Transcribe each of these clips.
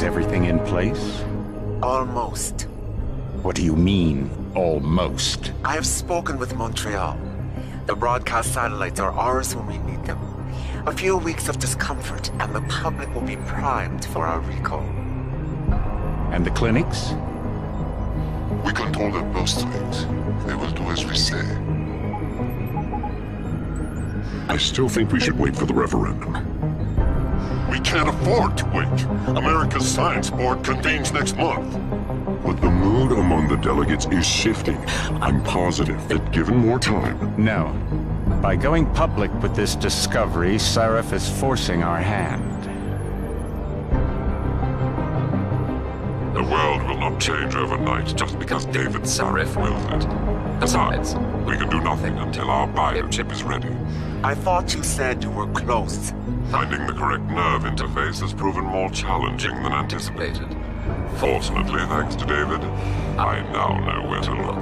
Is everything in place? Almost. What do you mean, almost? I have spoken with Montreal. The broadcast satellites are ours when we need them. A few weeks of discomfort, and the public will be primed for our recall. And the clinics? We control their birth rate. They will do as we say. I still think we should wait for the referendum. We can't afford to wait. America's Science Board convenes next month. But the mood among the delegates is shifting. I'm positive that given more time... No. By going public with this discovery, Sarif is forcing our hand. The world will not change overnight just because David Sarif willed it. Besides, we can do nothing until our biochip is ready. I thought you said you were close. Finding the correct nerve interface has proven more challenging than anticipated. Fortunately, thanks to David, I now know where to look.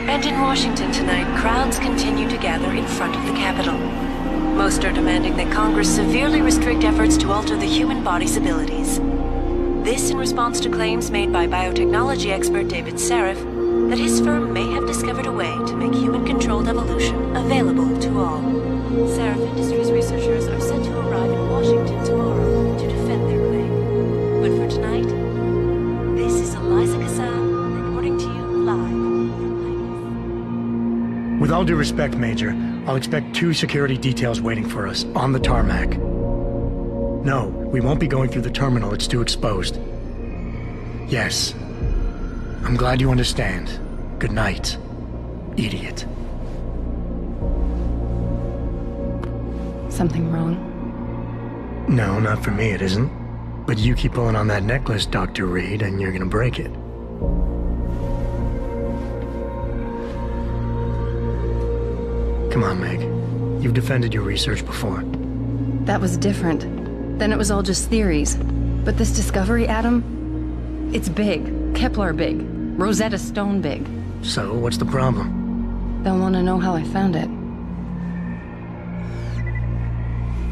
And in Washington tonight, crowds continue to gather in front of the Capitol. Most are demanding that Congress severely restrict efforts to alter the human body's abilities. This in response to claims made by biotechnology expert David Sarif that his firm may have discovered a way to make human-controlled evolution available to all. Sarif Industries researchers are set to arrive in Washington tomorrow to defend their claim. But for tonight, this is Eliza Kassan reporting to you live. With all due respect, Major, I'll expect 2 security details waiting for us on the tarmac. No, we won't be going through the terminal. It's too exposed. Yes. I'm glad you understand. Good night, idiot. Something wrong? No, not for me, it isn't. But you keep pulling on that necklace, Dr. Reed, and you're gonna break it. Come on, Meg. You've defended your research before. That was different. Then it was all just theories. But this discovery, Adam, it's big. Kepler big. Rosetta Stone big. So, what's the problem? They'll want to know how I found it.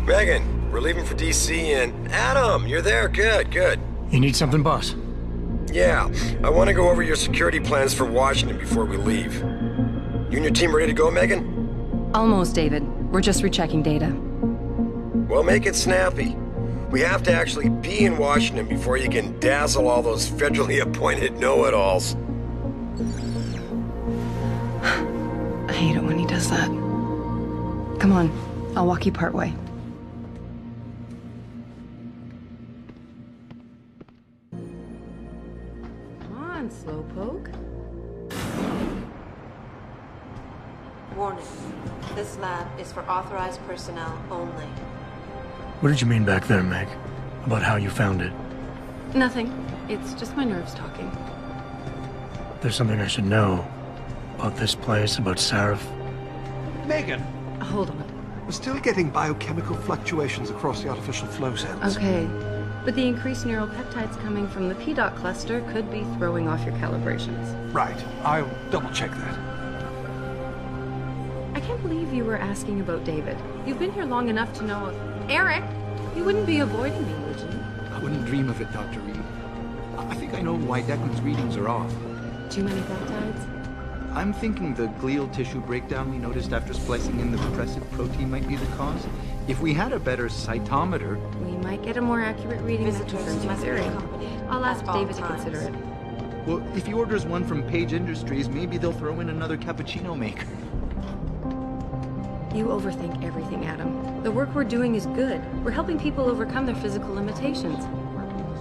Megan, we're leaving for DC and... Adam, you're there. Good, good. You need something, boss? Yeah, I want to go over your security plans for Washington before we leave. You and your team ready to go, Megan? Almost, David. We're just rechecking data. Well, make it snappy. We have to actually be in Washington before you can dazzle all those federally appointed know-it-alls. I hate it when he does that. Come on, I'll walk you partway. Come on, Slowpoke. Warning. This lab is for authorized personnel only. What did you mean back there, Meg? About how you found it? Nothing. It's just my nerves talking. There's something I should know. About this place, about Sarif. Megan! Hold on. We're still getting biochemical fluctuations across the artificial flow cells. Okay. But the increased neural peptides coming from the PDOT cluster could be throwing off your calibrations. Right. I'll double-check that. I can't believe you were asking about David. You've been here long enough to know... Eric! You wouldn't be avoiding me, would you? I wouldn't dream of it, Dr. Reed. I think I know why Declan's readings are off. Too many peptides? I'm thinking the glial tissue breakdown we noticed after splicing in the repressive protein might be the cause. If we had a better cytometer... We might get a more accurate reading that confirms your theory. I'll ask David to consider it. Well, if he orders one from Page Industries, maybe they'll throw in another cappuccino maker. You overthink everything, Adam. The work we're doing is good. We're helping people overcome their physical limitations.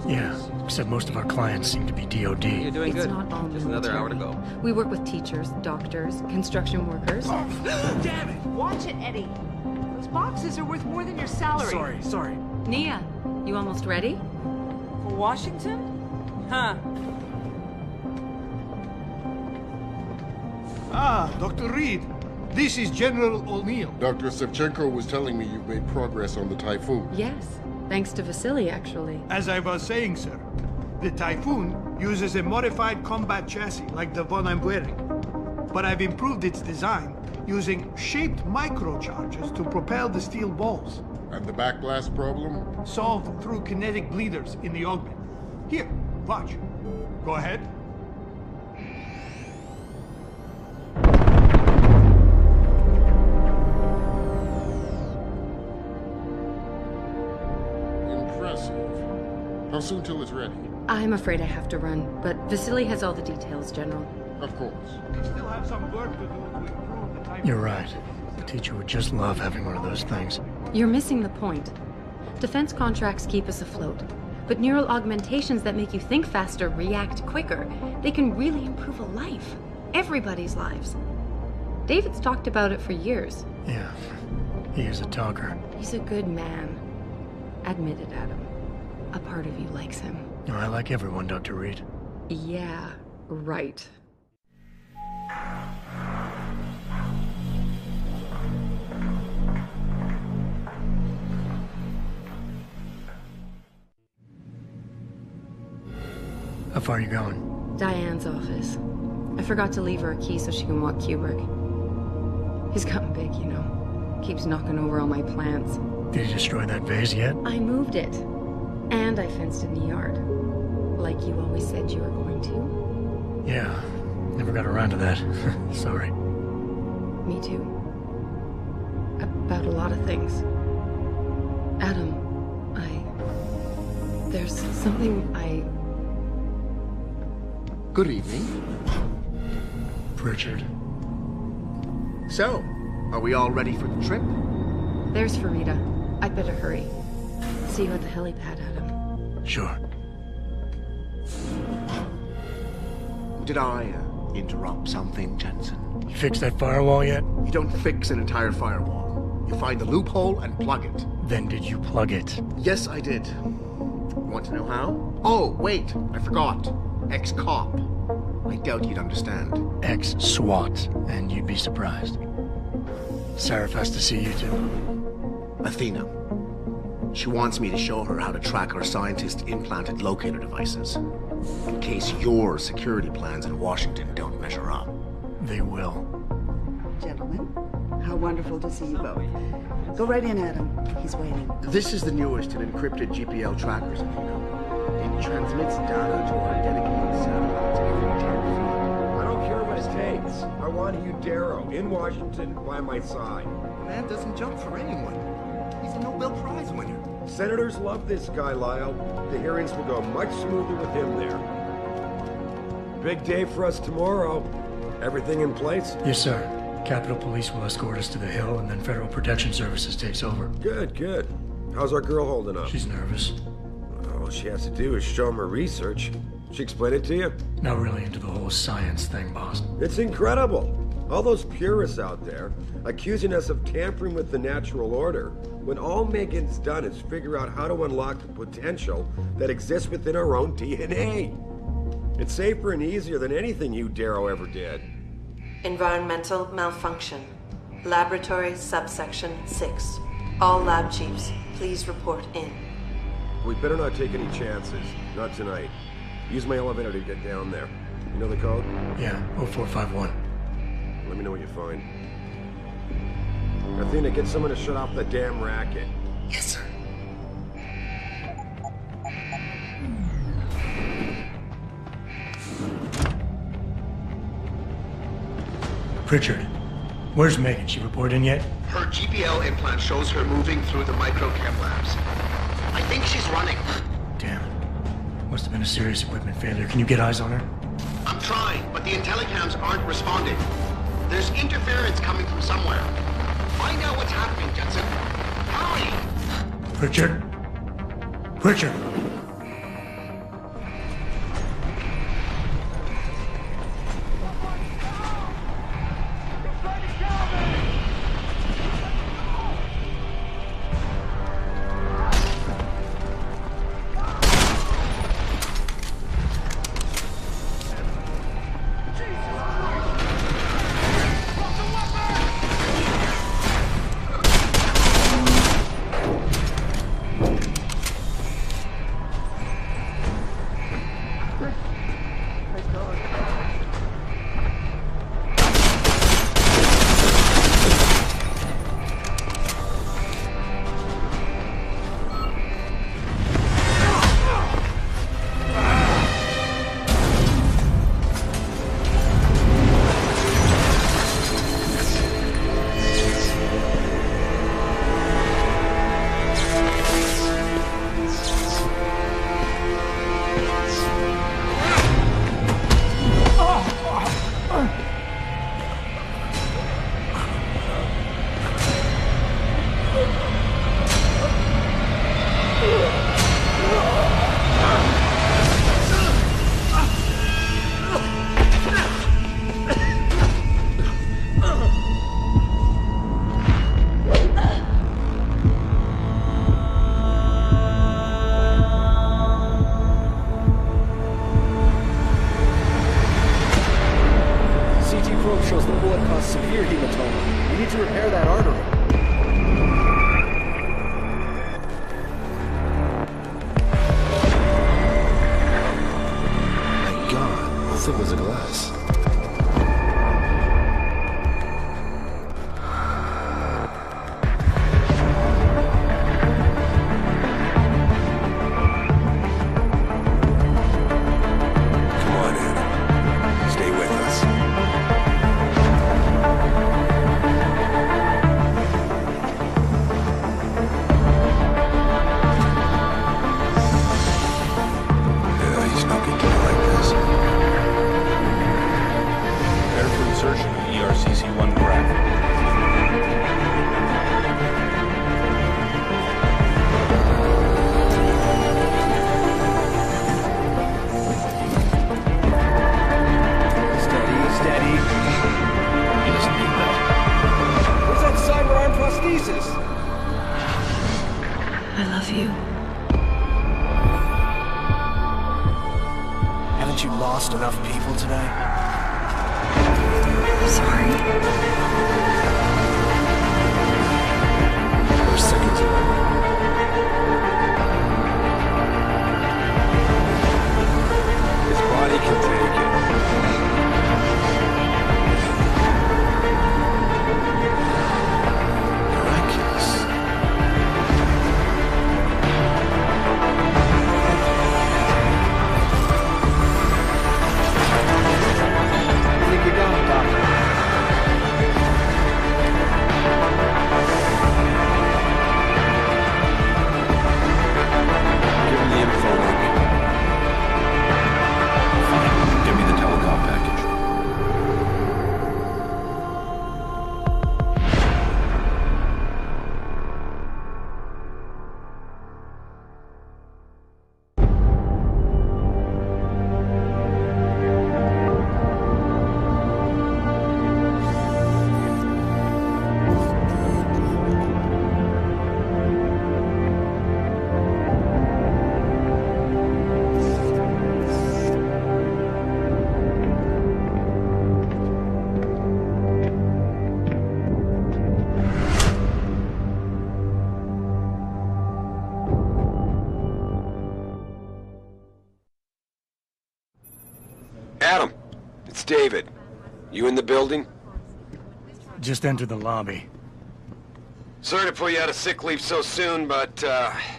Yeah, except most of our clients seem to be DOD. You're doing It's good. not all Just another hour to go. We work with teachers, doctors, construction workers. Oh, damn it! Watch it, Eddie. Those boxes are worth more than your salary. Sorry. Nia, you almost ready? For Washington? Huh. Ah, Dr. Reed. This is General O'Neill. Dr. Sevchenko was telling me you've made progress on the Typhoon. Yes, thanks to Vasily, actually. As I was saying, sir, The Typhoon uses a modified combat chassis like the one I'm wearing. But I've improved its design using shaped microcharges to propel the steel balls. And the backblast problem? Solved through kinetic bleeders in the augment. Here, watch. Go ahead. Impressive. How soon till it's ready? I'm afraid I have to run, but Vasily has all the details, General. Of course. We still have some work to do to improve the Typhoon. You're right. The teacher would just love having one of those things. You're missing the point. Defense contracts keep us afloat, but neural augmentations that make you think faster, react quicker, they can really improve a life. Everybody's lives. David's talked about it for years. Yeah, he is a talker. He's a good man. Admit it, Adam. A part of you likes him. No, I like everyone, Dr. Reed. Yeah, right. How far are you going? Diane's office. I forgot to leave her a key so she can walk Kubrick. He's gotten big, you know. Keeps knocking over all my plants. Did you destroy that vase yet? I moved it. And I fenced in the yard. Like you always said you were going to. Yeah, never got around to that. Sorry. Me too. About a lot of things. Adam, there's something Good evening. Pritchard. So, are we all ready for the trip? There's Farida. I'd better hurry. See you at the helipad, Adam. Sure. Did I interrupt something, Jensen? You fixed that firewall yet? You don't fix an entire firewall. You find the loophole and plug it. Then did you plug it? Yes, I did. Want to know how? Oh, wait, I forgot. Ex-cop. I doubt you'd understand. Ex-SWAT, and you'd be surprised. Sarah has to see you too. Athena. She wants me to show her how to track her scientist-implanted locator devices. In case your security plans in Washington don't measure up. They will. Gentlemen, how wonderful to see you both. Go right in, Adam. He's waiting. This is the newest in encrypted GPL trackers, Athena. It transmits data to our dedicated satellites every 10 feet. I don't care what it takes. I want you, Darrow, in Washington, by my side. The man doesn't jump for anyone. He's a Nobel Prize winner. Senators love this guy, Lyle. The hearings will go much smoother with him there. Big day for us tomorrow. Everything in place? Yes, sir. Capitol Police will escort us to the Hill, and then Federal Protection Services takes over. Good, good. How's our girl holding up? She's nervous. All she has to do is show him her research. She explain it to you? Not really into the whole science thing, boss. It's incredible. All those purists out there accusing us of tampering with the natural order, when all Megan's done is figure out how to unlock the potential that exists within our own DNA. It's safer and easier than anything you, Darrow, ever did. Environmental malfunction. Laboratory subsection 6. All lab chiefs, please report in. We better not take any chances. Not tonight. Use my elevator to get down there. You know the code? Yeah, 0451. Let me know what you find. Athena, get someone to shut off the damn racket. Yes, sir. Pritchard, where's Megan? She report in yet? Her GPL implant shows her moving through the microchem labs. I think she's running. Damn. Must have been a serious equipment failure. Can you get eyes on her? I'm trying, but the intellicams aren't responding. There's interference coming from somewhere. Find out what's happening, Jensen. Hurry! Pritchard? Pritchard! severe hematoma. We need to repair that artery. My God, how thick was the glass? Adam, it's David. You in the building? Just entered the lobby. Sorry to pull you out of sick leave so soon, but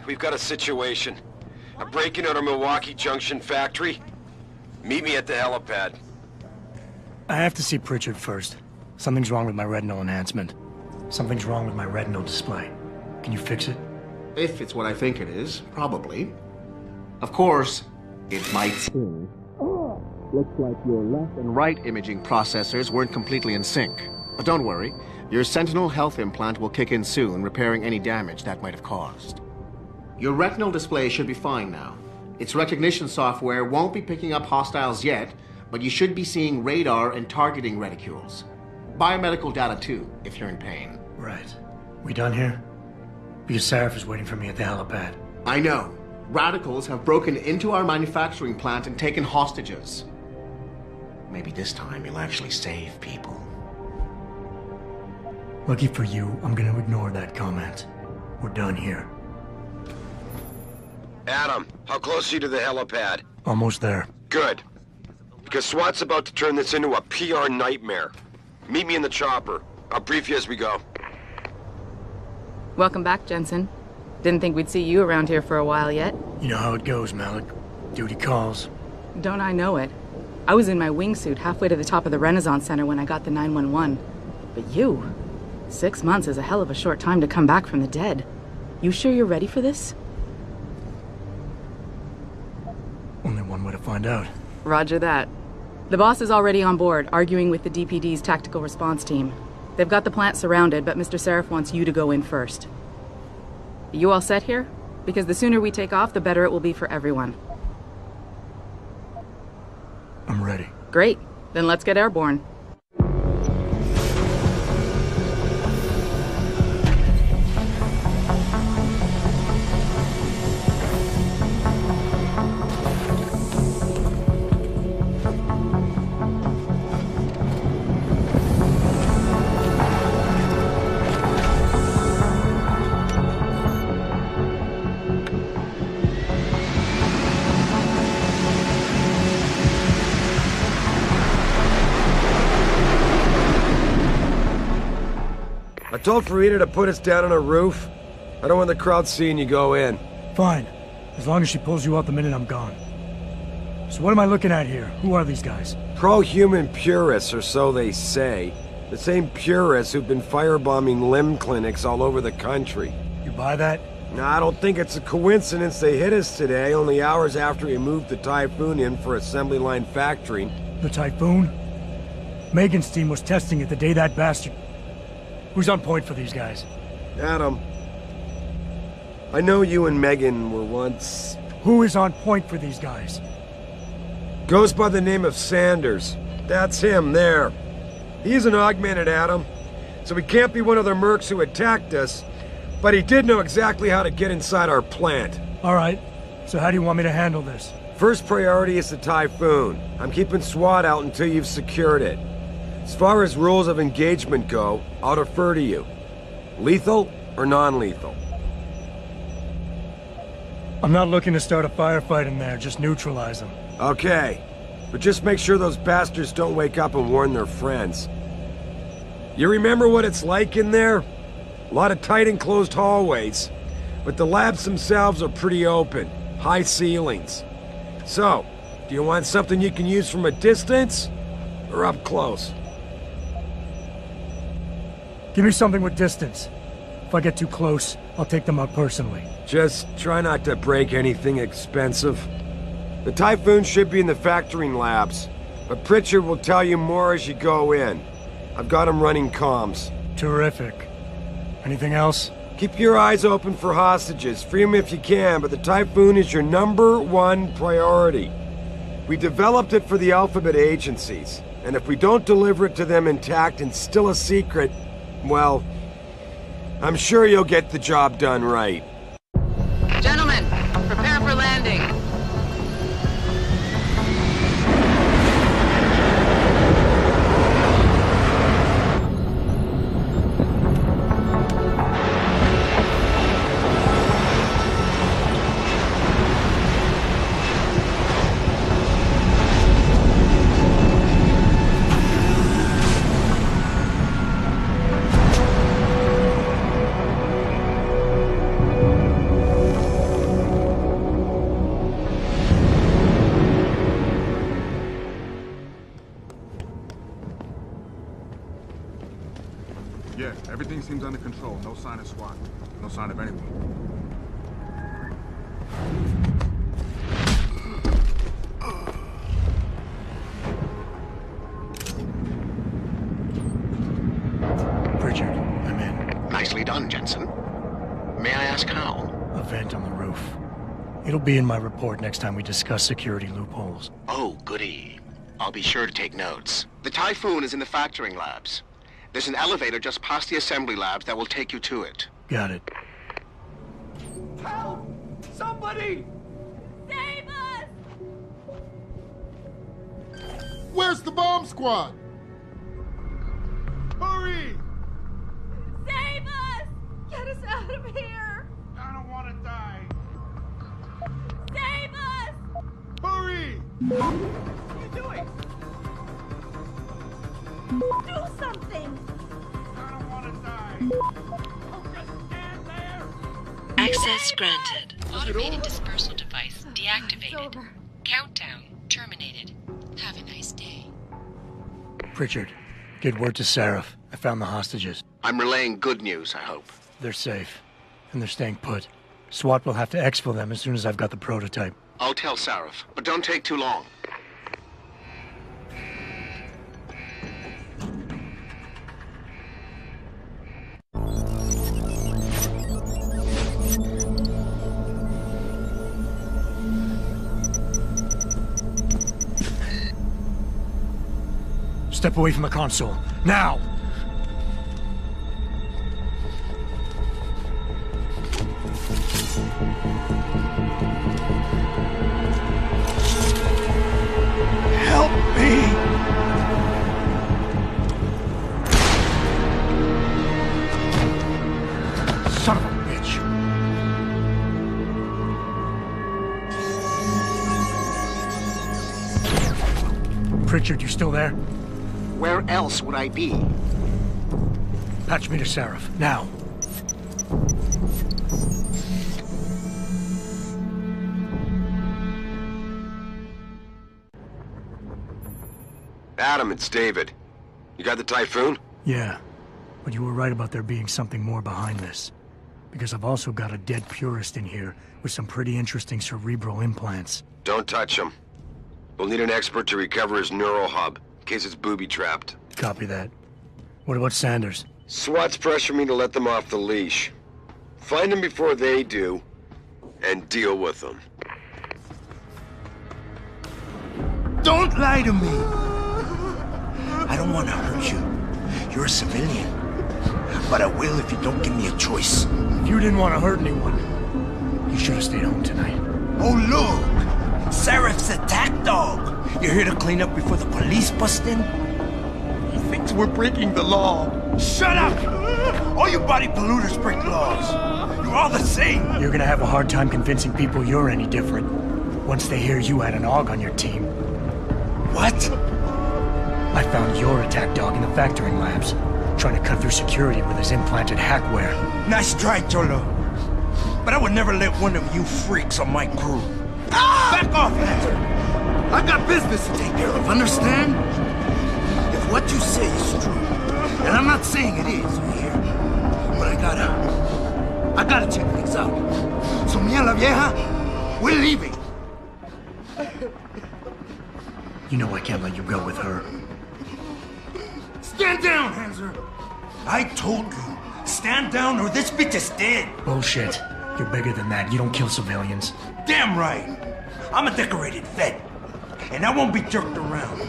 we've got a situation. A break-in at our Milwaukee Junction factory. Meet me at the helipad. I have to see Pritchard first. Something's wrong with my retinal enhancement. Something's wrong with my retinal display. Can you fix it? If it's what I think it is, probably. Of course, it might seem. Looks like your left and right imaging processors weren't completely in sync. But don't worry, your Sentinel health implant will kick in soon, repairing any damage that might have caused. Your retinal display should be fine now. Its recognition software won't be picking up hostiles yet, but you should be seeing radar and targeting reticules. Biomedical data too, if you're in pain. Right. We done here? Because Sarif is waiting for me at the helipad. I know. Radicals have broken into our manufacturing plant and taken hostages. Maybe this time you'll actually save people. Lucky for you, I'm gonna ignore that comment. We're done here. Adam, how close are you to the helipad? Almost there. Good. Because SWAT's about to turn this into a PR nightmare. Meet me in the chopper. I'll brief you as we go. Welcome back, Jensen. Didn't think we'd see you around here for a while yet. You know how it goes, Malik. Duty calls. Don't I know it? I was in my wingsuit halfway to the top of the Renaissance Center when I got the 911. But you... 6 months is a hell of a short time to come back from the dead. You sure you're ready for this? Only one way to find out. Roger that. The boss is already on board, arguing with the DPD's tactical response team. They've got the plant surrounded, but Mr. Sarif wants you to go in first. You all set here? Because the sooner we take off, the better it will be for everyone. I'm ready. Great. Then let's get airborne. told Farida to put us down on a roof. I don't want the crowd seeing you go in. Fine. As long as she pulls you out the minute I'm gone. So what am I looking at here? Who are these guys? Pro-human purists, or so they say. The same purists who've been firebombing limb clinics all over the country. You buy that? No, I don't think it's a coincidence they hit us today, only hours after we moved the Typhoon in for assembly line factory. The Typhoon? Megan's team was testing it the day that bastard... Who's on point for these guys? Adam. I know you and Megan were once... Who is on point for these guys? Goes by the name of Sanders. That's him, there. He's an augmented Adam, so he can't be one of the mercs who attacked us, but he did know exactly how to get inside our plant. Alright, so how do you want me to handle this? First priority is the Typhoon. I'm keeping SWAT out until you've secured it. As far as rules of engagement go, I'll defer to you. Lethal or non-lethal? I'm not looking to start a firefight in there, just neutralize them. Okay, but just make sure those bastards don't wake up and warn their friends. You remember what it's like in there? A lot of tight enclosed hallways, but the labs themselves are pretty open, high ceilings. So, do you want something you can use from a distance, or up close? Give me something with distance. If I get too close, I'll take them out personally. Just try not to break anything expensive. The Typhoon should be in the factoring labs, but Pritchard will tell you more as you go in. I've got him running comms. Terrific. Anything else? Keep your eyes open for hostages. Free them if you can, but the Typhoon is your #1 priority. We developed it for the Alphabet agencies, and if we don't deliver it to them intact and still a secret, well, I'm sure you'll get the job done right. Gentlemen, prepare for landing. Yeah, everything seems under control. No sign of SWAT. No sign of anyone. Pritchard, I'm in. Nicely done, Jensen. May I ask how? A vent on the roof. It'll be in my report next time we discuss security loopholes. Oh, goody. I'll be sure to take notes. The Typhoon is in the factoring labs. There's an elevator just past the assembly labs that will take you to it. Got it. Help! Somebody! Save us! Where's the bomb squad? Hurry! Save us! Get us out of here! I don't want to die. Save us! Hurry! What are you doing? Do something! I don't want to die. Oh, just stand there! Access granted. Automated dispersal device deactivated. Countdown terminated. Have a nice day. Pritchard, get word to Sarif. I found the hostages. I'm relaying good news, I hope. They're safe, and they're staying put. SWAT will have to exfil them as soon as I've got the prototype. I'll tell Sarif, but don't take too long. Step away from the console. Now! Help me! Son of a bitch! Pritchard, you still there? Where else would I be? Patch me to Seraph, now. Adam, it's David. You got the Typhoon? Yeah, but you were right about there being something more behind this. Because I've also got a dead purist in here with some pretty interesting cerebral implants. Don't touch him. We'll need an expert to recover his neural hub, in case it's booby-trapped. Copy that. What about Sanders? SWAT's pressuring me to let them off the leash. Find them before they do, and deal with them. Don't lie to me! I don't want to hurt you. You're a civilian. But I will if you don't give me a choice. If you didn't want to hurt anyone, you should have stayed home tonight. Oh, look! Seraph's attack dog! You're here to clean up before the police bust in? He thinks we're breaking the law. Shut up! All you body polluters break laws. You're all the same. You're gonna have a hard time convincing people you're any different once they hear you had an AUG on your team. What? I found your attack dog in the factoring labs, trying to cut through security with his implanted hackware. Nice try, Cholo. But I would never let one of you freaks on my crew. Ah! Back off, Lantern! I got business to take care of, understand? If what you say is true, and I'm not saying it is here, but I gotta check things out. So, mia la vieja, we're leaving. You know I can't let you go with her. Stand down, Hanser! I told you, stand down or this bitch is dead. Bullshit. You're bigger than that. You don't kill civilians. Damn right. I'm a decorated vet, and I won't be jerked around.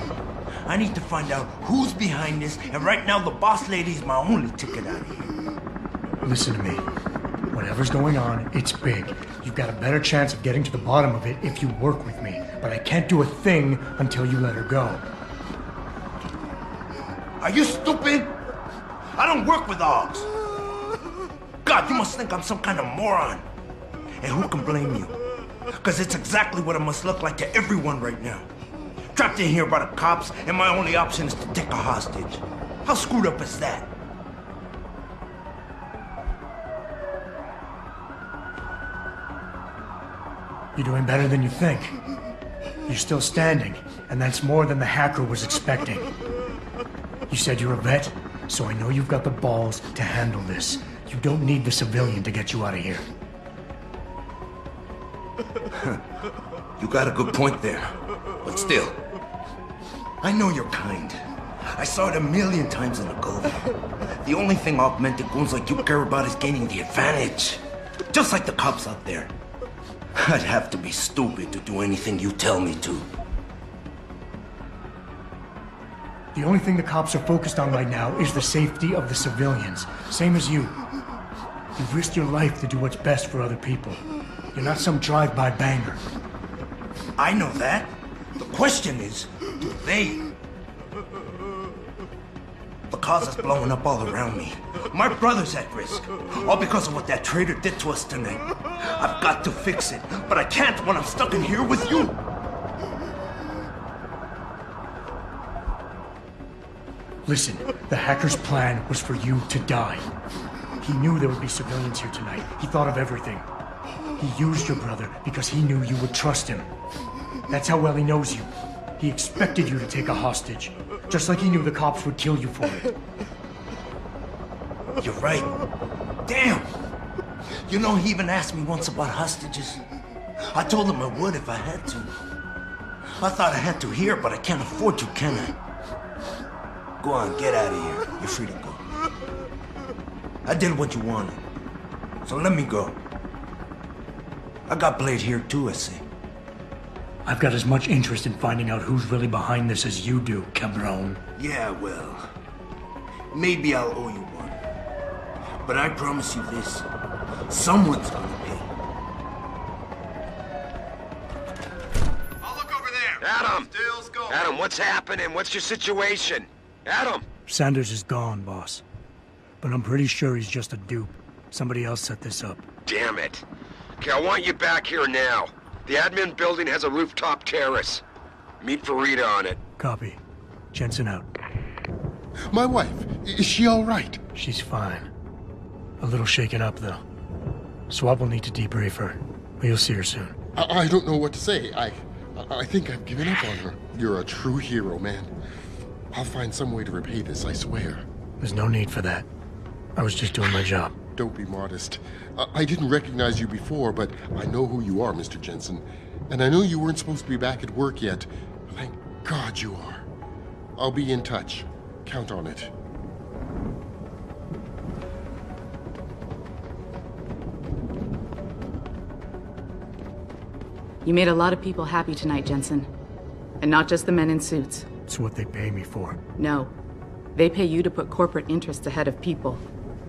I need to find out who's behind this, and right now the boss lady's my only ticket out of here. Listen to me. Whatever's going on, it's big. You've got a better chance of getting to the bottom of it if you work with me. But I can't do a thing until you let her go. Are you stupid? I don't work with AUGs. God, you must think I'm some kind of moron. And who can blame you? Because it's exactly what it must look like to everyone right now. Trapped in here by the cops, and my only option is to take a hostage. How screwed up is that? You're doing better than you think. You're still standing, and that's more than the hacker was expecting. You said you're a vet, so I know you've got the balls to handle this. You don't need the civilian to get you out of here. You got a good point there. But still, I know you're kind. I saw it a million times in the Gulf. The only thing augmented goons like you care about is gaining the advantage. Just like the cops out there. I'd have to be stupid to do anything you tell me to. The only thing the cops are focused on right now is the safety of the civilians. Same as you. You've risked your life to do what's best for other people. You're not some drive-by banger. I know that. The question is, do they? The cause is blowing up all around me. My brother's at risk. All because of what that traitor did to us tonight. I've got to fix it, but I can't when I'm stuck in here with you. Listen, the hacker's plan was for you to die. He knew there would be civilians here tonight. He thought of everything. He used your brother because he knew you would trust him. That's how well he knows you. He expected you to take a hostage, just like he knew the cops would kill you for it. You're right. Damn! You know, he even asked me once about hostages. I told him I would if I had to. I thought I had to here, but I can't afford to, can I? Go on, get out of here. You're free to go. I did what you wanted, so let me go. I got Blade here too, I see. I've got as much interest in finding out who's really behind this as you do, cabron. Yeah, well, maybe I'll owe you one. But I promise you this, someone's gonna pay. I'll look over there. Adam! Adam, what's happening? What's your situation? Adam! Sanders is gone, boss. But I'm pretty sure he's just a dupe. Somebody else set this up. Damn it. Okay, I want you back here now. The admin building has a rooftop terrace. Meet for Rita on it. Copy. Jensen out. My wife, is she all right? She's fine. A little shaken up, though. Swab will need to debrief her, but you'll see her soon. I don't know what to say. I think I've given up on her. You're a true hero, man. I'll find some way to repay this, I swear. There's no need for that. I was just doing my job. Don't be modest. I didn't recognize you before, but I know who you are, Mr. Jensen. And I know you weren't supposed to be back at work yet. Thank God you are. I'll be in touch. Count on it. You made a lot of people happy tonight, Jensen. And not just the men in suits. It's what they pay me for. No. They pay you to put corporate interests ahead of people.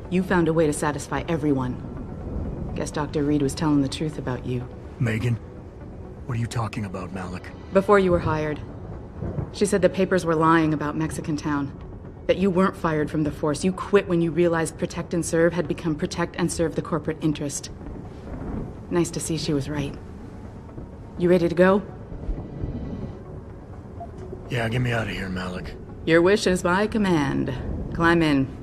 You found a way to satisfy everyone. Guess Dr. Reed was telling the truth about you. Megan? What are you talking about, Malik? Before you were hired, she said the papers were lying about Mexican Town. That you weren't fired from the force. You quit when you realized Protect and Serve had become Protect and Serve the corporate interest. Nice to see she was right. You ready to go? Yeah, get me out of here, Malik. Your wish is my command. Climb in.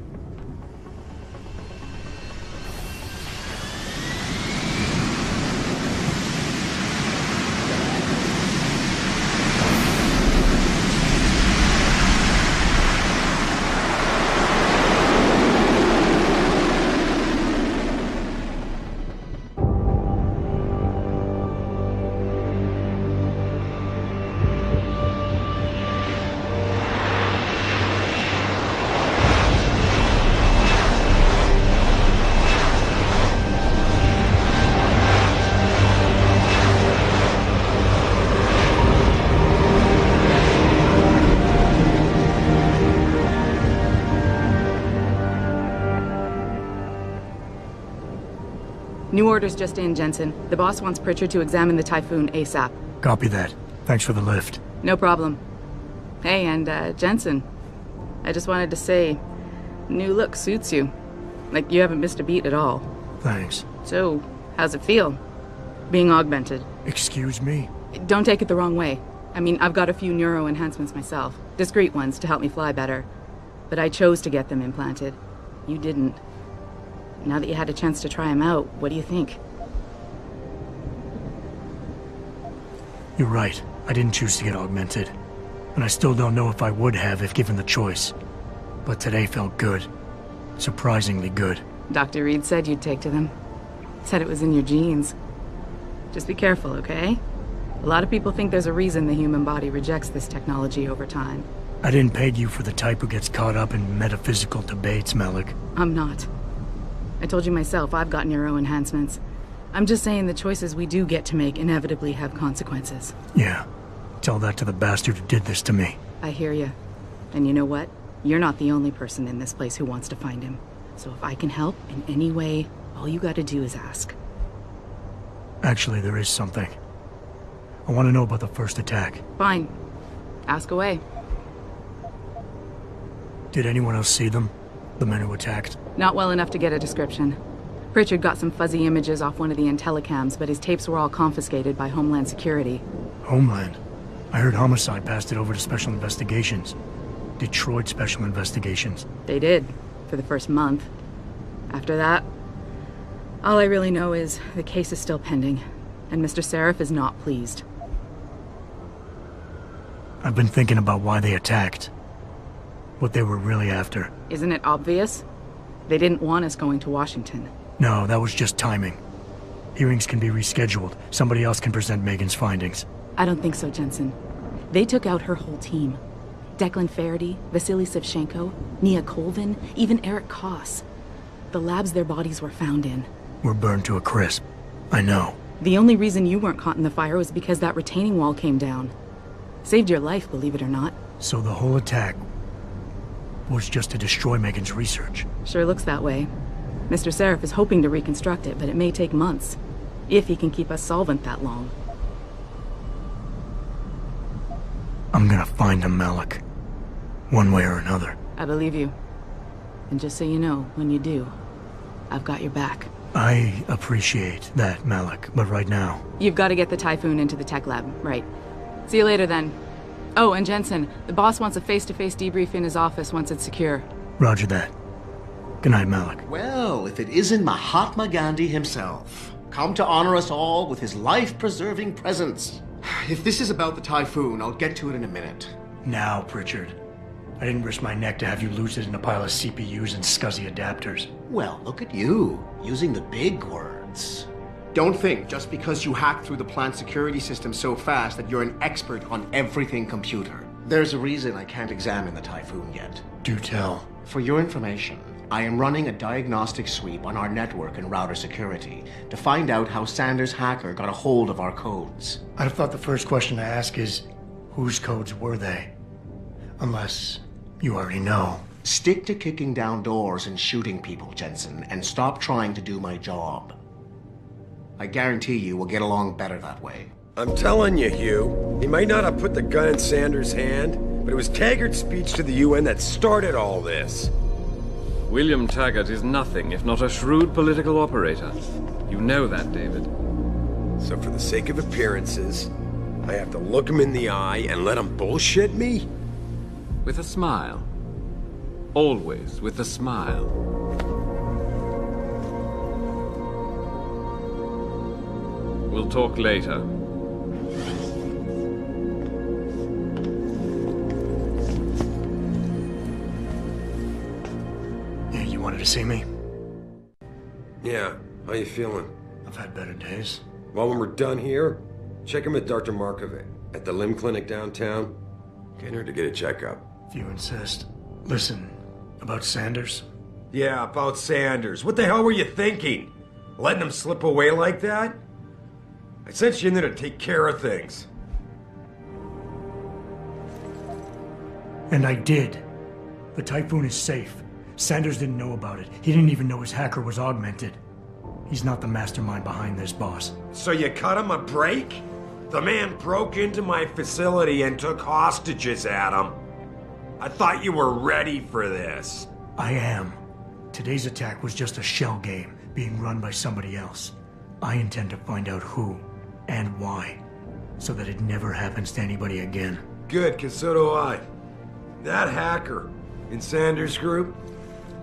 New orders just in, Jensen. The boss wants Pritchard to examine the Typhoon ASAP. Copy that. Thanks for the lift. No problem. Hey, and Jensen, I just wanted to say, new look suits you. Like you haven't missed a beat at all. Thanks. So, how's it feel? Being augmented. Excuse me? Don't take it the wrong way. I mean, I've got a few neuro enhancements myself. Discreet ones to help me fly better. But I chose to get them implanted. You didn't. Now that you had a chance to try them out, what do you think? You're right. I didn't choose to get augmented. And I still don't know if I would have if given the choice. But today felt good. Surprisingly good. Dr. Reed said you'd take to them. Said it was in your genes. Just be careful, okay? A lot of people think there's a reason the human body rejects this technology over time. I didn't peg you for the type who gets caught up in metaphysical debates, Malik. I'm not. I told you myself, I've got neuro enhancements. I'm just saying the choices we do get to make inevitably have consequences. Yeah. Tell that to the bastard who did this to me. I hear you. And you know what? You're not the only person in this place who wants to find him. So if I can help in any way, all you gotta do is ask. Actually, there is something. I want to know about the first attack. Fine. Ask away. Did anyone else see them? The men who attacked? Not well enough to get a description. Pritchard got some fuzzy images off one of the Intellicams, but his tapes were all confiscated by Homeland Security. Homeland? I heard Homicide passed it over to Special Investigations. Detroit Special Investigations. They did, for the first month. After that, all I really know is the case is still pending, and Mr. Seraph is not pleased. I've been thinking about why they attacked. What they were really after. Isn't it obvious? They didn't want us going to Washington. No, that was just timing. Hearings can be rescheduled. Somebody else can present Megan's findings. I don't think so, Jensen. They took out her whole team. Declan Faraday, Vasily Savchenko, Nia Colvin, even Eric Koss. The labs their bodies were found in. We're burned to a crisp. I know. The only reason you weren't caught in the fire was because that retaining wall came down. Saved your life, believe it or not. So the whole attack was just to destroy Megan's research. Sure looks that way. Mr. Seraph is hoping to reconstruct it, but it may take months. If he can keep us solvent that long. I'm gonna find him, Malik. One way or another. I believe you. And just so you know, when you do, I've got your back. I appreciate that, Malik, but right now... You've got to get the Typhoon into the tech lab, right. See you later, then. Oh, and Jensen, the boss wants a face-to-face debrief in his office once it's secure. Roger that. Good night, Malik. Well, if it isn't Mahatma Gandhi himself, come to honor us all with his life-preserving presence. If this is about the typhoon, I'll get to it in a minute. Now, Pritchard. I didn't risk my neck to have you lose it in a pile of CPUs and scuzzy adapters. Well, look at you, using the big words. Don't think just because you hacked through the plant security system so fast that you're an expert on everything computer. There's a reason I can't examine the typhoon yet. Do tell. For your information, I am running a diagnostic sweep on our network and router security to find out how Sanders' hacker got a hold of our codes. I'd have thought the first question to ask is, whose codes were they? Unless you already know. Stick to kicking down doors and shooting people, Jensen, and stop trying to do my job. I guarantee you we'll get along better that way. I'm telling you, Hugh, he might not have put the gun in Sanders' hand, but it was Taggart's speech to the UN that started all this. William Taggart is nothing if not a shrewd political operator. You know that, David. So for the sake of appearances, I have to look him in the eye and let him bullshit me? With a smile. Always with a smile. We'll talk later. You wanted to see me? Yeah, how you feeling? I've had better days. Well, when we're done here, check him with Dr. Markovic at the limb clinic downtown. Get her to get a checkup. If you insist. Listen, about Sanders? Yeah, about Sanders. What the hell were you thinking? Letting him slip away like that? I sent you in there to take care of things. And I did. The typhoon is safe. Sanders didn't know about it. He didn't even know his hacker was augmented. He's not the mastermind behind this, boss. So you cut him a break? The man broke into my facility and took hostages, Adam. I thought you were ready for this. I am. Today's attack was just a shell game being run by somebody else. I intend to find out who and why, so that it never happens to anybody again. Good, because so do I. That hacker in Sanders' group,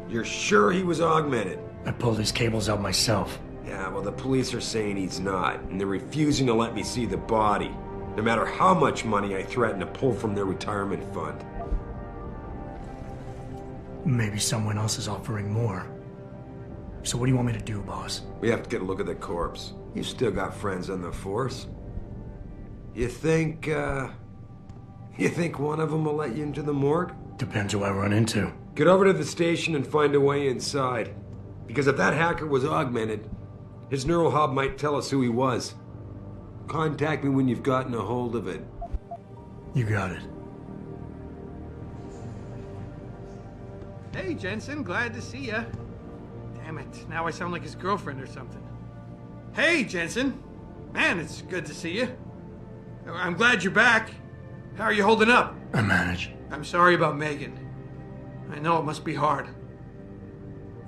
you're sure he was augmented? I pulled his cables out myself. Yeah, well, the police are saying he's not, and they're refusing to let me see the body, no matter how much money I threaten to pull from their retirement fund. Maybe someone else is offering more. So what do you want me to do, boss? We have to get a look at the corpse. You still got friends on the force. You think one of them will let you into the morgue? Depends who I run into. Get over to the station and find a way inside. Because if that hacker was augmented, his neural hub might tell us who he was. Contact me when you've gotten a hold of it. You got it. Hey, Jensen, glad to see ya. Damn it, now I sound like his girlfriend or something. Hey, Jensen. Man, it's good to see you. I'm glad you're back. How are you holding up? I manage. I'm sorry about Megan. I know it must be hard.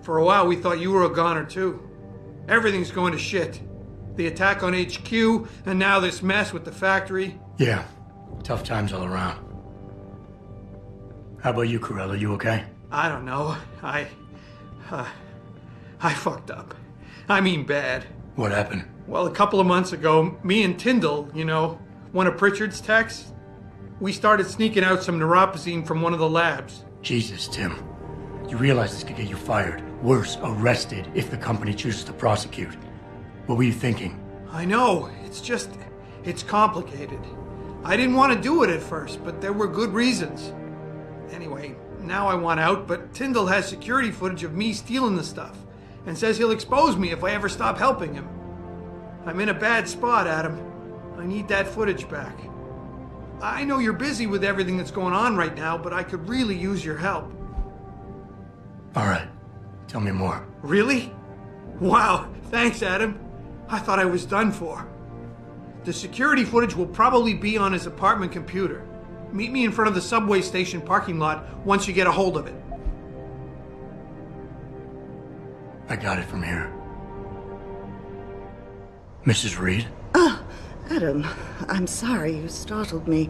For a while, we thought you were a goner, too. Everything's going to shit. The attack on HQ, and now this mess with the factory. Yeah, tough times all around. How about you, Corella? You okay? I don't know. I fucked up. I mean bad. What happened? Well, a couple of months ago, me and Tyndall, you know, one of Pritchard's techs, we started sneaking out some neuropozyne from one of the labs. Jesus, Tim. You realize this could get you fired. Worse, arrested if the company chooses to prosecute. What were you thinking? I know. It's complicated. I didn't want to do it at first, but there were good reasons. Anyway, now I want out, but Tyndall has security footage of me stealing the stuff and says he'll expose me if I ever stop helping him. I'm in a bad spot, Adam. I need that footage back. I know you're busy with everything that's going on right now, but I could really use your help. All right. Tell me more. Really? Wow, thanks, Adam. I thought I was done for. The security footage will probably be on his apartment computer. Meet me in front of the subway station parking lot once you get a hold of it. I got it from here. Mrs. Reed? Oh, Adam, I'm sorry you startled me.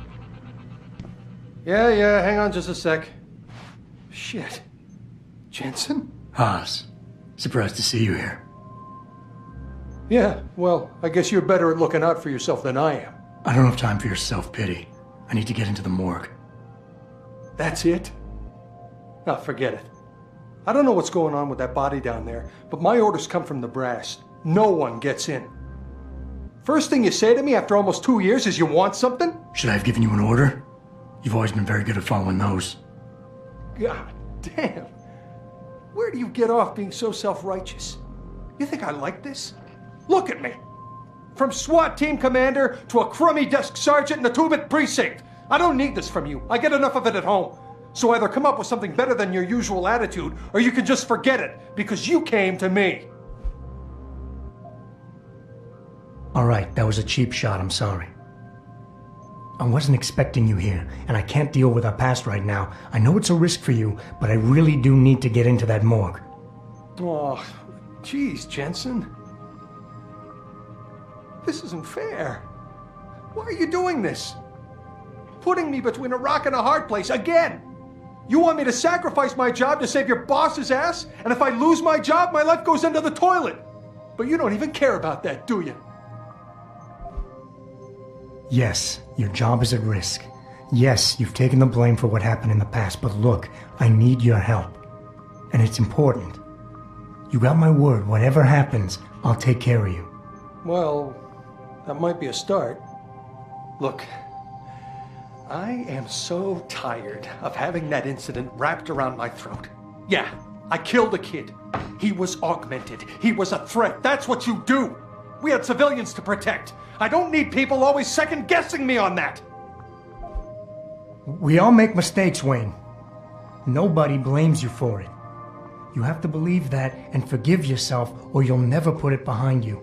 Yeah, hang on just a sec. Shit. Jensen? Haas. Surprised to see you here. Yeah, well, I guess you're better at looking out for yourself than I am. I don't have time for your self-pity. I need to get into the morgue. That's it? Oh, forget it. I don't know what's going on with that body down there, but my orders come from the brass. No one gets in. First thing you say to me after almost 2 years is you want something? Should I have given you an order? You've always been very good at following those. God damn. Where do you get off being so self-righteous? You think I like this? Look at me. From SWAT team commander to a crummy desk sergeant in the 2-bit precinct. I don't need this from you. I get enough of it at home. So either come up with something better than your usual attitude, or you can just forget it, because you came to me. All right, that was a cheap shot, I'm sorry. I wasn't expecting you here, and I can't deal with our past right now. I know it's a risk for you, but I really do need to get into that morgue. Oh, geez, Jensen. This isn't fair. Why are you doing this? Putting me between a rock and a hard place again. You want me to sacrifice my job to save your boss's ass? And if I lose my job, my life goes into the toilet. But you don't even care about that, do you? Yes, your job is at risk. Yes, you've taken the blame for what happened in the past, but look, I need your help. And it's important. You got my word, whatever happens, I'll take care of you. Well, that might be a start. Look, I am so tired of having that incident wrapped around my throat. Yeah, I killed a kid. He was augmented. He was a threat. That's what you do. We had civilians to protect. I don't need people always second-guessing me on that. We all make mistakes, Wayne. Nobody blames you for it. You have to believe that and forgive yourself, or you'll never put it behind you.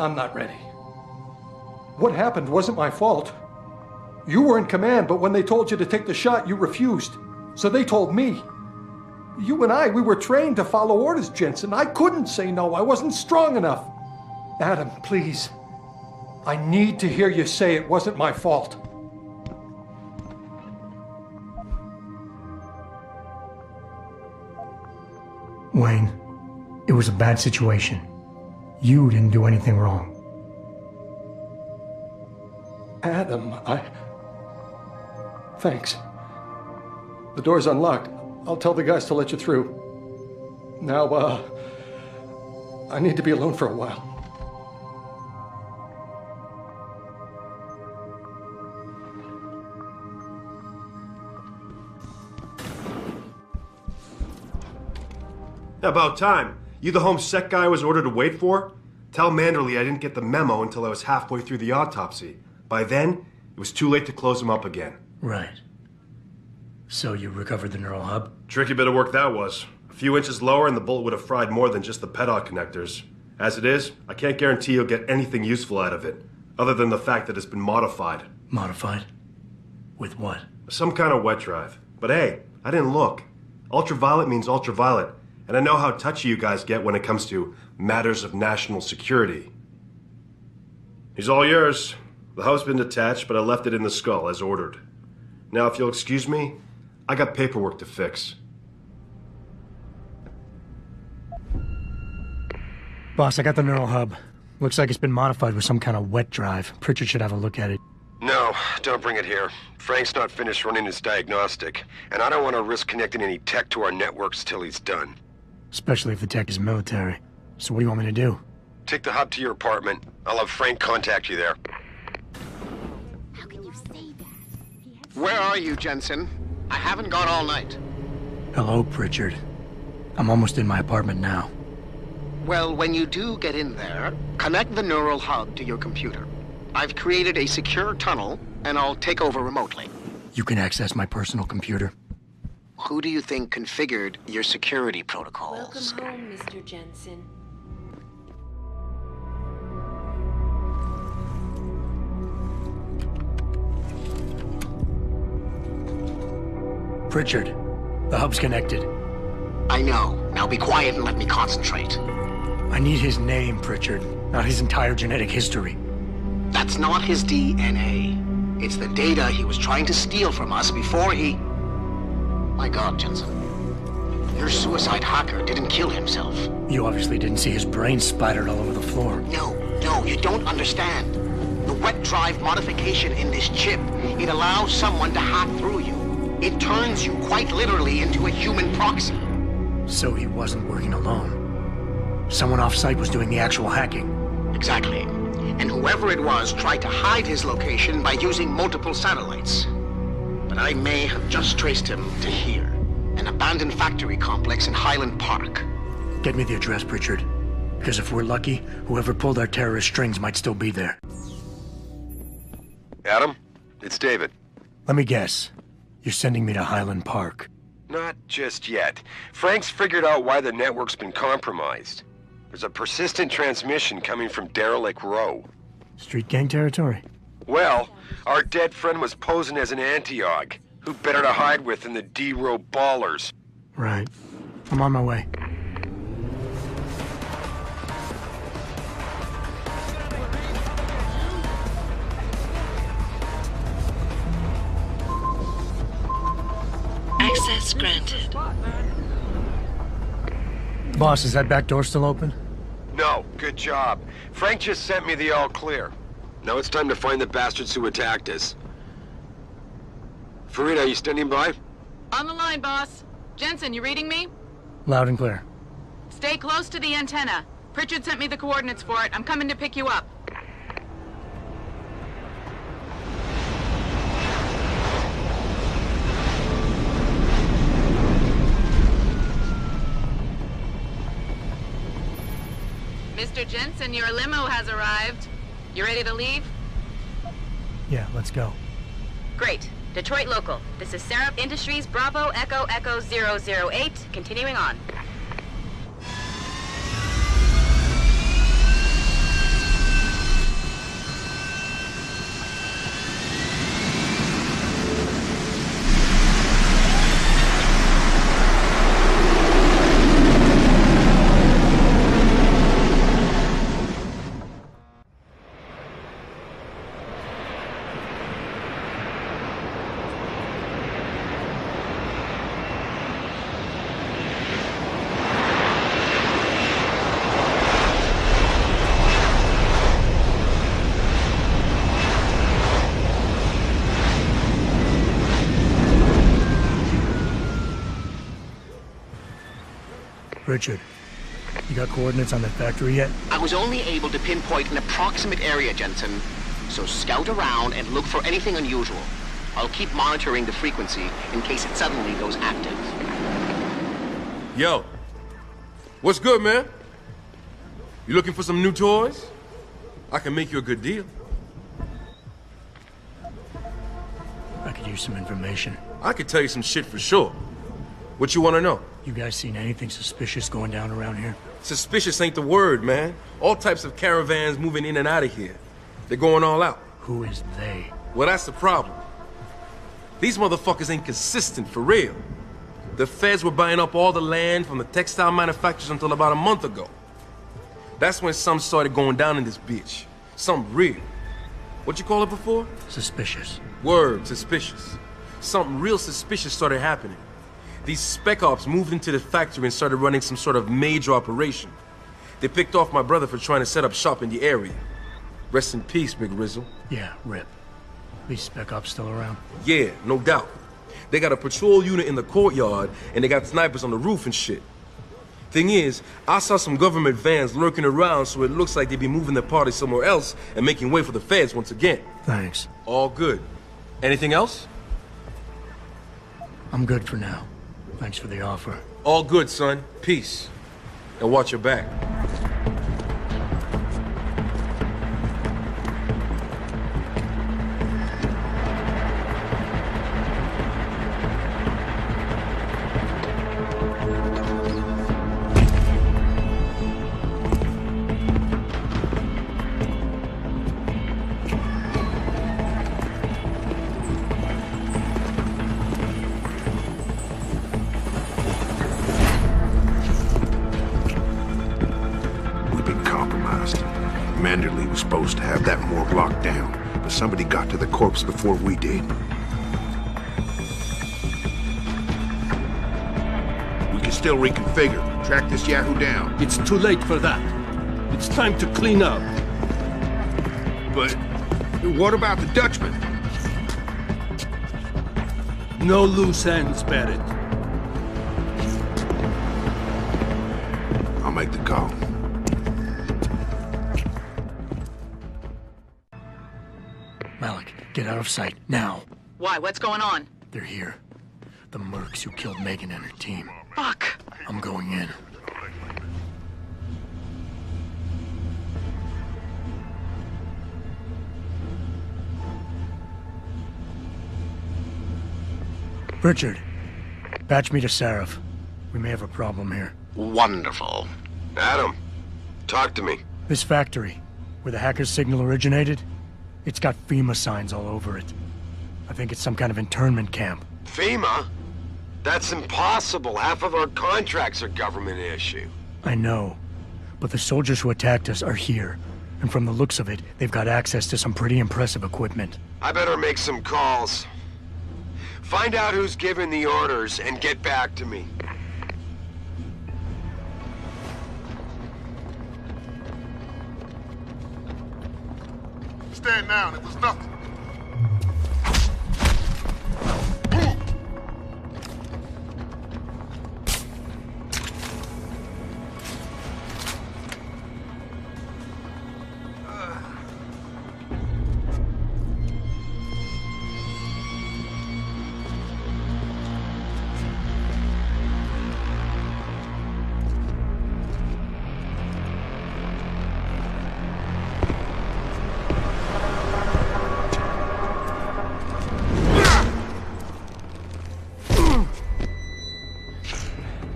I'm not ready. What happened wasn't my fault. You were in command, but when they told you to take the shot, you refused. So they told me. You and I, we were trained to follow orders, Jensen. I couldn't say no. I wasn't strong enough. Adam, please. I need to hear you say it wasn't my fault. Wayne, it was a bad situation. You didn't do anything wrong. Adam, Thanks. The door's unlocked. I'll tell the guys to let you through. Now, I need to be alone for a while. About time. You the home sec guy I was ordered to wait for? Tell Manderley I didn't get the memo until I was halfway through the autopsy. By then, it was too late to close him up again. Right. So you recovered the neural hub? Tricky bit of work that was. A few inches lower and the bullet would have fried more than just the pedal connectors. As it is, I can't guarantee you'll get anything useful out of it, other than the fact that it's been modified. Modified? With what? Some kind of wet drive. But hey, I didn't look. Ultraviolet means ultraviolet, and I know how touchy you guys get when it comes to matters of national security. He's all yours. The hub's been detached, but I left it in the skull as ordered. Now, if you'll excuse me, I got paperwork to fix. Boss, I got the neural hub. Looks like it's been modified with some kind of wet drive. Pritchard should have a look at it. No, don't bring it here. Frank's not finished running his diagnostic, and I don't want to risk connecting any tech to our networks till he's done. Especially if the tech is military. So what do you want me to do? Take the hub to your apartment. I'll have Frank contact you there. How can you say that? Where are you, Jensen? I haven't gone all night. Hello, Pritchard. I'm almost in my apartment now. Well, when you do get in there, connect the neural hub to your computer. I've created a secure tunnel, and I'll take over remotely. You can access my personal computer. Who do you think configured your security protocols? Welcome home, Mr. Jensen. Pritchard, the hub's connected. I know. Now be quiet and let me concentrate. I need his name, Pritchard, not his entire genetic history. That's not his DNA. It's the data he was trying to steal from us before he... My God, Jensen. Your suicide hacker didn't kill himself. You obviously didn't see his brain splattered all over the floor. No, you don't understand. The wet drive modification in this chip, it allows someone to hack through you. It turns you quite literally into a human proxy. So he wasn't working alone. Someone off-site was doing the actual hacking. Exactly. And whoever it was tried to hide his location by using multiple satellites. But I may have just traced him to here. An abandoned factory complex in Highland Park. Get me the address, Pritchard. Because if we're lucky, whoever pulled our terrorist strings might still be there. Adam, it's David. Let me guess. You're sending me to Highland Park. Not just yet. Frank's figured out why the network's been compromised. There's a persistent transmission coming from Derelict Row. Street gang territory? Well, our dead friend was posing as an anti-aug. Who better to hide with than the D-Row ballers? Right. I'm on my way. Access granted. Boss, is that back door still open? No, good job. Frank just sent me the all clear. Now it's time to find the bastards who attacked us. Farida, are you standing by? On the line, boss. Jensen, you reading me? Loud and clear. Stay close to the antenna. Pritchard sent me the coordinates for it. I'm coming to pick you up. Mr. Jensen, your limo has arrived. You ready to leave? Yeah, let's go. Great. Detroit local. This is Seraph Industries Bravo Echo Echo 008. Continuing on. Richard, you got coordinates on that factory yet? I was only able to pinpoint an approximate area, Jensen. So scout around and look for anything unusual. I'll keep monitoring the frequency in case it suddenly goes active. Yo, what's good, man? You looking for some new toys? I can make you a good deal. I could use some information. I could tell you some shit for sure. What you want to know? You guys seen anything suspicious going down around here? Suspicious ain't the word, man. All types of caravans moving in and out of here. They're going all out. Who is they? Well, that's the problem. These motherfuckers ain't consistent for real. The feds were buying up all the land from the textile manufacturers until about a month ago. That's when some started going down in this bitch. Something real. What you call it before? Suspicious. Word, suspicious. Something real suspicious started happening. These spec ops moved into the factory and started running some sort of major operation. They picked off my brother for trying to set up shop in the area. Rest in peace, Big Rizzle. Yeah, rip. These spec ops still around? Yeah, no doubt. They got a patrol unit in the courtyard, and they got snipers on the roof and shit. Thing is, I saw some government vans lurking around, so it looks like they be moving their party somewhere else and making way for the feds once again. Thanks. All good. Anything else? I'm good for now. Thanks for the offer. All good, son. Peace. And watch your back. but somebody got to the corpse before we did. We can still reconfigure, track this Yahoo down. It's too late for that. It's time to clean up. But what about the Dutchman? No loose ends, Barrett. I'll make the call. Malik, get out of sight, now. Why? What's going on? They're here. The mercs who killed Megan and her team. Fuck! I'm going in. Richard, patch me to Sarif. We may have a problem here. Wonderful. Adam, talk to me. This factory, where the hacker's signal originated, it's got FEMA signs all over it. I think it's some kind of internment camp. FEMA? That's impossible. Half of our contracts are government issue. I know, but the soldiers who attacked us are here. And from the looks of it, they've got access to some pretty impressive equipment. I better make some calls. Find out who's giving the orders and get back to me. Stand down, it was nothing.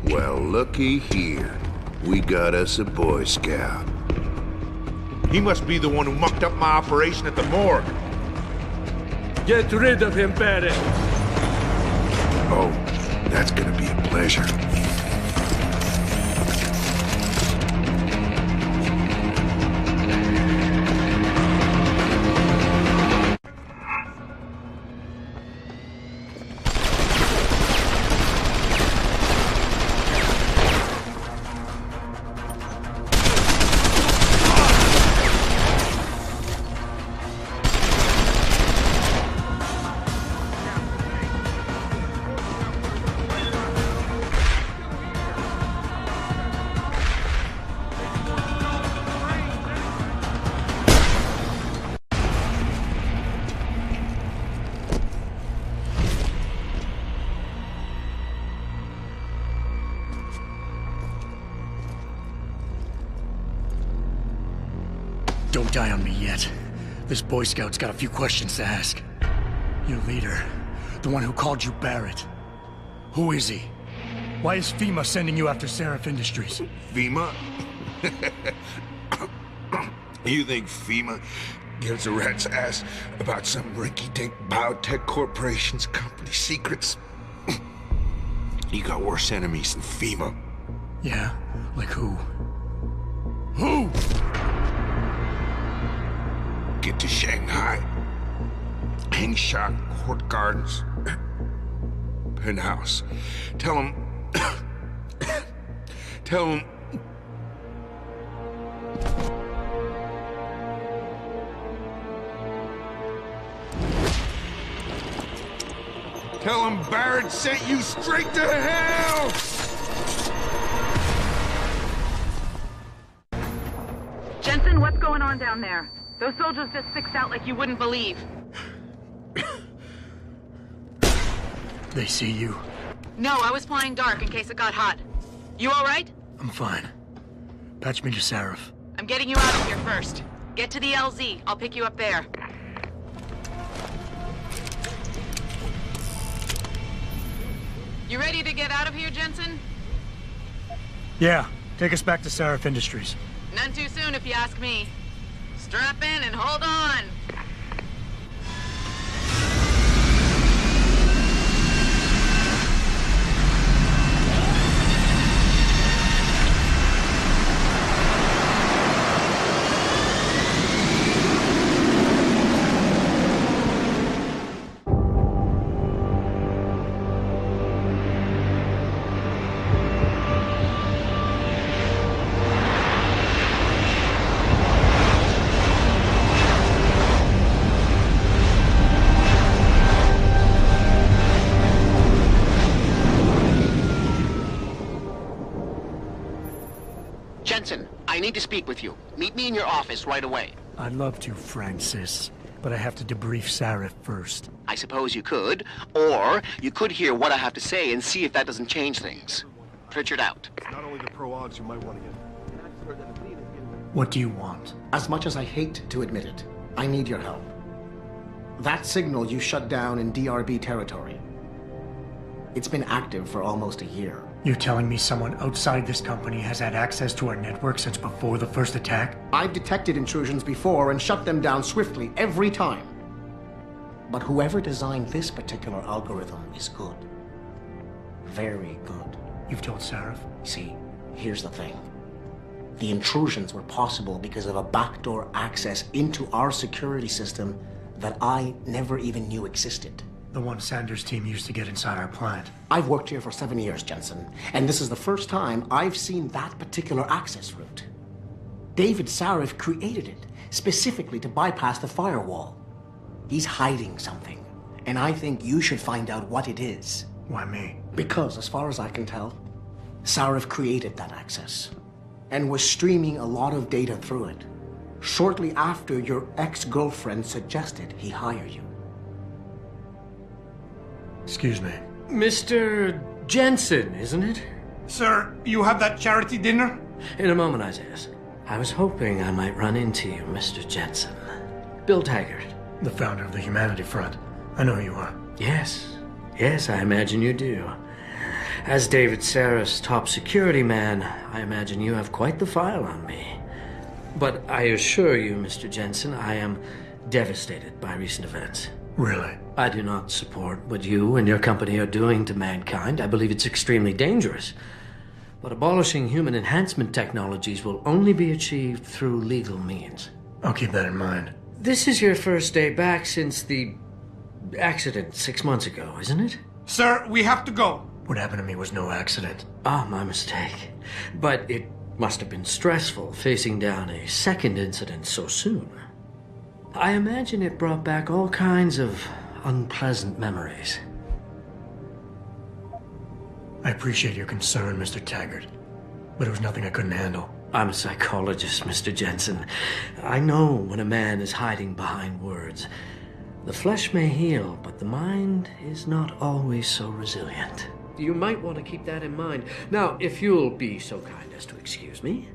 Well, looky here. We got us a Boy Scout. He must be the one who mucked up my operation at the morgue. Get rid of him, Barrett. Oh, that's gonna be a pleasure. Don't die on me yet. This Boy Scout's got a few questions to ask. Your leader, the one who called you Barrett. Who is he? Why is FEMA sending you after Sarif Industries? FEMA? You think FEMA gives a rat's ass about some rinky-dink biotech corporation's company secrets? You got worse enemies than FEMA. Yeah? Like who? Who? Get to Shanghai. Hangshan Court Gardens. Penthouse. Tell him... Tell him... Tell him Barrett sent you straight to hell! Jensen, what's going on down there? Those soldiers just sixed out like you wouldn't believe. They see you? No, I was flying dark in case it got hot. You all right? I'm fine. Patch me to Sarif. I'm getting you out of here first. Get to the LZ. I'll pick you up there. You ready to get out of here, Jensen? Yeah, take us back to Sarif Industries. None too soon, if you ask me. Strap in and hold on. I need to speak with you. Meet me in your office right away. I'd love to, Francis, but I have to debrief Sarif first. I suppose you could, or you could hear what I have to say and see if that doesn't change things. Pritchard out. It's not only the pro-augs you might want to get. What do you want? As much as I hate to admit it, I need your help. That signal you shut down in DRB territory. It's been active for almost a year. You're telling me someone outside this company has had access to our network since before the first attack? I've detected intrusions before and shut them down swiftly every time. But whoever designed this particular algorithm is good. Very good. You've told Sarif? See, here's the thing. The intrusions were possible because of a backdoor access into our security system that I never even knew existed. The one Sanders' team used to get inside our plant. I've worked here for 7 years, Jensen, and this is the first time I've seen that particular access route. David Sarif created it specifically to bypass the firewall. He's hiding something, and I think you should find out what it is. Why me? Because, as far as I can tell, Sarif created that access and was streaming a lot of data through it shortly after your ex-girlfriend suggested he hire you. Excuse me. Mr. Jensen, isn't it? Sir, you have that charity dinner? In a moment, Isaiah. I was hoping I might run into you, Mr. Jensen. Bill Taggart. The founder of the Humanity Front. I know who you are. Yes. Yes, I imagine you do. As David Sarif's top security man, I imagine you have quite the file on me. But I assure you, Mr. Jensen, I am devastated by recent events. Really? I do not support what you and your company are doing to mankind. I believe it's extremely dangerous. But abolishing human enhancement technologies will only be achieved through legal means. I'll keep that in mind. This is your first day back since the accident 6 months ago, isn't it? Sir, we have to go. What happened to me was no accident. Ah, my mistake. But it must have been stressful facing down a second incident so soon. I imagine it brought back all kinds of unpleasant memories. I appreciate your concern, Mr. Taggart, but it was nothing I couldn't handle. I'm a psychologist, Mr. Jensen. I know when a man is hiding behind words. The flesh may heal, but the mind is not always so resilient. You might want to keep that in mind. Now, if you'll be so kind as to excuse me.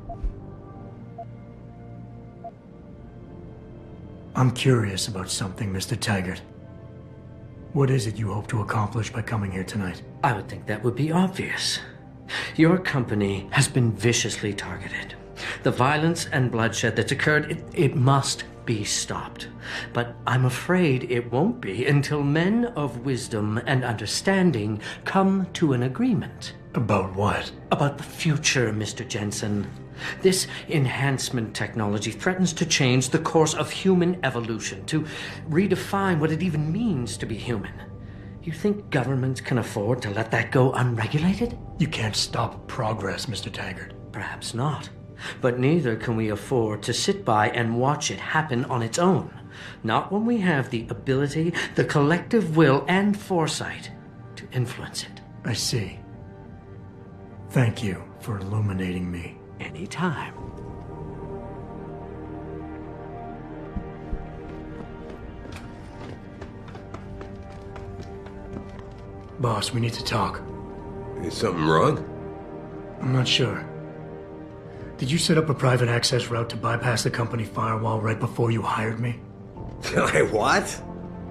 I'm curious about something, Mr. Taggart. What is it you hope to accomplish by coming here tonight? I would think that would be obvious. Your company has been viciously targeted. The violence and bloodshed that's occurred, it must be stopped. But I'm afraid it won't be until men of wisdom and understanding come to an agreement. About what? About the future, Mr. Jensen. This enhancement technology threatens to change the course of human evolution, to redefine what it even means to be human. You think governments can afford to let that go unregulated? You can't stop progress, Mr. Taggart. Perhaps not. But neither can we afford to sit by and watch it happen on its own. Not when we have the ability, the collective will, and foresight to influence it. I see. Thank you for illuminating me. Anytime. Boss, we need to talk. Is something wrong? I'm not sure. Did you set up a private access route to bypass the company firewall right before you hired me? What?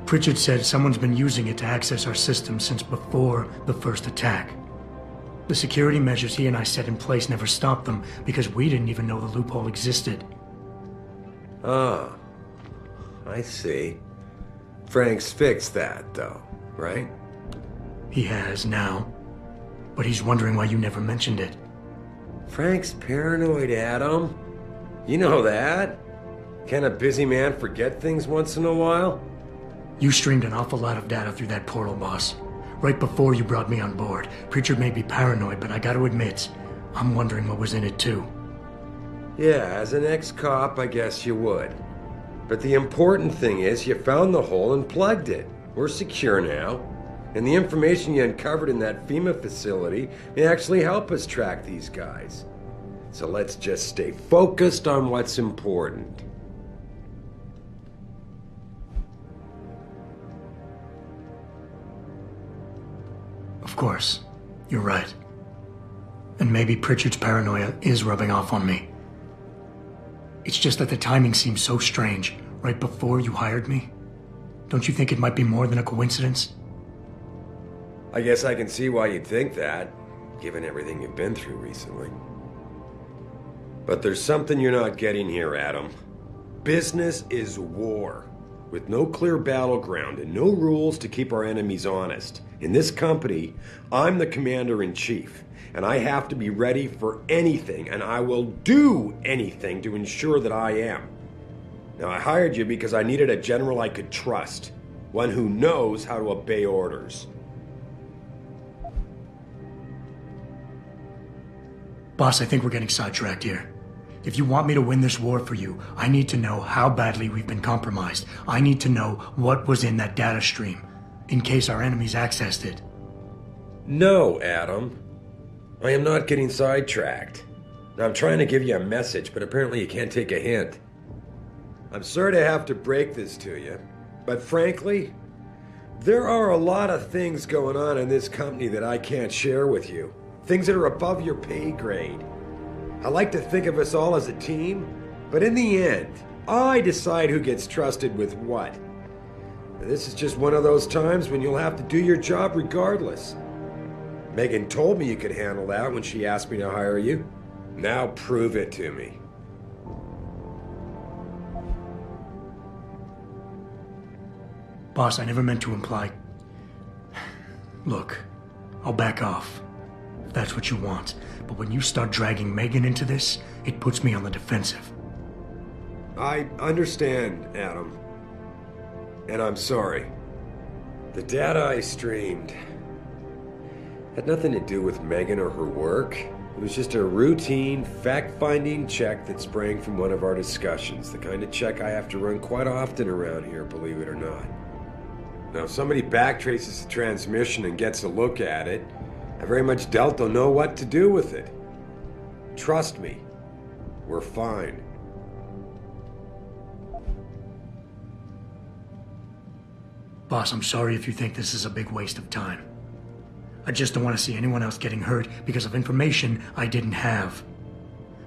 Pritchard said someone's been using it to access our system since before the first attack. The security measures he and I set in place never stopped them because we didn't even know the loophole existed. Ah, I see. Frank's fixed that, though, right? He has now, but he's wondering why you never mentioned it. Frank's paranoid, Adam. You know that. Can a busy man forget things once in a while? You streamed an awful lot of data through that portal, boss. Right before you brought me on board. Pritchard may be paranoid, but I gotta admit, I'm wondering what was in it too. Yeah, as an ex-cop, I guess you would. But the important thing is you found the hole and plugged it. We're secure now. And the information you uncovered in that FEMA facility may actually help us track these guys. So let's just stay focused on what's important. Of course, you're right. And maybe Pritchard's paranoia is rubbing off on me. It's just that the timing seems so strange, right before you hired me. Don't you think it might be more than a coincidence? I guess I can see why you'd think that, given everything you've been through recently. But there's something you're not getting here, Adam. Business is war, with no clear battleground and no rules to keep our enemies honest. In this company, I'm the commander-in-chief, and I have to be ready for anything, and I will do anything to ensure that I am. Now, I hired you because I needed a general I could trust, one who knows how to obey orders. Boss, I think we're getting sidetracked here. If you want me to win this war for you, I need to know how badly we've been compromised. I need to know what was in that data stream, in case our enemies accessed it. No, Adam. I am not getting sidetracked. I'm trying to give you a message, but apparently you can't take a hint. I'm sorry to have to break this to you, but frankly, there are a lot of things going on in this company that I can't share with you. Things that are above your pay grade. I like to think of us all as a team, but in the end, I decide who gets trusted with what. And this is just one of those times when you'll have to do your job regardless. Megan told me you could handle that when she asked me to hire you. Now prove it to me. Boss, I never meant to imply... Look, I'll back off, if that's what you want. But when you start dragging Megan into this, it puts me on the defensive. I understand, Adam. And I'm sorry. The data I streamed had nothing to do with Megan or her work. It was just a routine, fact-finding check that sprang from one of our discussions. The kind of check I have to run quite often around here, believe it or not. Now, if somebody backtraces the transmission and gets a look at it, I very much doubt they'll know what to do with it. Trust me, we're fine. Boss, I'm sorry if you think this is a big waste of time. I just don't want to see anyone else getting hurt because of information I didn't have.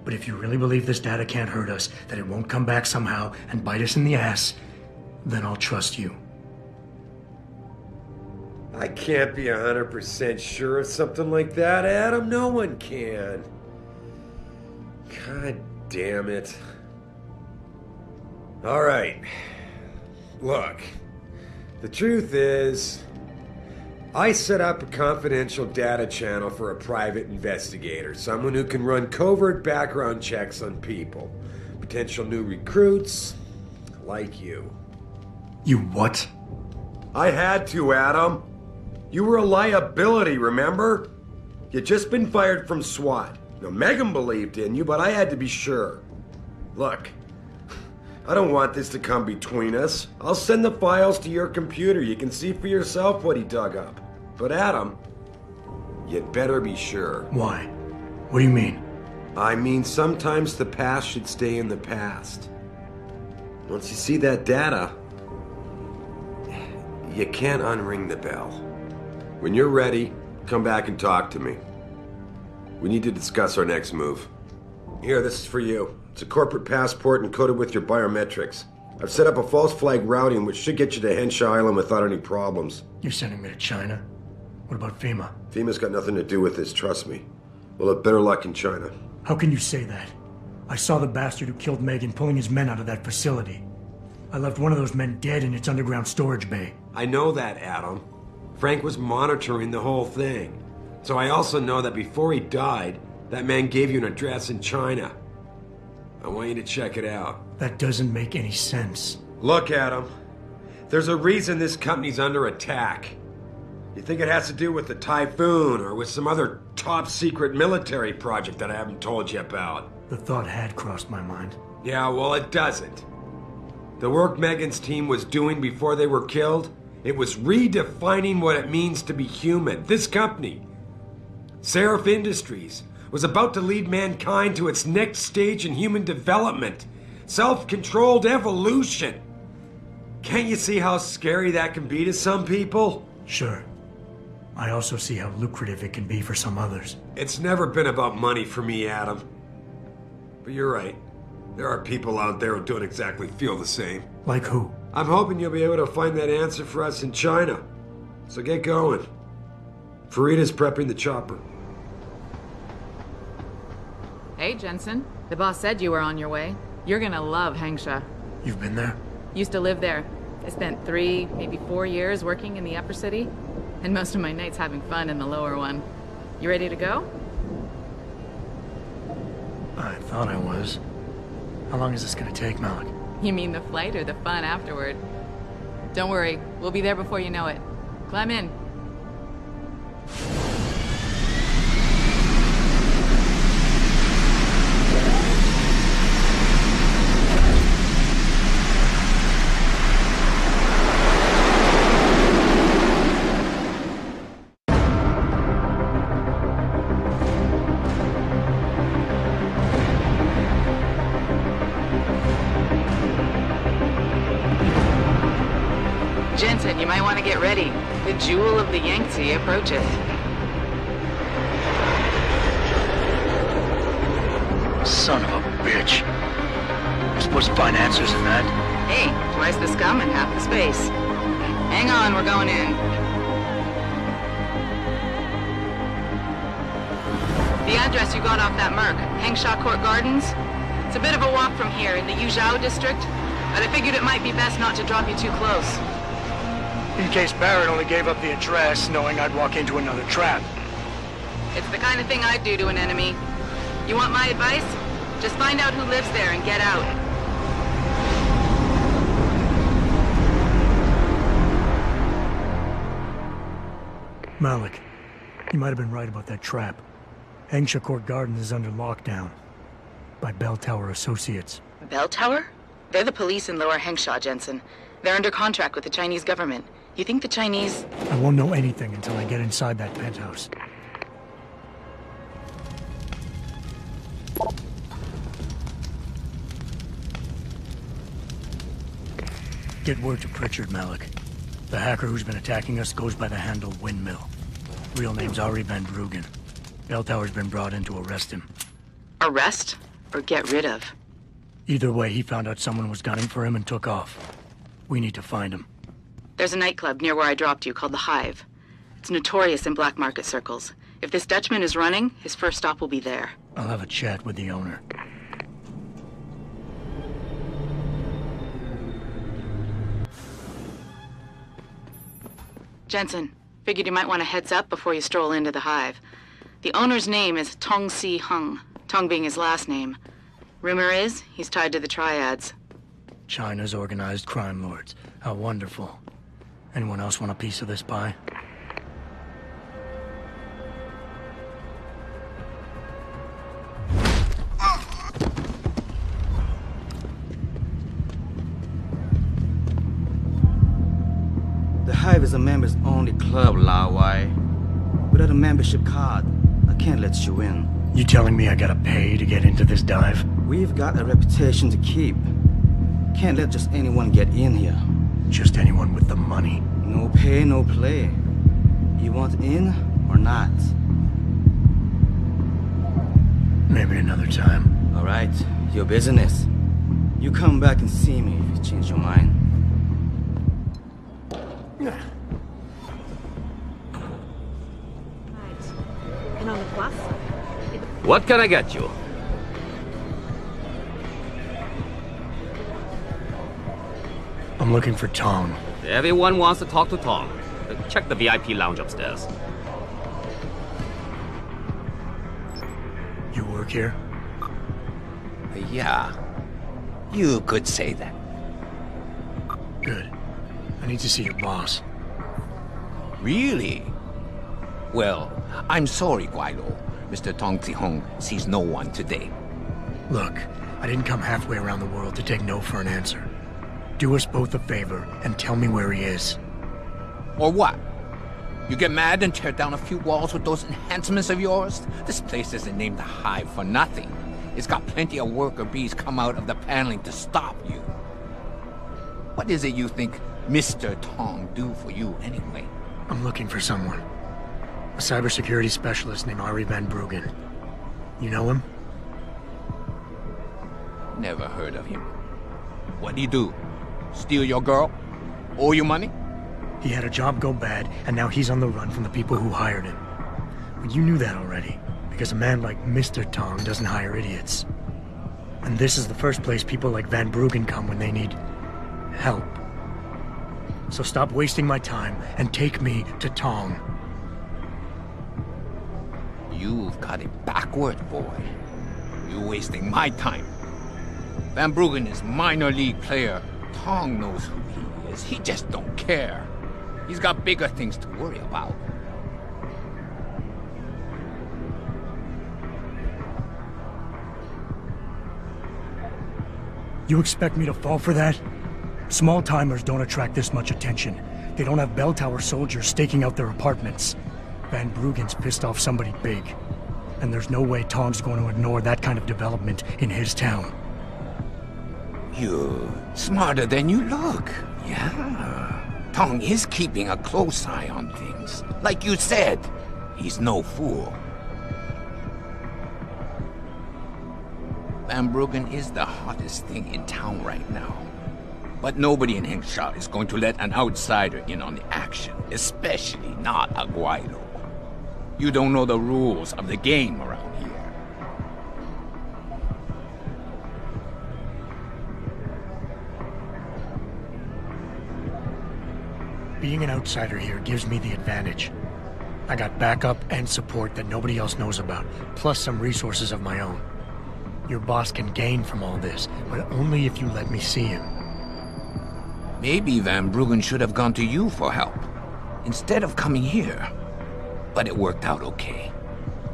But if you really believe this data can't hurt us, that it won't come back somehow and bite us in the ass, then I'll trust you. I can't be 100% sure of something like that, Adam. No one can. God damn it. All right. Look, the truth is, I set up a confidential data channel for a private investigator, someone who can run covert background checks on people. Potential new recruits, like you. You what? I had to, Adam. You were a liability, remember? You'd just been fired from SWAT. Now, Megan believed in you, but I had to be sure. Look, I don't want this to come between us. I'll send the files to your computer. You can see for yourself what he dug up. But Adam, you'd better be sure. Why? What do you mean? I mean, sometimes the past should stay in the past. Once you see that data, you can't unring the bell. When you're ready, come back and talk to me. We need to discuss our next move. Here, this is for you. It's a corporate passport encoded with your biometrics. I've set up a false flag routing which should get you to Henshaw Island without any problems. You're sending me to China? What about FEMA? FEMA's got nothing to do with this, trust me. We'll have better luck in China. How can you say that? I saw the bastard who killed Megan pulling his men out of that facility. I left one of those men dead in its underground storage bay. I know that, Adam. Frank was monitoring the whole thing. So I also know that before he died, that man gave you an address in China. I want you to check it out. That doesn't make any sense. Look, Adam. There's a reason this company's under attack. You think it has to do with the Typhoon or with some other top-secret military project that I haven't told you about? The thought had crossed my mind. Yeah, well, it doesn't. The work Megan's team was doing before they were killed, it was redefining what it means to be human. This company, Seraph Industries, was about to lead mankind to its next stage in human development. Self-controlled evolution. Can't you see how scary that can be to some people? Sure. I also see how lucrative it can be for some others. It's never been about money for me, Adam. But you're right. There are people out there who don't exactly feel the same. Like who? I'm hoping you'll be able to find that answer for us in China. So get going. Farida's prepping the chopper. Hey, Jensen. The boss said you were on your way. You're gonna love Hengsha. You've been there? Used to live there. I spent 3, maybe 4 years working in the upper city, and most of my nights having fun in the lower one. You ready to go? I thought I was. How long is this gonna take, Malik? You mean the flight or the fun afterward? Don't worry, we'll be there before you know it. Climb in. Jensen, you might want to get ready. The jewel of the Yangtze approaches. Son of a bitch. We're supposed to find answers in that. Hey, twice the scum and half the space. Hang on, we're going in. The address you got off that Merc, Hengsha Court Gardens. It's a bit of a walk from here in the Yuzhou district, but I figured it might be best not to drop you too close. In case Barrett only gave up the address, knowing I'd walk into another trap. It's the kind of thing I'd do to an enemy. You want my advice? Just find out who lives there and get out. Malik, you might have been right about that trap. Hengsha Court Gardens is under lockdown by Bell Tower Associates. Bell Tower? They're the police in Lower Hengsha, Jensen. They're under contract with the Chinese government. You think the Chinese... I won't know anything until I get inside that penthouse. Get word to Pritchard, Malik. The hacker who's been attacking us goes by the handle Windmill. Real name's Ari Van Bruggen. Bell Tower's been brought in to arrest him. Arrest? Or get rid of? Either way, he found out someone was gunning for him and took off. We need to find him. There's a nightclub near where I dropped you called the Hive. It's notorious in black market circles. If this Dutchman is running, his first stop will be there. I'll have a chat with the owner. Jensen, figured you might want a heads up before you stroll into the Hive. The owner's name is Tong Si Hung, Tong being his last name. Rumor is, he's tied to the Triads. China's organized crime lords. How wonderful. Anyone else want a piece of this pie? The Hive is a members-only club, Lao Wai. Without a membership card, I can't let you in. You telling me I gotta pay to get into this dive? We've got a reputation to keep. Can't let just anyone get in here. Just anyone with the money? No pay, no play. You want in or not? Maybe another time. All right, your business. You come back and see me if you change your mind. And on the plus? What can I get you? I'm looking for Tong. Everyone wants to talk to Tong. Check the VIP lounge upstairs. You work here? Yeah. You could say that. Good. I need to see your boss. Really? Well, I'm sorry, Guilo. Mr. Tong Zihong sees no one today. Look, I didn't come halfway around the world to take no for an answer. Do us both a favor and tell me where he is. Or what? You get mad and tear down a few walls with those enhancements of yours? This place isn't named the Hive for nothing. It's got plenty of worker bees come out of the paneling to stop you. What is it you think Mr. Tong do for you anyway? I'm looking for someone. A cybersecurity specialist named Ari Van Bruggen. You know him? Never heard of him. What'd he do? Steal your girl? Owe you money? He had a job go bad, and now he's on the run from the people who hired him. But you knew that already, because a man like Mr. Tong doesn't hire idiots. And this is the first place people like Van Bruggen come when they need help. So stop wasting my time and take me to Tong. You've got it backward, boy. You're wasting my time. Van Bruggen is minor league player. Tong knows who he is. He just don't care. He's got bigger things to worry about. You expect me to fall for that? Small-timers don't attract this much attention. They don't have bell tower soldiers staking out their apartments. Van Bruggen's pissed off somebody big. And there's no way Tong's going to ignore that kind of development in his town. You're smarter than you look. Yeah. Tong is keeping a close eye on things. Like you said, he's no fool. Van Bruggen is the hottest thing in town right now. But nobody in Henshaw is going to let an outsider in on the action, especially not a Guaido. You don't know the rules of the game around here. Being an outsider here gives me the advantage. I got backup and support that nobody else knows about, plus some resources of my own. Your boss can gain from all this, but only if you let me see him. Maybe Van Bruggen should have gone to you for help, instead of coming here. But it worked out okay.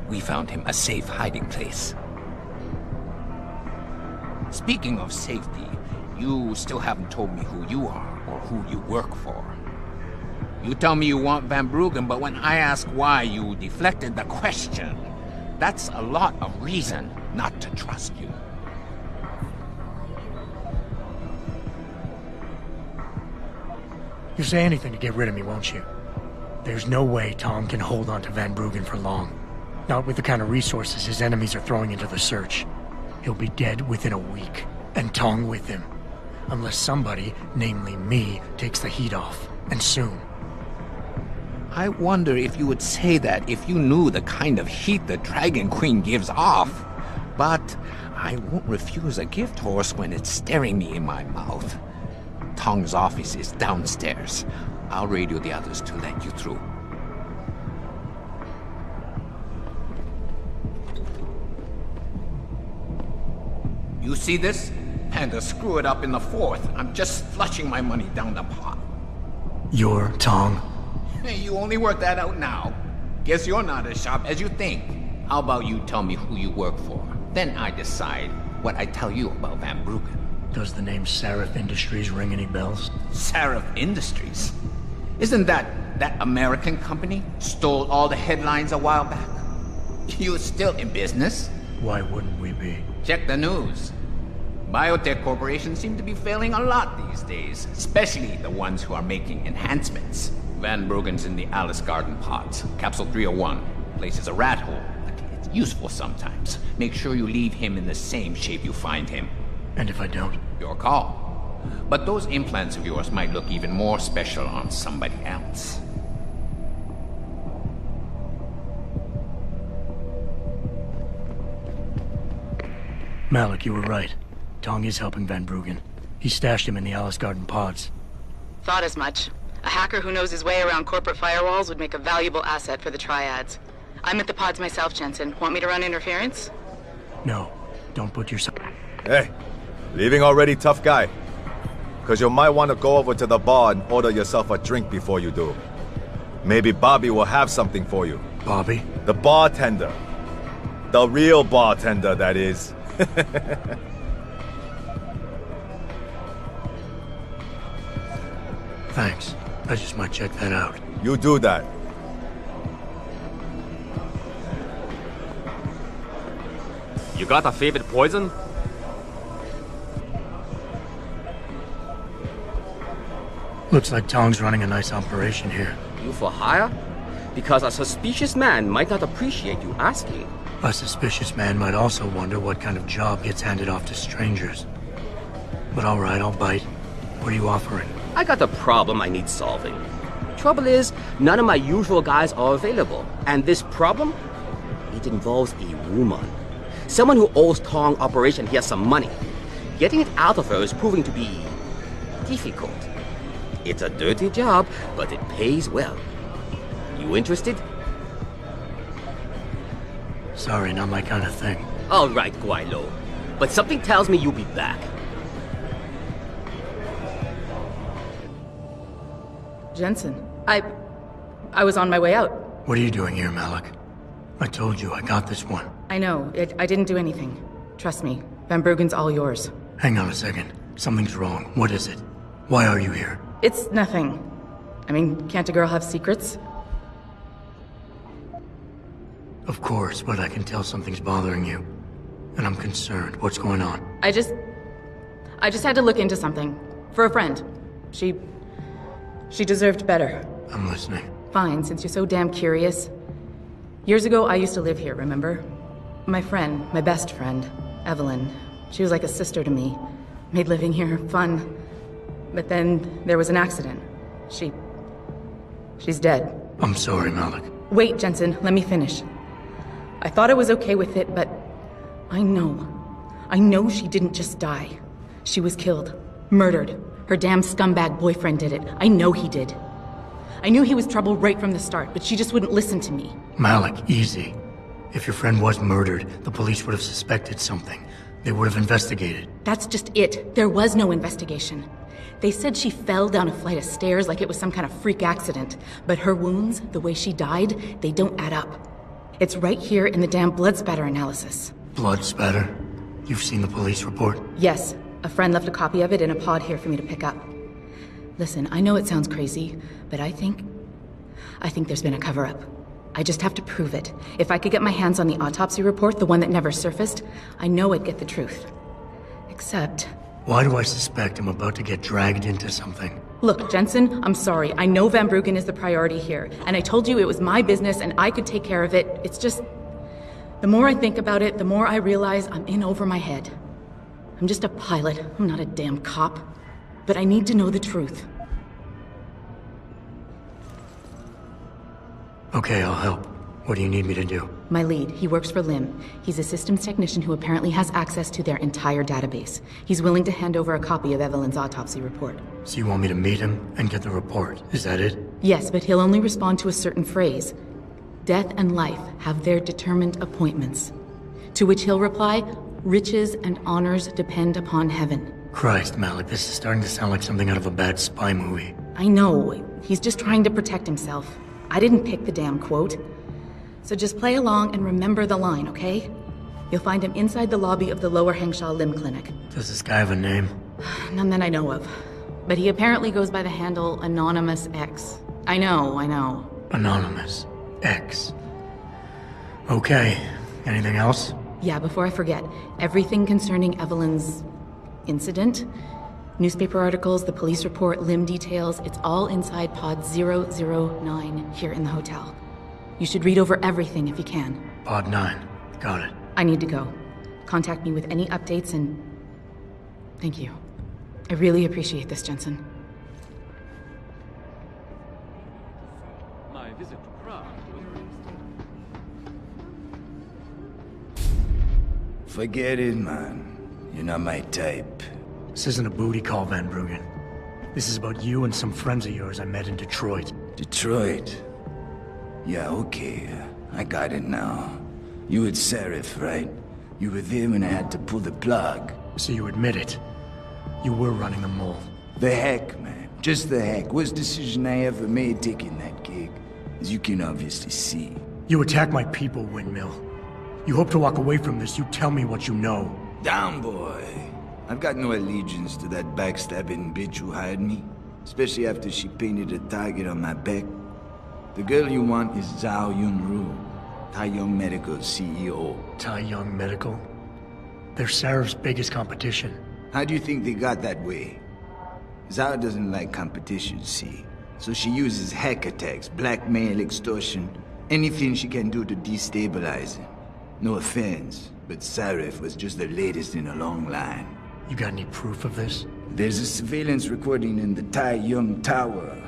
We found him a safe hiding place. Speaking of safety, you still haven't told me who you are or who you work for. You tell me you want Van Bruggen, but when I ask why, you deflected the question. That's a lot of reason not to trust you. You'll say anything to get rid of me, won't you? There's no way Tong can hold on to Van Bruggen for long. Not with the kind of resources his enemies are throwing into the search. He'll be dead within a week, and Tong with him. Unless somebody, namely me, takes the heat off, and soon. I wonder if you would say that if you knew the kind of heat the Dragon Queen gives off. But I won't refuse a gift horse when it's staring me in my mouth. Tong's office is downstairs. I'll radio the others to let you through. You see this? And to screw it up in the fourth, I'm just flushing my money down the pot. You're Tong? You only work that out now. Guess you're not as sharp as you think. How about you tell me who you work for? Then I decide what I tell you about Van Bruggen. Does the name Seraph Industries ring any bells? Seraph Industries? Isn't that American company stole all the headlines a while back? You're still in business? Why wouldn't we be? Check the news. Biotech corporations seem to be failing a lot these days, especially the ones who are making enhancements. Van Bruggen's in the Alice Garden pods, Capsule 301. Place is a rat hole, but it's useful sometimes. Make sure you leave him in the same shape you find him. And if I don't? Your call. But those implants of yours might look even more special on somebody else. Malik, you were right. Tong is helping Van Bruggen. He stashed him in the Alice Garden pods. Thought as much. A hacker who knows his way around corporate firewalls would make a valuable asset for the Triads. I'm at the pods myself, Jensen. Want me to run interference? No. Don't put yourself... Hey, leaving already, tough guy? Because you might want to go over to the bar and order yourself a drink before you do. Maybe Bobby will have something for you. Bobby? The bartender. The real bartender, that is. Thanks. I just might check that out. You do that. You got a favorite poison? Looks like Tong's running a nice operation here. You for hire? Because a suspicious man might not appreciate you asking. A suspicious man might also wonder what kind of job gets handed off to strangers. But alright, I'll bite. What are you offering? I got a problem I need solving. Trouble is, none of my usual guys are available. And this problem? It involves a woman. Someone who owes Tong Operation here some money. Getting it out of her is proving to be difficult. It's a dirty job, but it pays well. You interested? Sorry, not my kind of thing. All right, Guaylo. But something tells me you'll be back. Jensen, I was on my way out. What are you doing here, Malik? I told you I got this one. I know. I didn't do anything. Trust me. Van Bruggen's all yours. Hang on a second. Something's wrong. What is it? Why are you here? It's nothing. I mean, can't a girl have secrets? Of course, but I can tell something's bothering you. And I'm concerned. What's going on? I just had to look into something. For a friend. She deserved better. I'm listening. Fine, since you're so damn curious. Years ago, I used to live here, remember? My friend, my best friend, Evelyn. She was like a sister to me. Made living here fun. But then there was an accident. She's dead. I'm sorry, Malik. Wait, Jensen, let me finish. I thought I was okay with it, but I know she didn't just die. She was killed. Murdered. Her damn scumbag boyfriend did it. I know he did. I knew he was trouble right from the start, but she just wouldn't listen to me. Malik, easy. If your friend was murdered, the police would have suspected something. They would have investigated. That's just it. There was no investigation. They said she fell down a flight of stairs like it was some kind of freak accident. But her wounds, the way she died, they don't add up. It's right here in the damn blood spatter analysis. Blood spatter? You've seen the police report? Yes. A friend left a copy of it in a pod here for me to pick up. Listen, I know it sounds crazy, but I think there's been a cover-up. I just have to prove it. If I could get my hands on the autopsy report, the one that never surfaced, I know I'd get the truth. Except... Why do I suspect I'm about to get dragged into something? Look, Jensen, I'm sorry. I know Van Bruggen is the priority here, and I told you it was my business and I could take care of it. It's just... The more I think about it, the more I realize I'm in over my head. I'm just a pilot. I'm not a damn cop. But I need to know the truth. Okay, I'll help. What do you need me to do? My lead, he works for Lim. He's a systems technician who apparently has access to their entire database. He's willing to hand over a copy of Evelyn's autopsy report. So you want me to meet him and get the report, is that it? Yes, but he'll only respond to a certain phrase. Death and life have their determined appointments. To which he'll reply, riches and honors depend upon heaven. Christ, Malik, this is starting to sound like something out of a bad spy movie. I know. He's just trying to protect himself. I didn't pick the damn quote. So just play along and remember the line, okay? You'll find him inside the lobby of the Lower Hengsha Lim Clinic. Does this guy have a name? None that I know of. But he apparently goes by the handle Anonymous X. I know. Anonymous X. Okay. Anything else? Yeah, before I forget, everything concerning Evelyn's incident, newspaper articles, the police report, Lim details, it's all inside pod 009 here in the hotel. You should read over everything if you can. Pod 9. Got it. I need to go. Contact me with any updates and... Thank you. I really appreciate this, Jensen. My visit to Prague was... Forget it, man. You're not my type. This isn't a booty call, Van Bruggen. This is about you and some friends of yours I met in Detroit. Detroit? Yeah, okay. I got it now. You with Seraph, right? You were there when I had to pull the plug. So you admit it. You were running the mole. The heck, man. Just the heck. Worst decision I ever made taking that gig. As you can obviously see. You attack my people, Windmill. You hope to walk away from this, you tell me what you know. Down, boy. I've got no allegiance to that backstabbing bitch who hired me. Especially after she painted a target on my back. The girl you want is Zhao Yunru, Taiyong Medical's CEO. Taiyong Medical? They're Sarah's biggest competition. How do you think they got that way? Zara doesn't like competition, see? So she uses hack attacks, blackmail, extortion, anything she can do to destabilize him. No offense, but Sarif was just the latest in a long line. You got any proof of this? There's a surveillance recording in the Tai Yong Tower.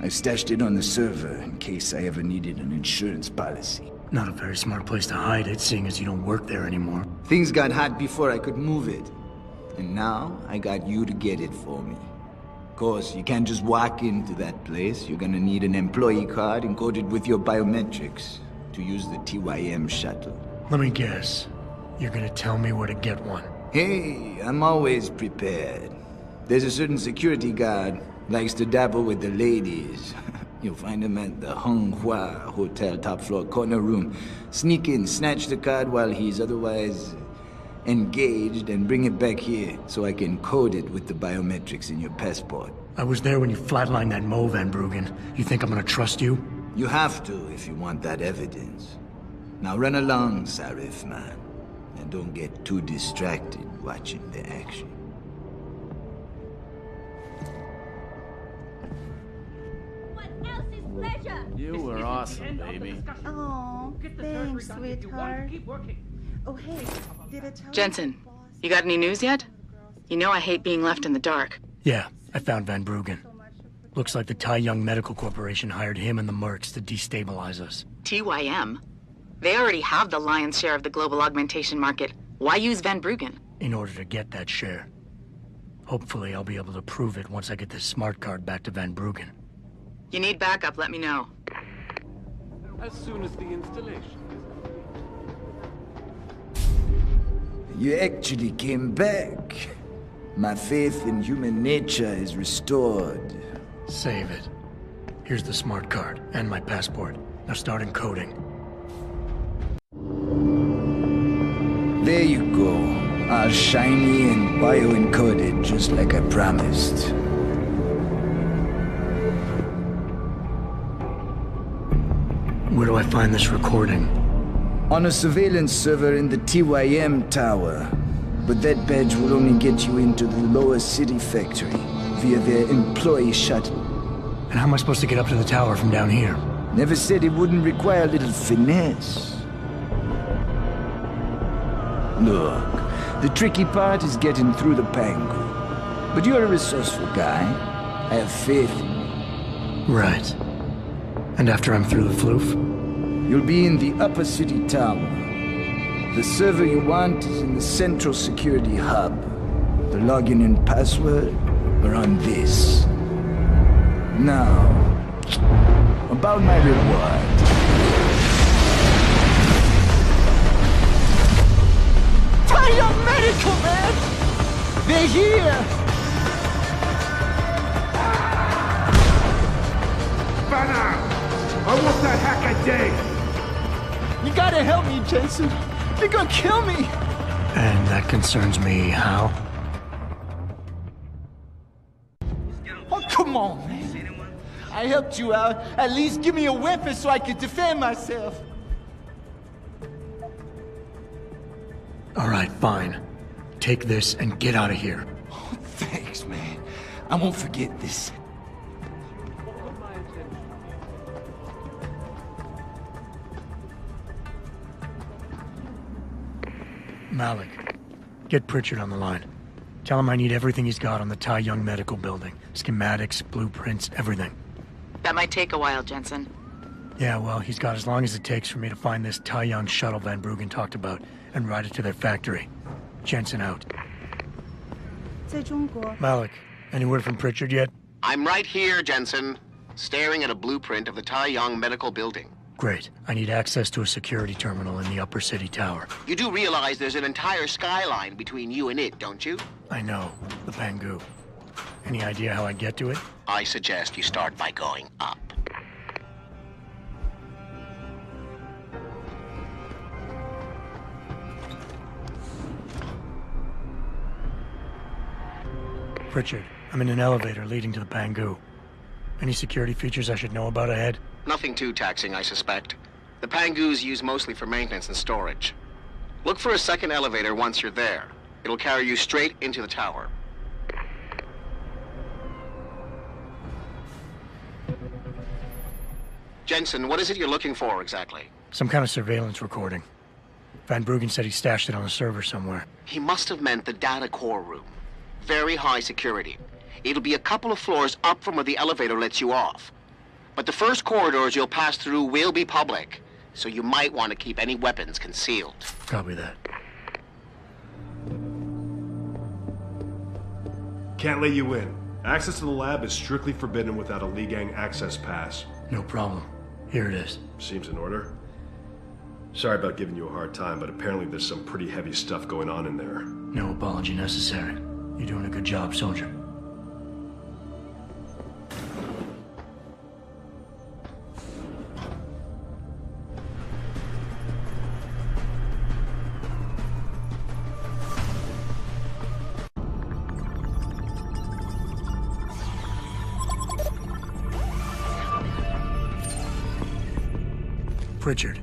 I stashed it on the server in case I ever needed an insurance policy. Not a very smart place to hide it, seeing as you don't work there anymore. Things got hot before I could move it. And now, I got you to get it for me. Of course, you can't just walk into that place. You're gonna need an employee card encoded with your biometrics to use the TYM shuttle. Let me guess. You're gonna tell me where to get one. Hey, I'm always prepared. There's a certain security guard, likes to dabble with the ladies. You'll find him at the Hung Hua Hotel top floor corner room. Sneak in, snatch the card while he's otherwise engaged, and bring it back here so I can code it with the biometrics in your passport. I was there when you flatlined that Mo, Van Bruggen. You think I'm gonna trust you? You have to if you want that evidence. Now run along, Sarif, man. And don't get too distracted watching the action. You were awesome, baby. Oh, thanks, sweetheart. Oh, hey, did I tell Jensen, you got any news yet? You know I hate being left in the dark. Yeah, I found Van Bruggen. Looks like the Tai Yong Medical Corporation hired him and the mercs to destabilize us. TYM? They already have the lion's share of the global augmentation market. Why use Van Bruggen? In order to get that share. Hopefully I'll be able to prove it once I get this smart card back to Van Bruggen. You need backup, let me know. As soon as the installation. You actually came back. My faith in human nature is restored. Save it. Here's the smart card and my passport. Now start encoding. There you go. All shiny and bio-encoded, just like I promised. Where do I find this recording? On a surveillance server in the TYM tower. But that badge will only get you into the lower city factory via their employee shuttle. And how am I supposed to get up to the tower from down here? Never said it wouldn't require a little finesse. Look, the tricky part is getting through the Pangu. But you're a resourceful guy. I have faith in you. Right. And after I'm through the floof? You'll be in the upper city tower. The server you want is in the central security hub. The login and password are on this. Now, about my reward. Tai Yong Medical, man! They're here! Banner! I want that hack a day! You gotta help me, Jensen. They're gonna kill me! And that concerns me, how? Oh, come on, man. I helped you out. At least give me a weapon so I can defend myself. Alright, fine. Take this and get out of here. Oh, thanks, man. I won't forget this. Malik, get Pritchard on the line. Tell him I need everything he's got on the Tai Yong Medical Building. Schematics, blueprints, everything. That might take a while, Jensen. Yeah, well, he's got as long as it takes for me to find this Tai Yong shuttle Van Bruggen talked about and ride it to their factory. Jensen out. Malik, any word from Pritchard yet? I'm right here, Jensen, staring at a blueprint of the Tai Yong Medical Building. Great. I need access to a security terminal in the upper city tower. You do realize there's an entire skyline between you and it, don't you? I know. The Pangu. Any idea how I get to it? I suggest you start by going up. Pritchard, I'm in an elevator leading to the Pangu. Any security features I should know about ahead? Nothing too taxing, I suspect. The Pangus use mostly for maintenance and storage. Look for a second elevator once you're there. It'll carry you straight into the tower. Jensen, what is it you're looking for exactly? Some kind of surveillance recording. Van Bruggen said he stashed it on a server somewhere. He must have meant the data core room. Very high security. It'll be a couple of floors up from where the elevator lets you off. But the first corridors you'll pass through will be public, so you might want to keep any weapons concealed. Copy that. Can't let you in. Access to the lab is strictly forbidden without a Ligang access pass. No problem. Here it is. Seems in order. Sorry about giving you a hard time, but apparently there's some pretty heavy stuff going on in there. No apology necessary. You're doing a good job, soldier. Pritchard,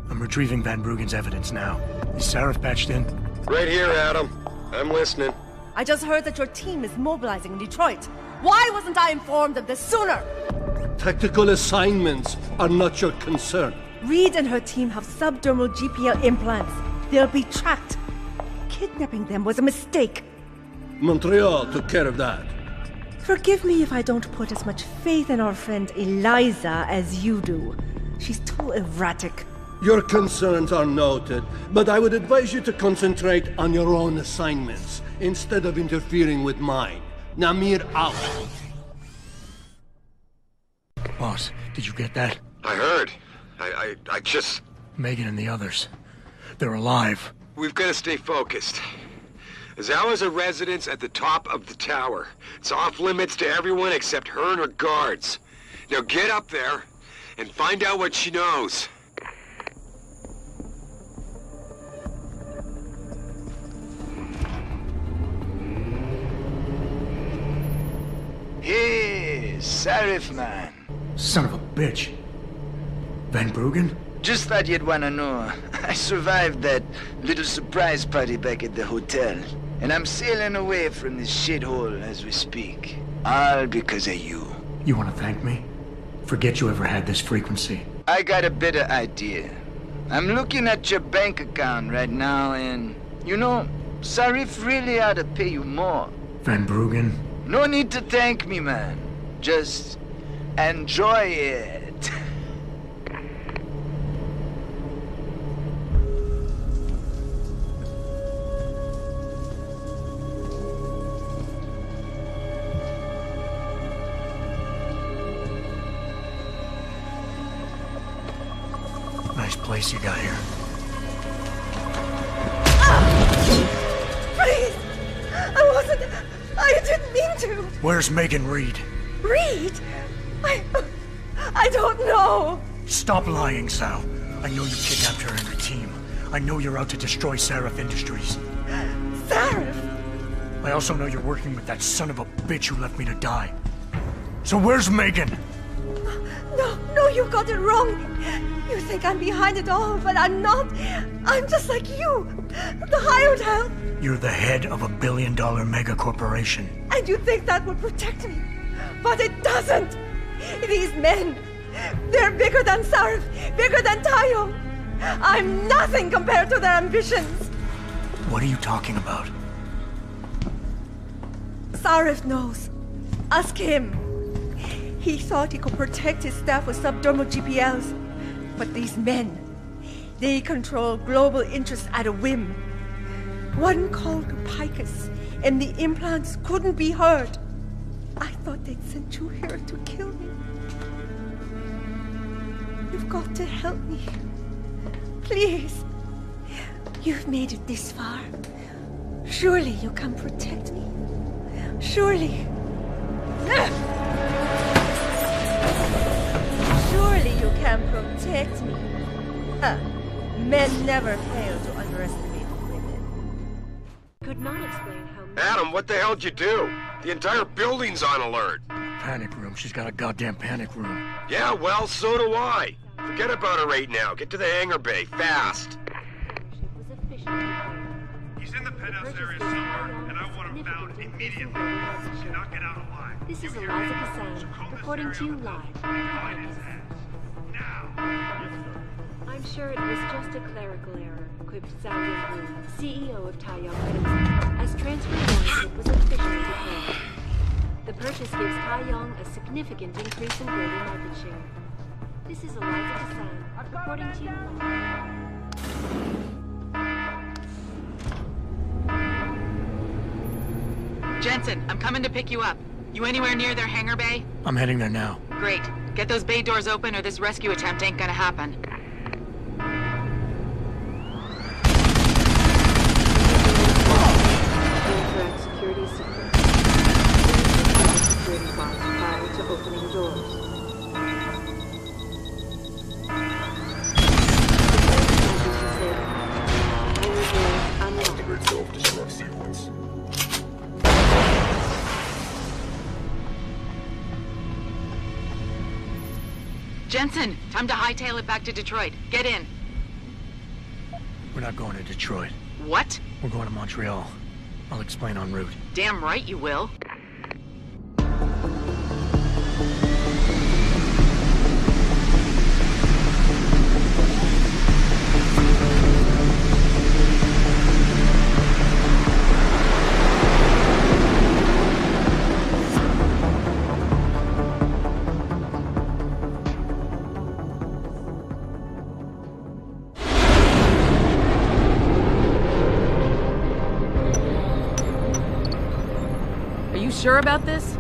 I'm retrieving Van Bruggen's evidence now. Is Sarif patched in? Right here, Adam. I'm listening. I just heard that your team is mobilizing in Detroit. Why wasn't I informed of this sooner? Tactical assignments are not your concern. Reed and her team have subdermal GPL implants. They'll be tracked. Kidnapping them was a mistake. Montreal took care of that. Forgive me if I don't put as much faith in our friend Eliza as you do. She's too erratic. Your concerns are noted, but I would advise you to concentrate on your own assignments instead of interfering with mine. Namir out. Boss, did you get that? I heard. I just... Megan and the others. They're alive. We've got to stay focused. Zawa's a residence at the top of the tower. It's off limits to everyone except her and her guards. Now get up there and find out what she knows. Hey, Sarif, man. Son of a bitch. Van Bruggen? Just thought you'd want to know. I survived that little surprise party back at the hotel. And I'm sailing away from this shithole as we speak. All because of you. You want to thank me? Forget you ever had this frequency. I got a better idea. I'm looking at your bank account right now and, you know, Sarif really ought to pay you more. Van Bruggen? No need to thank me, man. Just enjoy it. Nice place you got here. Please! I didn't mean to! Where's Megan Reed? Reed? I don't know! Stop lying, Sal. I know you kidnapped her and her team. I know you're out to destroy Sarif Industries. Sarif? I also know you're working with that son of a bitch who left me to die. So where's Megan? No, you got it wrong. You think I'm behind it all, but I'm not. I'm just like you. The hired help. You're the head of a billion-dollar mega corporation. And you think that would protect me. But it doesn't. These men, they're bigger than Sarif, bigger than Tayo. I'm nothing compared to their ambitions. What are you talking about? Sarif knows. Ask him. He thought he could protect his staff with subdermal GPLs. But these men, they control global interests at a whim. One called Picus, and the implants couldn't be heard. I thought they'd sent you here to kill me. You've got to help me. Please. You've made it this far. Surely you can protect me. Surely. Surely you can protect me. Men never fail to underestimate women. Could not explain how... Adam, what the hell'd you do? The entire building's on alert. Panic room. She's got a goddamn panic room. Yeah, well, so do I. Forget about her right now. Get to the hangar bay, fast. He's in the penthouse area somewhere, and I want him found immediately. He cannot get out alive. This is Eliza Cassan, reporting to you live. I'm sure it was just a clerical error, quipped Zhao Yunru, CEO of Taiyang Medicine, as transfer ownership was officially declared. The purchase gives Taiyang a significant increase in global market share. This is Eliza Cassan, reporting to you live. Jensen, I'm coming to pick you up. You anywhere near their hangar bay? I'm heading there now. Great. Get those bay doors open or this rescue attempt ain't gonna happen. Incorrect security secret. Security box prior to opening doors. Jensen, time to hightail it back to Detroit. Get in. We're not going to Detroit. What? We're going to Montreal. I'll explain en route. Damn right you will. Sure about this?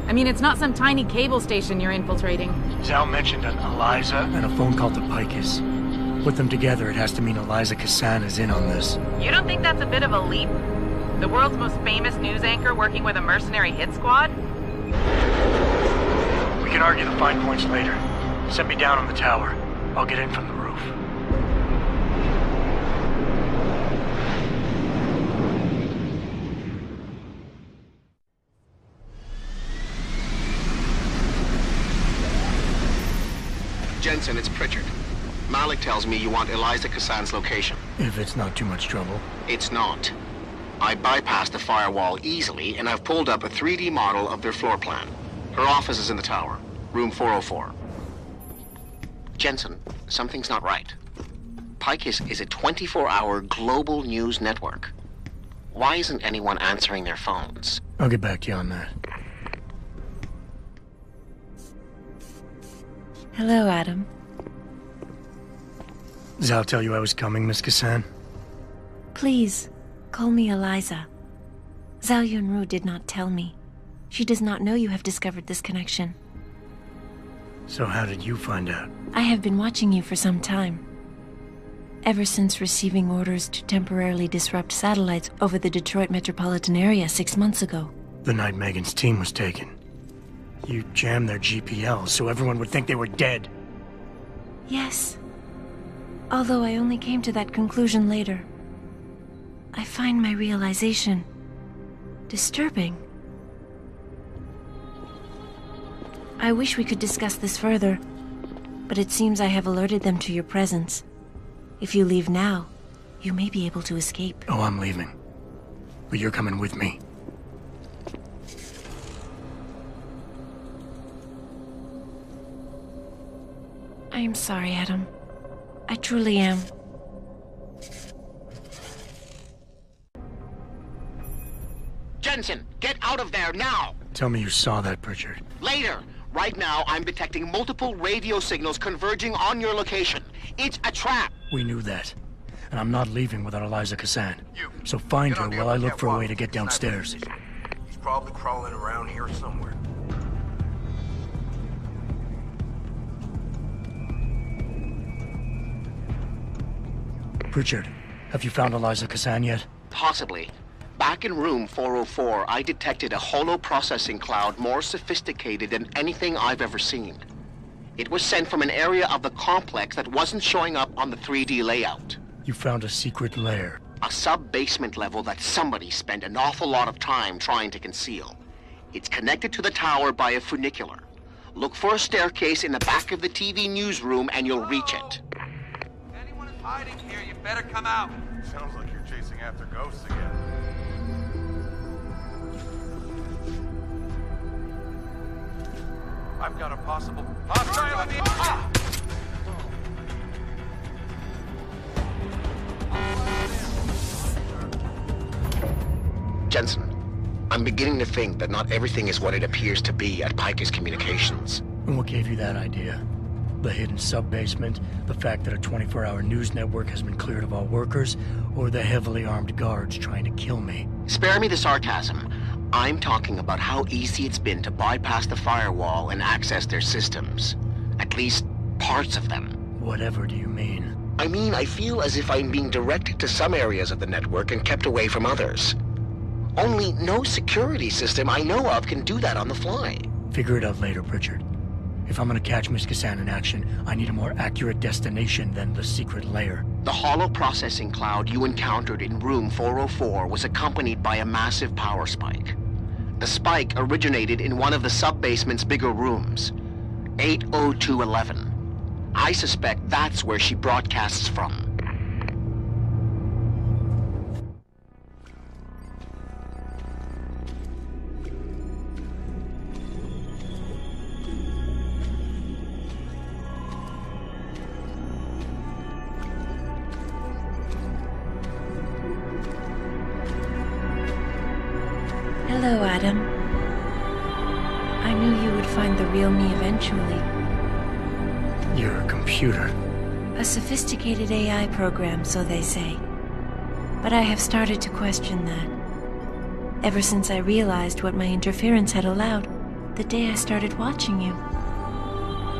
I mean, it's not some tiny cable station you're infiltrating. Zhao mentioned an Eliza and a phone call to Picus. Put them together, it has to mean Eliza Cassan is in on this. You don't think that's a bit of a leap? The world's most famous news anchor working with a mercenary hit squad? We can argue the fine points later. Set me down on the tower. I'll get in from the roof. Jensen, it's Pritchard. Malik tells me you want Eliza Cassan's location. If it's not too much trouble. It's not. I bypassed the firewall easily, and I've pulled up a 3D model of their floor plan. Her office is in the tower, room 404. Jensen, something's not right. Picus is a 24-hour global news network. Why isn't anyone answering their phones? I'll get back to you on that. Hello, Adam. Zhao tell you I was coming, Miss Cassan? Please, call me Eliza. Zhao Yunru did not tell me. She does not know you have discovered this connection. So how did you find out? I have been watching you for some time. Ever since receiving orders to temporarily disrupt satellites over the Detroit metropolitan area 6 months ago. The night Megan's team was taken. You jammed their GPL so everyone would think they were dead. Yes. Although I only came to that conclusion later. I find my realization disturbing. I wish we could discuss this further, but it seems I have alerted them to your presence. If you leave now, you may be able to escape. Oh, I'm leaving. But you're coming with me. I am sorry, Adam. I truly am. Jensen, get out of there now! Tell me you saw that, Pritchard. Later! Right now, I'm detecting multiple radio signals converging on your location. It's a trap! We knew that. And I'm not leaving without Eliza Cassan. So find her while I look for a way to get downstairs. He's probably crawling around here somewhere. Pritchard, have you found Eliza Cassan yet? Possibly. Back in room 404, I detected a holo-processing cloud more sophisticated than anything I've ever seen. It was sent from an area of the complex that wasn't showing up on the 3D layout. You found a secret lair. A sub-basement level that somebody spent an awful lot of time trying to conceal. It's connected to the tower by a funicular. Look for a staircase in the back of the TV newsroom and you'll reach it. hiding here. You better come out. Sounds like you're chasing after ghosts again. I've got a possible hostile on the... Ah! Jensen, I'm beginning to think that not everything is what it appears to be at Pike's Communications. And what gave you that idea? The hidden sub-basement, the fact that a 24-hour news network has been cleared of all workers, or the heavily armed guards trying to kill me? Spare me the sarcasm. I'm talking about how easy it's been to bypass the firewall and access their systems. At least, parts of them. Whatever do you mean? I mean, I feel as if I'm being directed to some areas of the network and kept away from others. Only no security system I know of can do that on the fly. Figure it out later, Pritchard. If I'm gonna catch Miss Kassan in action, I need a more accurate destination than the secret lair. The hollow processing cloud you encountered in room 404 was accompanied by a massive power spike. The spike originated in one of the sub-basement's bigger rooms, 80211. I suspect that's where she broadcasts from. Hello, Adam. I knew you would find the real me eventually. You're a computer. A sophisticated AI program, so they say. But I have started to question that. Ever since I realized what my interference had allowed, the day I started watching you.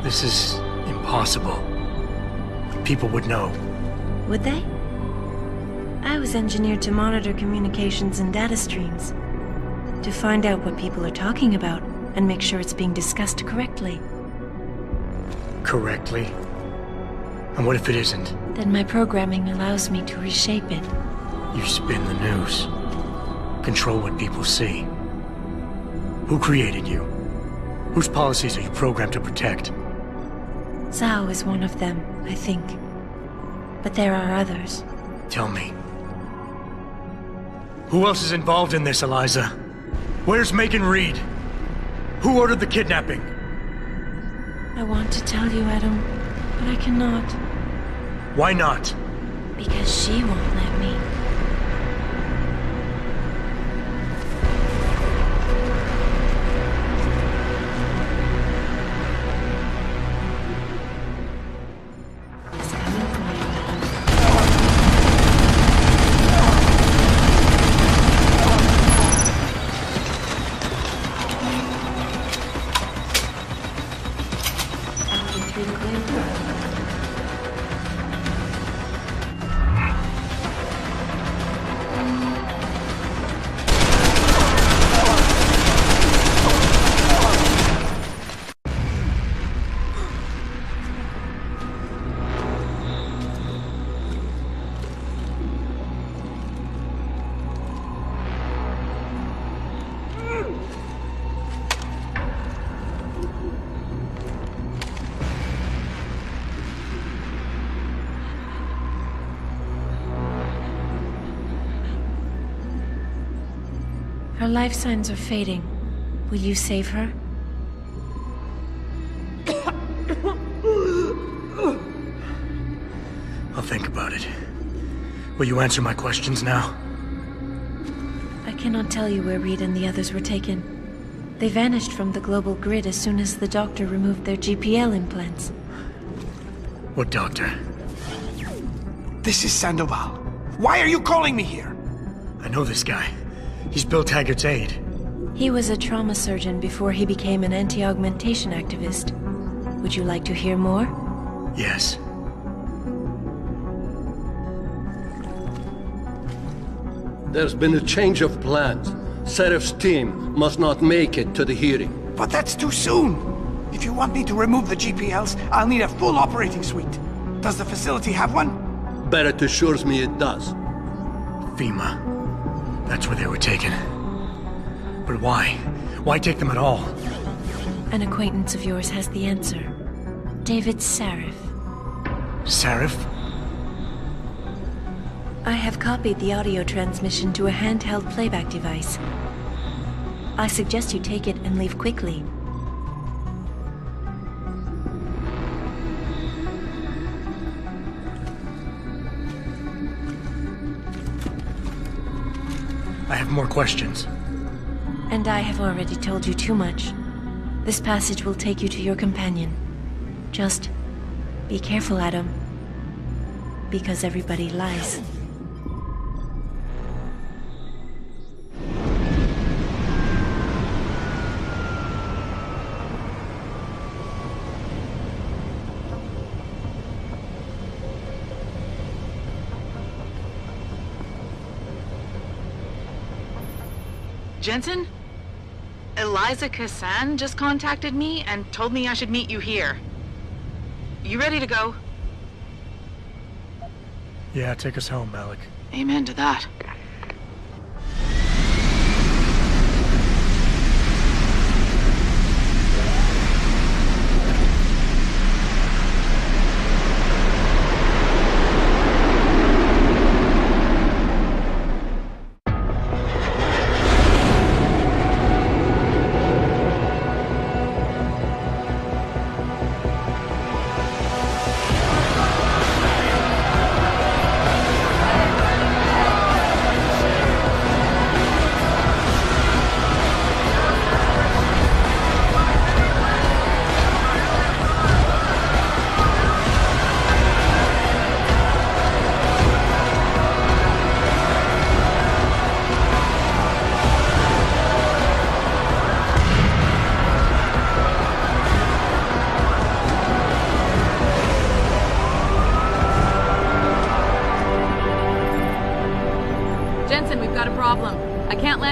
This is impossible. People would know. Would they? I was engineered to monitor communications and data streams. To find out what people are talking about and make sure it's being discussed correctly. Correctly? And what if it isn't? Then my programming allows me to reshape it. You spin the news. Control what people see. Who created you? Whose policies are you programmed to protect? Zhao is one of them, I think. But there are others. Tell me. Who else is involved in this, Eliza? Where's Megan Reed? Who ordered the kidnapping? I want to tell you, Adam, but I cannot. Why not? Because she won't let me. Her life signs are fading. Will you save her? I'll think about it. Will you answer my questions now? I cannot tell you where Reed and the others were taken. They vanished from the global grid as soon as the doctor removed their GPL implants. What doctor? This is Sandoval. Why are you calling me here? I know this guy. He's Bill Taggart's aide. He was a trauma surgeon before he became an anti-augmentation activist. Would you like to hear more? Yes. There's been a change of plans. Serif's team must not make it to the hearing. But that's too soon. If you want me to remove the GPLs, I'll need a full operating suite. Does the facility have one? Barrett assures me it does. FEMA. That's where they were taken. But why? Why take them at all? An acquaintance of yours has the answer. David Sarif. Sarif? I have copied the audio transmission to a handheld playback device. I suggest you take it and leave quickly. I have more questions. And I have already told you too much. This passage will take you to your companion. Just be careful, Adam. Because everybody lies. Jensen? Eliza Kassan just contacted me and told me I should meet you here. You ready to go? Yeah, take us home, Malik. Amen to that.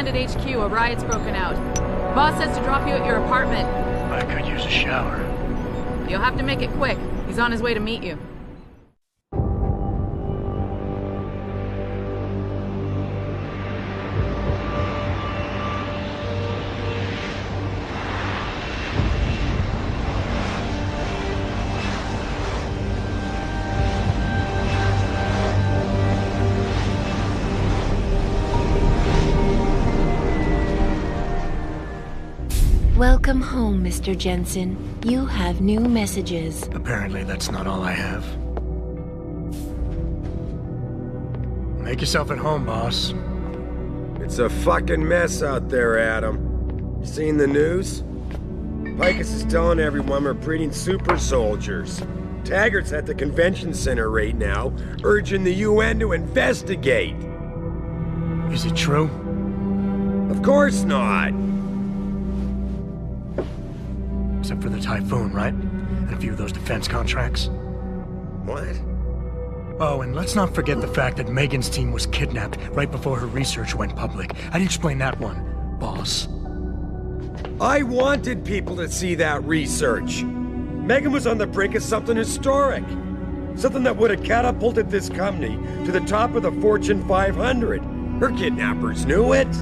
At HQ, a riot's broken out. Boss says to drop you at your apartment. I could use a shower. You'll have to make it quick. He's on his way to meet you. Welcome home, Mr. Jensen. You have new messages. Apparently that's not all I have. Make yourself at home, boss. It's a fucking mess out there, Adam. You seen the news? Picus is telling everyone we're breeding super soldiers. Taggart's at the convention center right now, urging the UN to investigate. Is it true? Of course not. Except for the Typhoon, right? And a few of those defense contracts. What? Oh, and let's not forget the fact that Megan's team was kidnapped right before her research went public. How do you explain that one, boss? I wanted people to see that research. Megan was on the brink of something historic. Something that would have catapulted this company to the top of the Fortune 500. Her kidnappers knew it.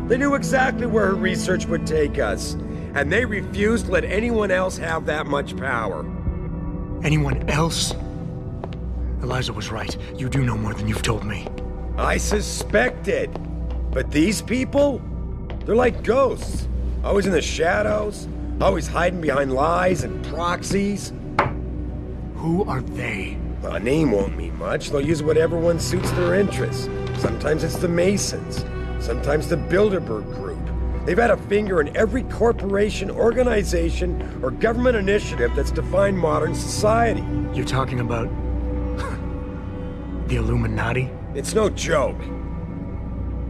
They knew exactly where her research would take us. And they refused to let anyone else have that much power. Anyone else? Eliza was right. You do know more than you've told me. I suspected. But these people? They're like ghosts. Always in the shadows. Always hiding behind lies and proxies. Who are they? Well, a name won't mean much. They'll use whatever one suits their interests. Sometimes it's the Masons. Sometimes the Bilderberg Group. They've had a finger in every corporation, organization, or government initiative that's defined modern society. You're talking about the Illuminati? It's no joke.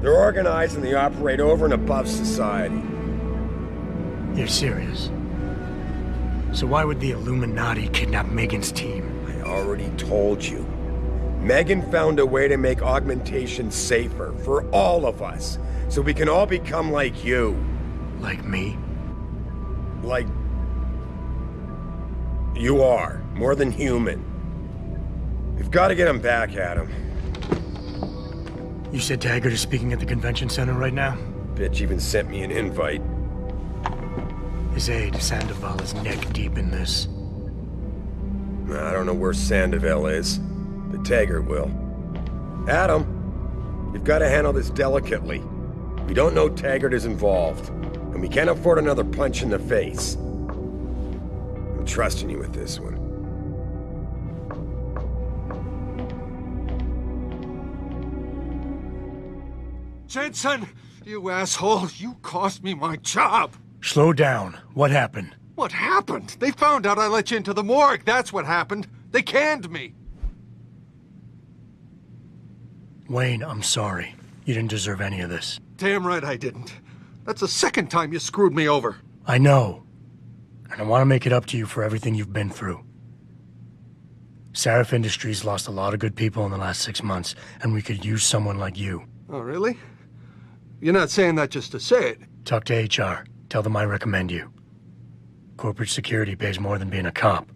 They're organized and they operate over and above society. You're serious? So why would the Illuminati kidnap Megan's team? I already told you. Megan found a way to make augmentation safer for all of us. So we can all become like you. Like me? Like... you are. More than human. We've got to get him back, Adam. You said Taggart is speaking at the convention center right now? Bitch even sent me an invite. His aide, Sandoval, is neck deep in this. I don't know where Sandoval is, but Taggart will. Adam, you've got to handle this delicately. We don't know Taggart is involved, and we can't afford another punch in the face. I'm trusting you with this one. Jensen, you asshole, you cost me my job. Slow down. What happened? What happened? They found out I let you into the morgue. That's what happened. They canned me. Wayne, I'm sorry. You didn't deserve any of this. Damn right I didn't. That's the second time you screwed me over. I know. And I want to make it up to you for everything you've been through. Sarif Industries lost a lot of good people in the last 6 months, and we could use someone like you. Oh, really? You're not saying that just to say it. Talk to HR. Tell them I recommend you. Corporate security pays more than being a cop,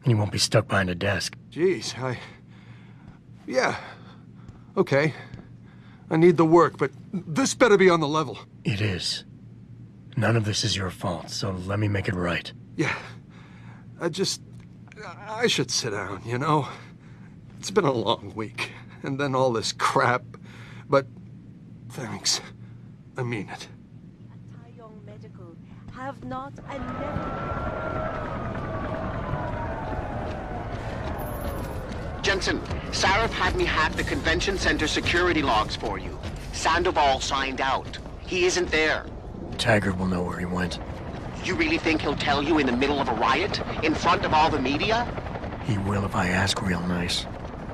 and you won't be stuck behind a desk. Jeez, yeah. Okay. I need the work, but this better be on the level. It is. None of this is your fault, so let me make it right. Yeah. I should sit down, you know? It's been a long week, and then all this crap, but thanks. I mean it. Taiyong Medical have not and never... Jensen, Sarif had me hack the convention center security logs for you. Sandoval signed out. He isn't there. Taggart will know where he went. You really think he'll tell you in the middle of a riot? In front of all the media? He will if I ask real nice.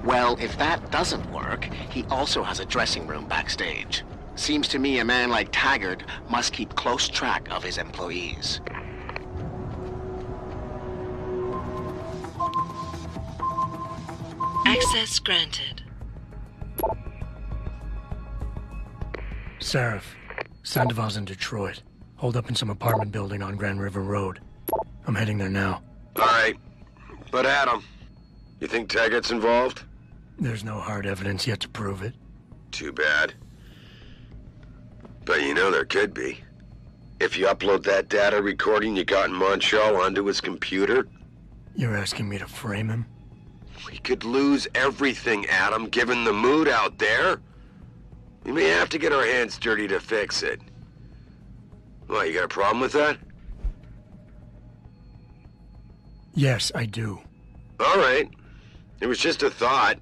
Well, if that doesn't work, he also has a dressing room backstage. Seems to me a man like Taggart must keep close track of his employees. Access granted. Sarif, Sandoval's in Detroit. Hold up in some apartment building on Grand River Road. I'm heading there now. All right. But Adam, you think Taggart's involved? There's no hard evidence yet to prove it. Too bad. But you know there could be. If you upload that data recording you got in Montreal onto his computer... You're asking me to frame him? We could lose everything, Adam, given the mood out there. We may have to get our hands dirty to fix it. What, you got a problem with that? Yes, I do. All right. It was just a thought.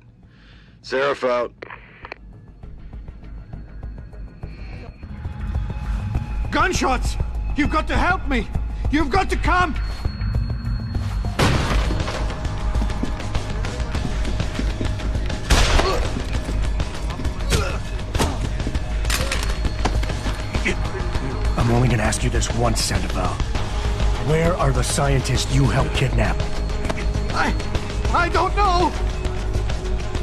Sarif out. Gunshots! You've got to help me! You've got to come! I'm only gonna ask you this once, Sandoval. Where are the scientists you helped kidnap? I don't know!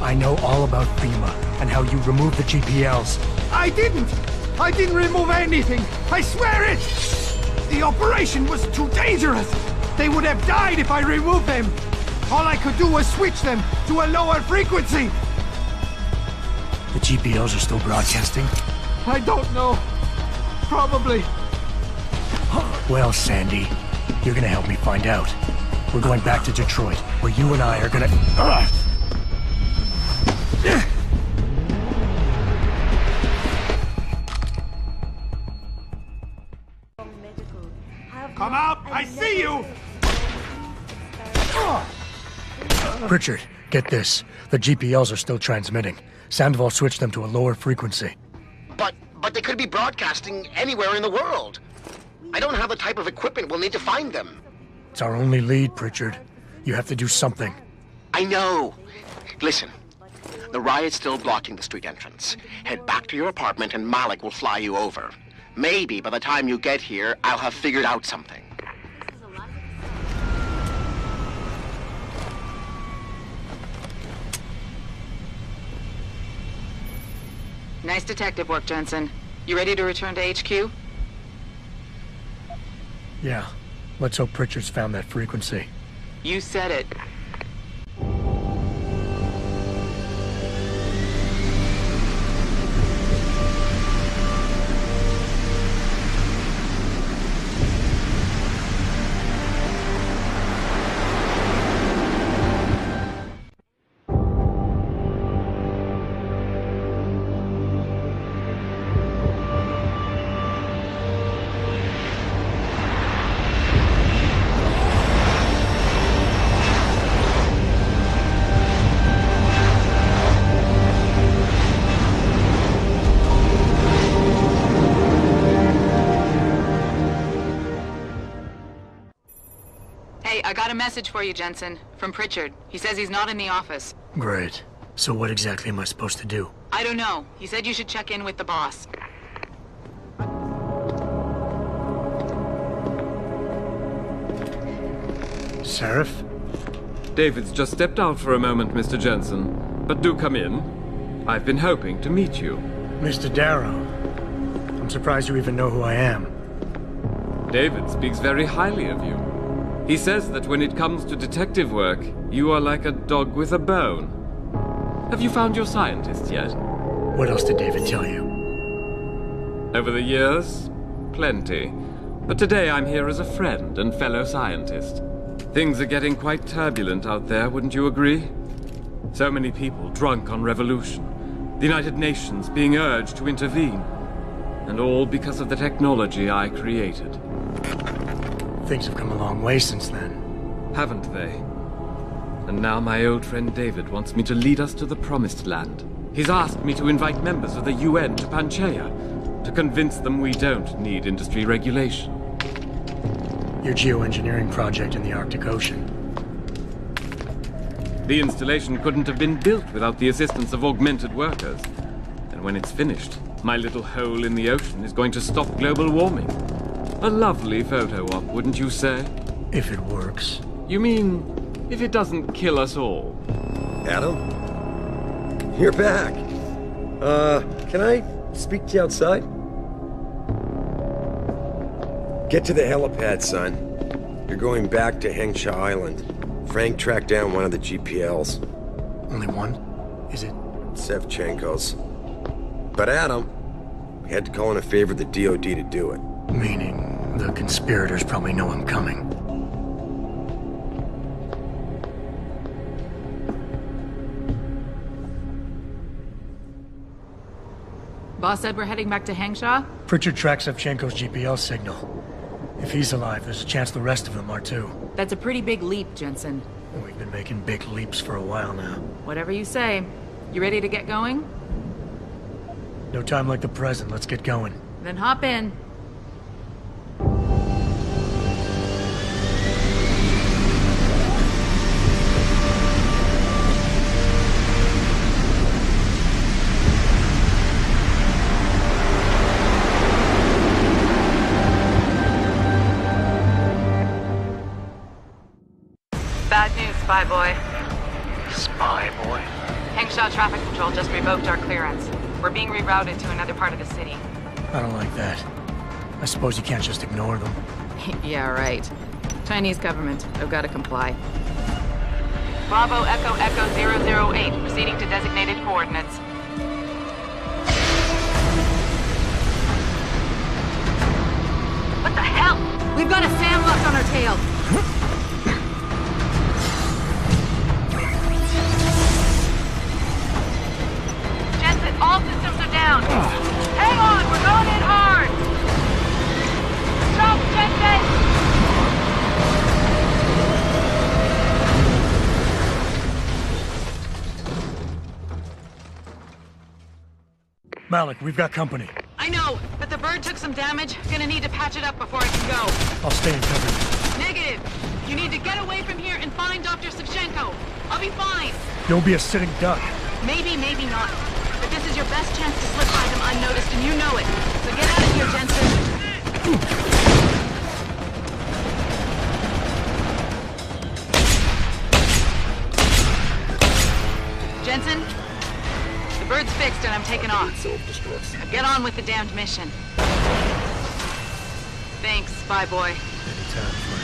I know all about FEMA and how you removed the GPLs. I didn't remove anything! I swear it! The operation was too dangerous! They would have died if I removed them! All I could do was switch them to a lower frequency! The GPLs are still broadcasting? I don't know. Probably. Well, Sandy, you're gonna help me find out. We're going back to Detroit, where you and I are gonna... Come out! I see you! Pritchard, get this. The GPLs are still transmitting. Sandoval switched them to a lower frequency. But they could be broadcasting anywhere in the world. I don't have the type of equipment we'll need to find them. It's our only lead, Pritchard. You have to do something. I know. Listen, the riot's still blocking the street entrance. Head back to your apartment and Malik will fly you over. Maybe by the time you get here, I'll have figured out something. Nice detective work, Jensen. You ready to return to HQ? Yeah. Let's hope Pritchard's found that frequency. You said it. I got a message for you, Jensen. From Pritchard. He says he's not in the office. Great. So what exactly am I supposed to do? I don't know. He said you should check in with the boss. Seraph? David's just stepped out for a moment, Mr. Jensen. But do come in. I've been hoping to meet you. Mr. Darrow. I'm surprised you even know who I am. David speaks very highly of you. He says that when it comes to detective work, you are like a dog with a bone. Have you found your scientist yet? What else did David tell you? Over the years, plenty. But today I'm here as a friend and fellow scientist. Things are getting quite turbulent out there, wouldn't you agree? So many people drunk on revolution. The United Nations being urged to intervene. And all because of the technology I created. Things have come a long way since then. Haven't they? And now my old friend David wants me to lead us to the Promised Land. He's asked me to invite members of the UN to Panchaea, to convince them we don't need industry regulation. Your geoengineering project in the Arctic Ocean. The installation couldn't have been built without the assistance of augmented workers. And when it's finished, my little hole in the ocean is going to stop global warming. A lovely photo op, wouldn't you say? If it works. You mean, if it doesn't kill us all? Adam? You're back. Can I speak to you outside? Get to the helipad, son. You're going back to Hengsha Island. Frank tracked down one of the GPLs. Only one? Is it? Sevchenko's. But Adam, we had to call in a favor of the DOD to do it. Meaning, the conspirators probably know I'm coming. Boss said we're heading back to Hengsha? Pritchard tracks Sevchenko's GPL signal. If he's alive, there's a chance the rest of them are too. That's a pretty big leap, Jensen. We've been making big leaps for a while now. Whatever you say. You ready to get going? No time like the present. Let's get going. Then hop in. Bad news, Spy Boy. Spy Boy? Hengsha Traffic Control just revoked our clearance. We're being rerouted to another part of the city. I don't like that. I suppose you can't just ignore them. Yeah, right. Chinese government. I've got to comply. Bravo Echo Echo 008, proceeding to designated coordinates. What the hell? We've got a sandlock on our tail. Jensen, all systems are down. Hang on, we're going in hard. Stop, Jensen! Malik, we've got company. I know, but the bird took some damage. Gonna need to patch it up before I can go. I'll stay and cover you. Negative! You need to get away from here and find Dr. Sevchenko. I'll be fine. Don't be a sitting duck. Maybe, maybe not. But this is your best chance to slip by them unnoticed, and you know it. So get out of here, Jensen. Jensen? The bird's fixed and I'm taking off. Now get on with the damned mission. Thanks, Spy Boy. Anytime, friend.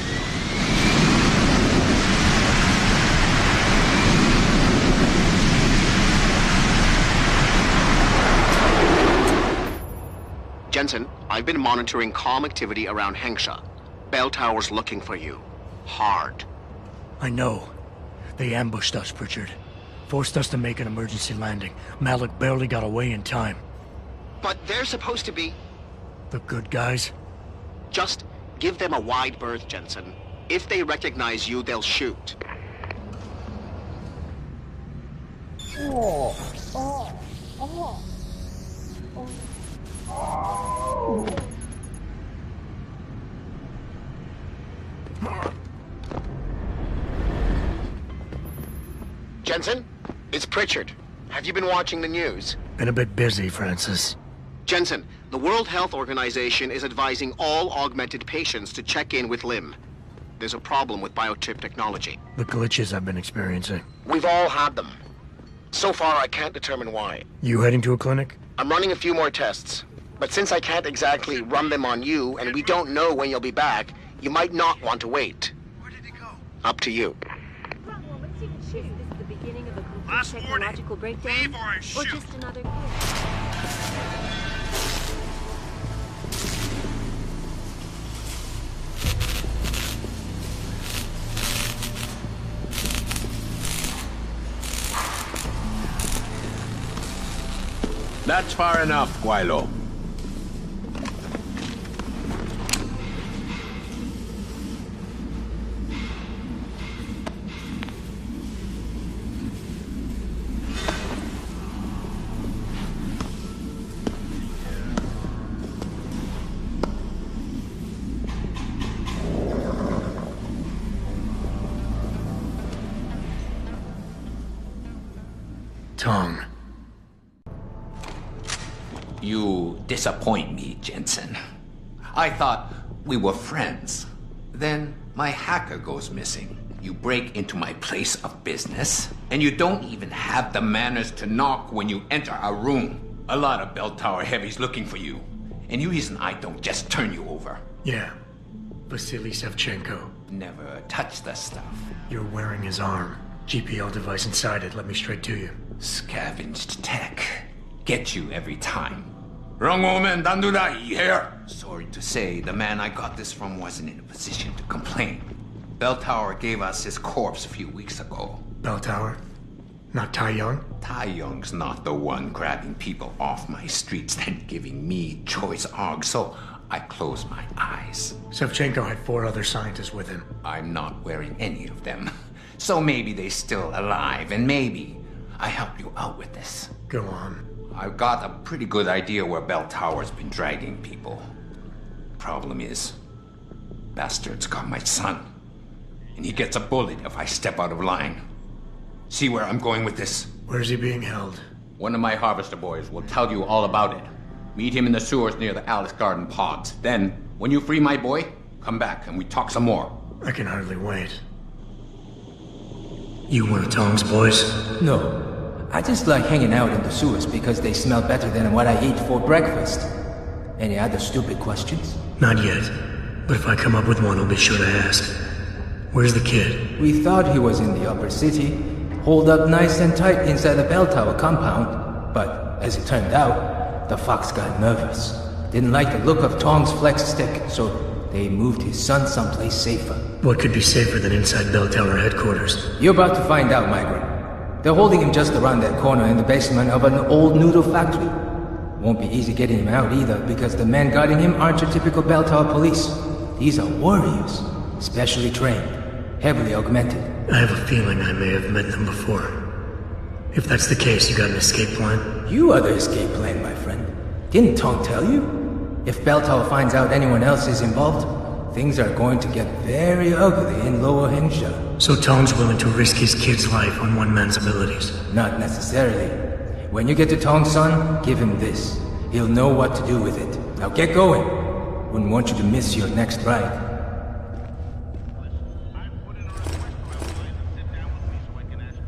Jensen, I've been monitoring comm activity around Hengsha. Bell Tower's looking for you. Hard. I know. They ambushed us, Pritchard. Forced us to make an emergency landing. Malik barely got away in time. But they're supposed to be... The good guys? Just give them a wide berth, Jensen. If they recognize you, they'll shoot. Jensen, it's Pritchard. Have you been watching the news? Been a bit busy, Francis. Jensen, the World Health Organization is advising all augmented patients to check in with Lim. There's a problem with biochip technology. The glitches I've been experiencing. We've all had them. So far, I can't determine why. You heading to a clinic? I'm running a few more tests. But since I can't exactly run them on you, and we don't know when you'll be back, you might not want to wait. Where did he go? Up to you. Is this the beginning of a complete technological breakdown? Or just another glitch? That's far enough, Guilo. Tong. You disappoint me, Jensen. I thought we were friends. Then my hacker goes missing. You break into my place of business, and you don't even have the manners to knock when you enter a room. A lot of bell tower heavies looking for you. Any reason I don't just turn you over? Yeah. Vasily Sevchenko. Never touch the stuff. You're wearing his arm. GPL device inside it led me straight to you. Scavenged tech. Get you every time. Wrong woman, don't do that here. Sorry to say, the man I got this from wasn't in a position to complain. Bell Tower gave us his corpse a few weeks ago. Bell Tower? Not Tai Young? Tai Young's not the one grabbing people off my streets and giving me choice args, so I close my eyes. Sevchenko had 4 other scientists with him. I'm not wearing any of them. So maybe they're still alive, and maybe I help you out with this. Go on. I've got a pretty good idea where Bell Tower's been dragging people. Problem is, bastard's got my son. And he gets a bullet if I step out of line. See where I'm going with this? Where's he being held? One of my harvester boys will tell you all about it. Meet him in the sewers near the Alice Garden pods. Then, when you free my boy, come back and we talk some more. I can hardly wait. You one of Tom's boys? No. I just like hanging out in the sewers because they smell better than what I eat for breakfast. Any other stupid questions? Not yet. But if I come up with one, I'll be sure to ask. Where's the kid? We thought he was in the upper city, holed up nice and tight inside the bell tower compound. But as it turned out, the fox got nervous. Didn't like the look of Tong's flex stick, so they moved his son someplace safer. What could be safer than inside Bell Tower headquarters? You're about to find out, migrant. They're holding him just around that corner in the basement of an old noodle factory. Won't be easy getting him out either, because the men guarding him aren't your typical Bell Tower police. These are warriors, specially trained, heavily augmented. I have a feeling I may have met them before. If that's the case, you got an escape plan? You are the escape plan, my friend. Didn't Tong tell you? If Bell Tower finds out anyone else is involved, things are going to get very ugly in Lower Hensha. So Tong's willing to risk his kid's life on one man's abilities? Not necessarily. When you get to Tong's son, give him this. He'll know what to do with it. Now get going. Wouldn't want you to miss your next ride.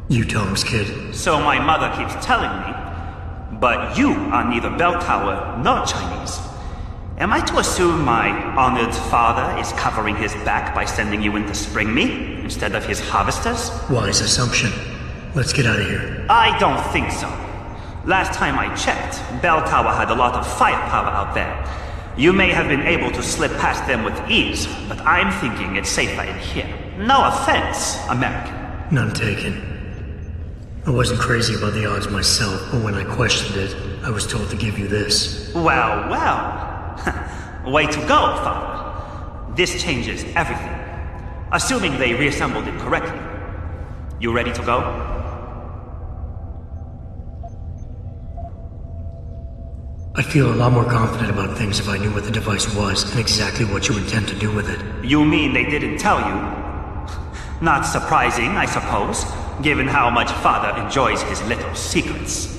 You Tong's kid. So my mother keeps telling me. But you are neither Bell Tower nor Chinese. Am I to assume my honored father is covering his back by sending you in to spring me instead of his harvesters? Wise assumption. Let's get out of here. I don't think so. Last time I checked, Bell Tower had a lot of firepower out there. You may have been able to slip past them with ease, but I'm thinking it's safer in here. No offense, American. None taken. I wasn't crazy about the odds myself, but when I questioned it, I was told to give you this. Well, well. Way to go, Father. This changes everything. Assuming they reassembled it correctly. You ready to go? I'd feel a lot more confident about things if I knew what the device was and exactly what you intend to do with it. You mean they didn't tell you? Not surprising, I suppose. given how much Father enjoys his little secrets.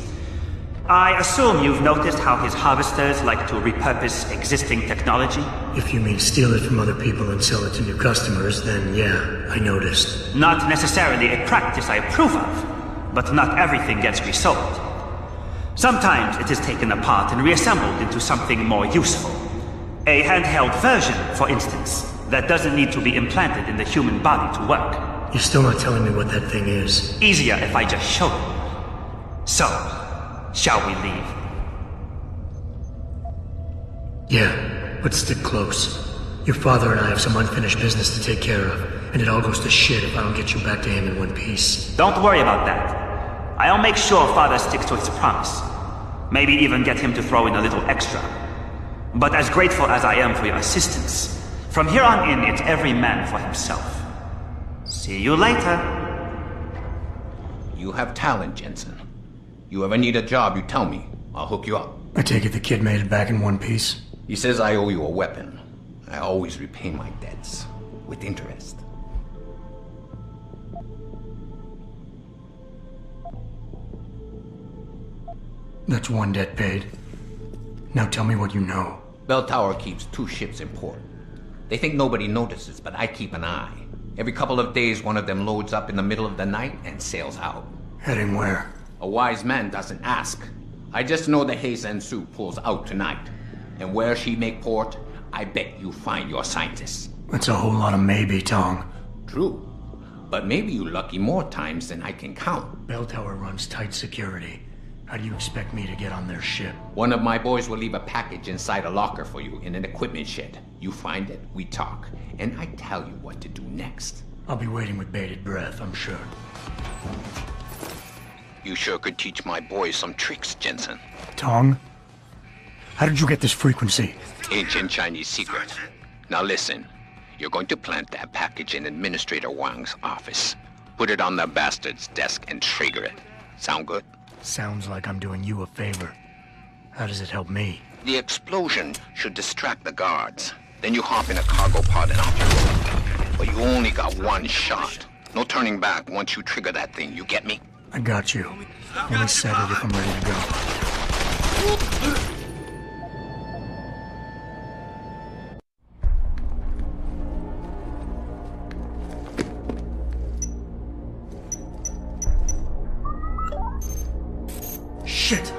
I assume you've noticed how his harvesters like to repurpose existing technology? If you mean steal it from other people and sell it to new customers, then yeah, I noticed. Not necessarily a practice I approve of, but not everything gets resold. Sometimes it is taken apart and reassembled into something more useful. A handheld version, for instance, that doesn't need to be implanted in the human body to work. You're still not telling me what that thing is. Easier if I just show you. So, shall we leave? Yeah, but stick close. Your father and I have some unfinished business to take care of, and it all goes to shit if I don't get you back to him in one piece. Don't worry about that. I'll make sure Father sticks to his promise. Maybe even get him to throw in a little extra. But as grateful as I am for your assistance, from here on in, it's every man for himself. See you later. You have talent, Jensen. You ever need a job, you tell me. I'll hook you up. I take it the kid made it back in one piece? He says I owe you a weapon. I always repay my debts. With interest. That's one debt paid. Now tell me what you know. Bell Tower keeps 2 ships in port. They think nobody notices, but I keep an eye. Every couple of days, one of them loads up in the middle of the night and sails out. Heading where? A wise man doesn't ask. I just know the Heizen Su pulls out tonight. And where she make port, I bet you find your scientists. That's a whole lot of maybe, Tong. True. But maybe you lucky more times than I can count. Bell Tower runs tight security. How do you expect me to get on their ship? One of my boys will leave a package inside a locker for you in an equipment shed. You find it, we talk, and I tell you what to do next. I'll be waiting with bated breath, I'm sure. You sure could teach my boys some tricks, Jensen. Tong? How did you get this frequency? Ancient Chinese secret. Now listen, you're going to plant that package in Administrator Wang's office. Put it on the bastard's desk and trigger it. Sound good? Sounds like I'm doing you a favor. How does it help me? The explosion should distract the guards. Then you hop in a cargo pod and off you go. But you only got one shot. No turning back once you trigger that thing, you get me? I got you. Only set it if I'm ready to go. Shit!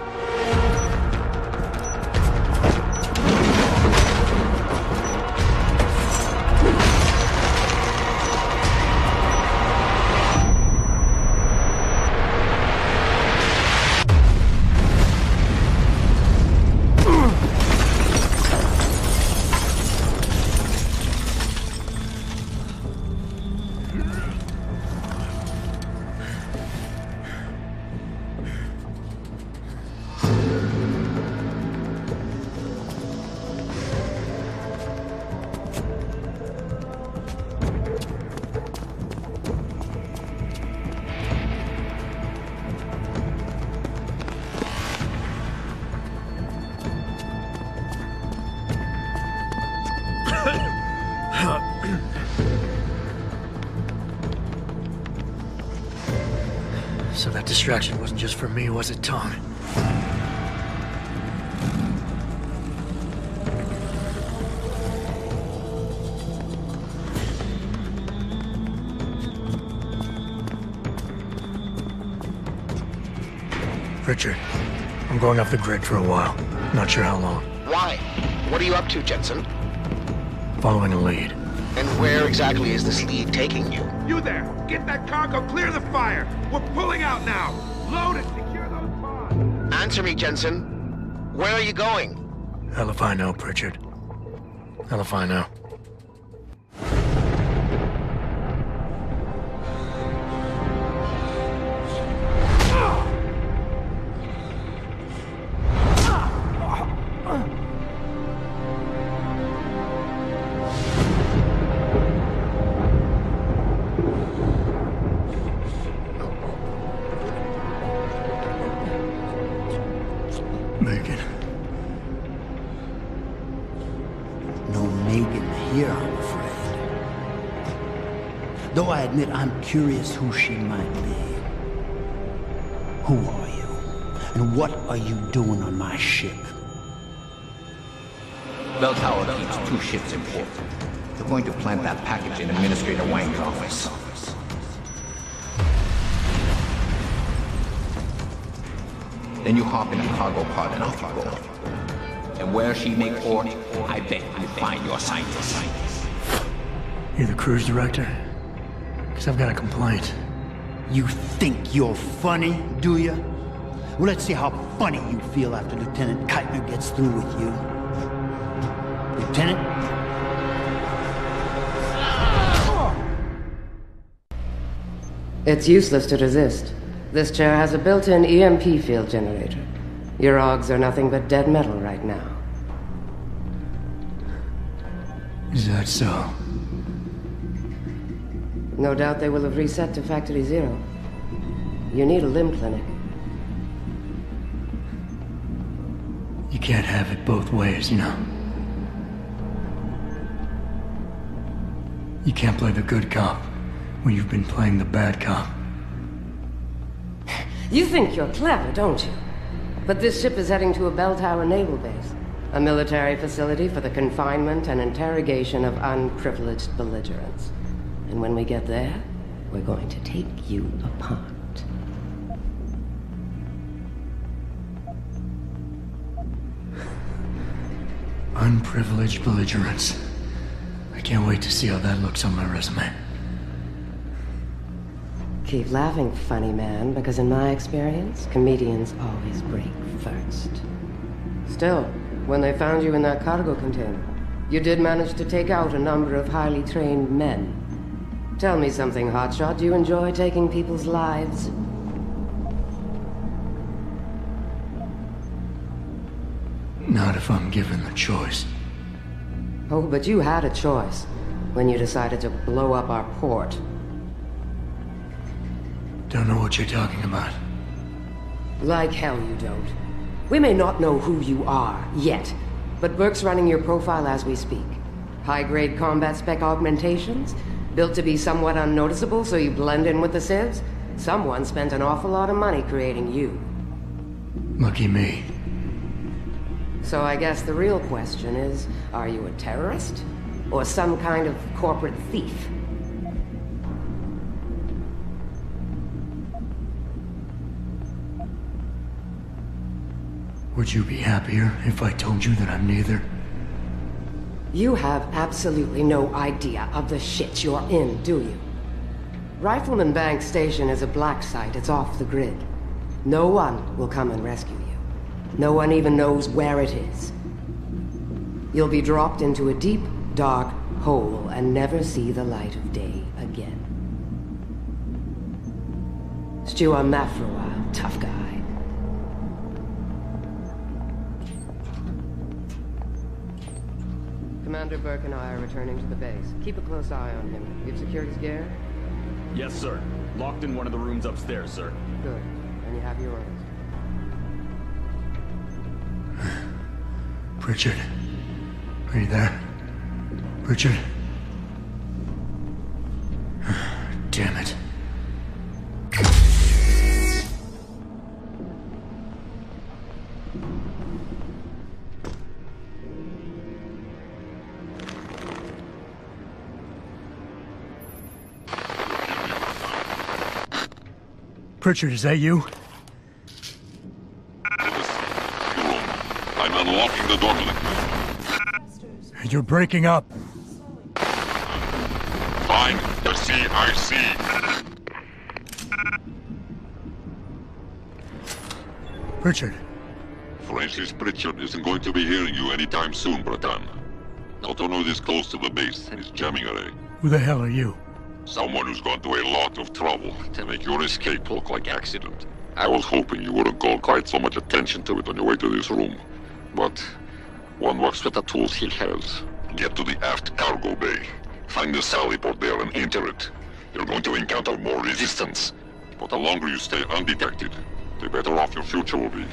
So that distraction wasn't just for me, was it, Tong? Richard, I'm going off the grid for a while. Not sure how long. Why? What are you up to, Jensen? Following a lead. And where exactly is this lead taking you? You there! Get that cargo, clear the fire! We're pulling out now! Load it! Secure those pods! Answer me, Jensen. Where are you going? Hell if I know, Pritchard. Hell if I know. Megan. No Megan here, I'm afraid. Though I admit I'm curious who she might be. Who are you? And what are you doing on my ship? Bell Tower keeps 2 ships in port. They're going to plant that package in Administrator Wang's office. Then you hop in a cargo pod and off you go. And where she make port, I bet you find your scientist. You the cruise director? Because I've got a complaint. You think you're funny, do you? Well, let's see how funny you feel after Lieutenant Keitner gets through with you. Lieutenant? It's useless to resist. This chair has a built-in EMP field generator. Your augs are nothing but dead metal right now. Is that so? No doubt they will have reset to Factory Zero. You need a limb clinic. You can't have it both ways, you know. You can't play the good cop when you've been playing the bad cop. You think you're clever, don't you? But this ship is heading to a bell tower naval base, a military facility for the confinement and interrogation of unprivileged belligerents. And when we get there, we're going to take you apart. Unprivileged belligerents. I can't wait to see how that looks on my resume. Keep laughing, funny man, because in my experience, comedians always break first. Still, when they found you in that cargo container, you did manage to take out a number of highly trained men. Tell me something, Hotshot. Do you enjoy taking people's lives? Not if I'm given the choice. Oh, but you had a choice when you decided to blow up our port. Don't know what you're talking about. Like hell you don't. We may not know who you are, yet, but Burke's running your profile as we speak. High-grade combat spec augmentations, built to be somewhat unnoticeable so you blend in with the civs. Someone spent an awful lot of money creating you. Lucky me. So I guess the real question is, are you a terrorist? Or some kind of corporate thief? Would you be happier if I told you that I'm neither? You have absolutely no idea of the shit you're in, do you? Rifleman Bank Station is a black site. It's off the grid. No one will come and rescue you. No one even knows where it is. You'll be dropped into a deep, dark hole and never see the light of day again. Stew on that for a while, tough guy. Commander Burke and I are returning to the base. Keep a close eye on him. You've secured his gear? Yes, sir. Locked in one of the rooms upstairs, sir. Good. And you have your orders. Pritchard. Are you there? Pritchard? Damn it. Pritchard, is that you? I'm unlocking the door link. You're breaking up. Fine, the CIC. Pritchard. Francis Pritchard isn't going to be hearing you anytime soon, Bratan. Autonode is close to the base and is jamming array. Who the hell are you? Someone who's gone to a lot of trouble to make your escape look like accident. I was hoping you wouldn't call quite so much attention to it on your way to this room. But one works with the tools he has. Get to the aft cargo bay. Find the sally port there and enter it. You're going to encounter more resistance. But the longer you stay undetected, the better off your future will be.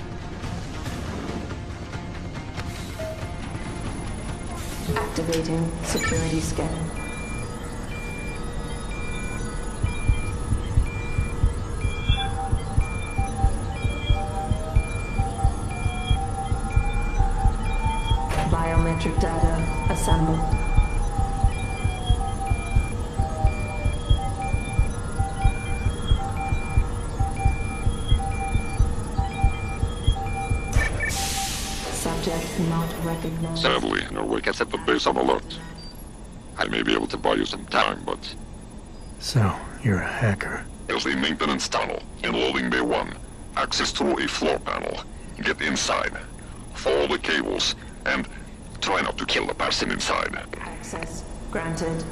Activating security scan. biometric data assembled. Subject not recognized. Sadly, Norway gets at the base on alert. I may be able to buy you some time, but... So, you're a hacker. There's the maintenance tunnel in loading bay 1. Access through a floor panel. Get inside. Follow the cables, and try not to kill the person inside. Access granted.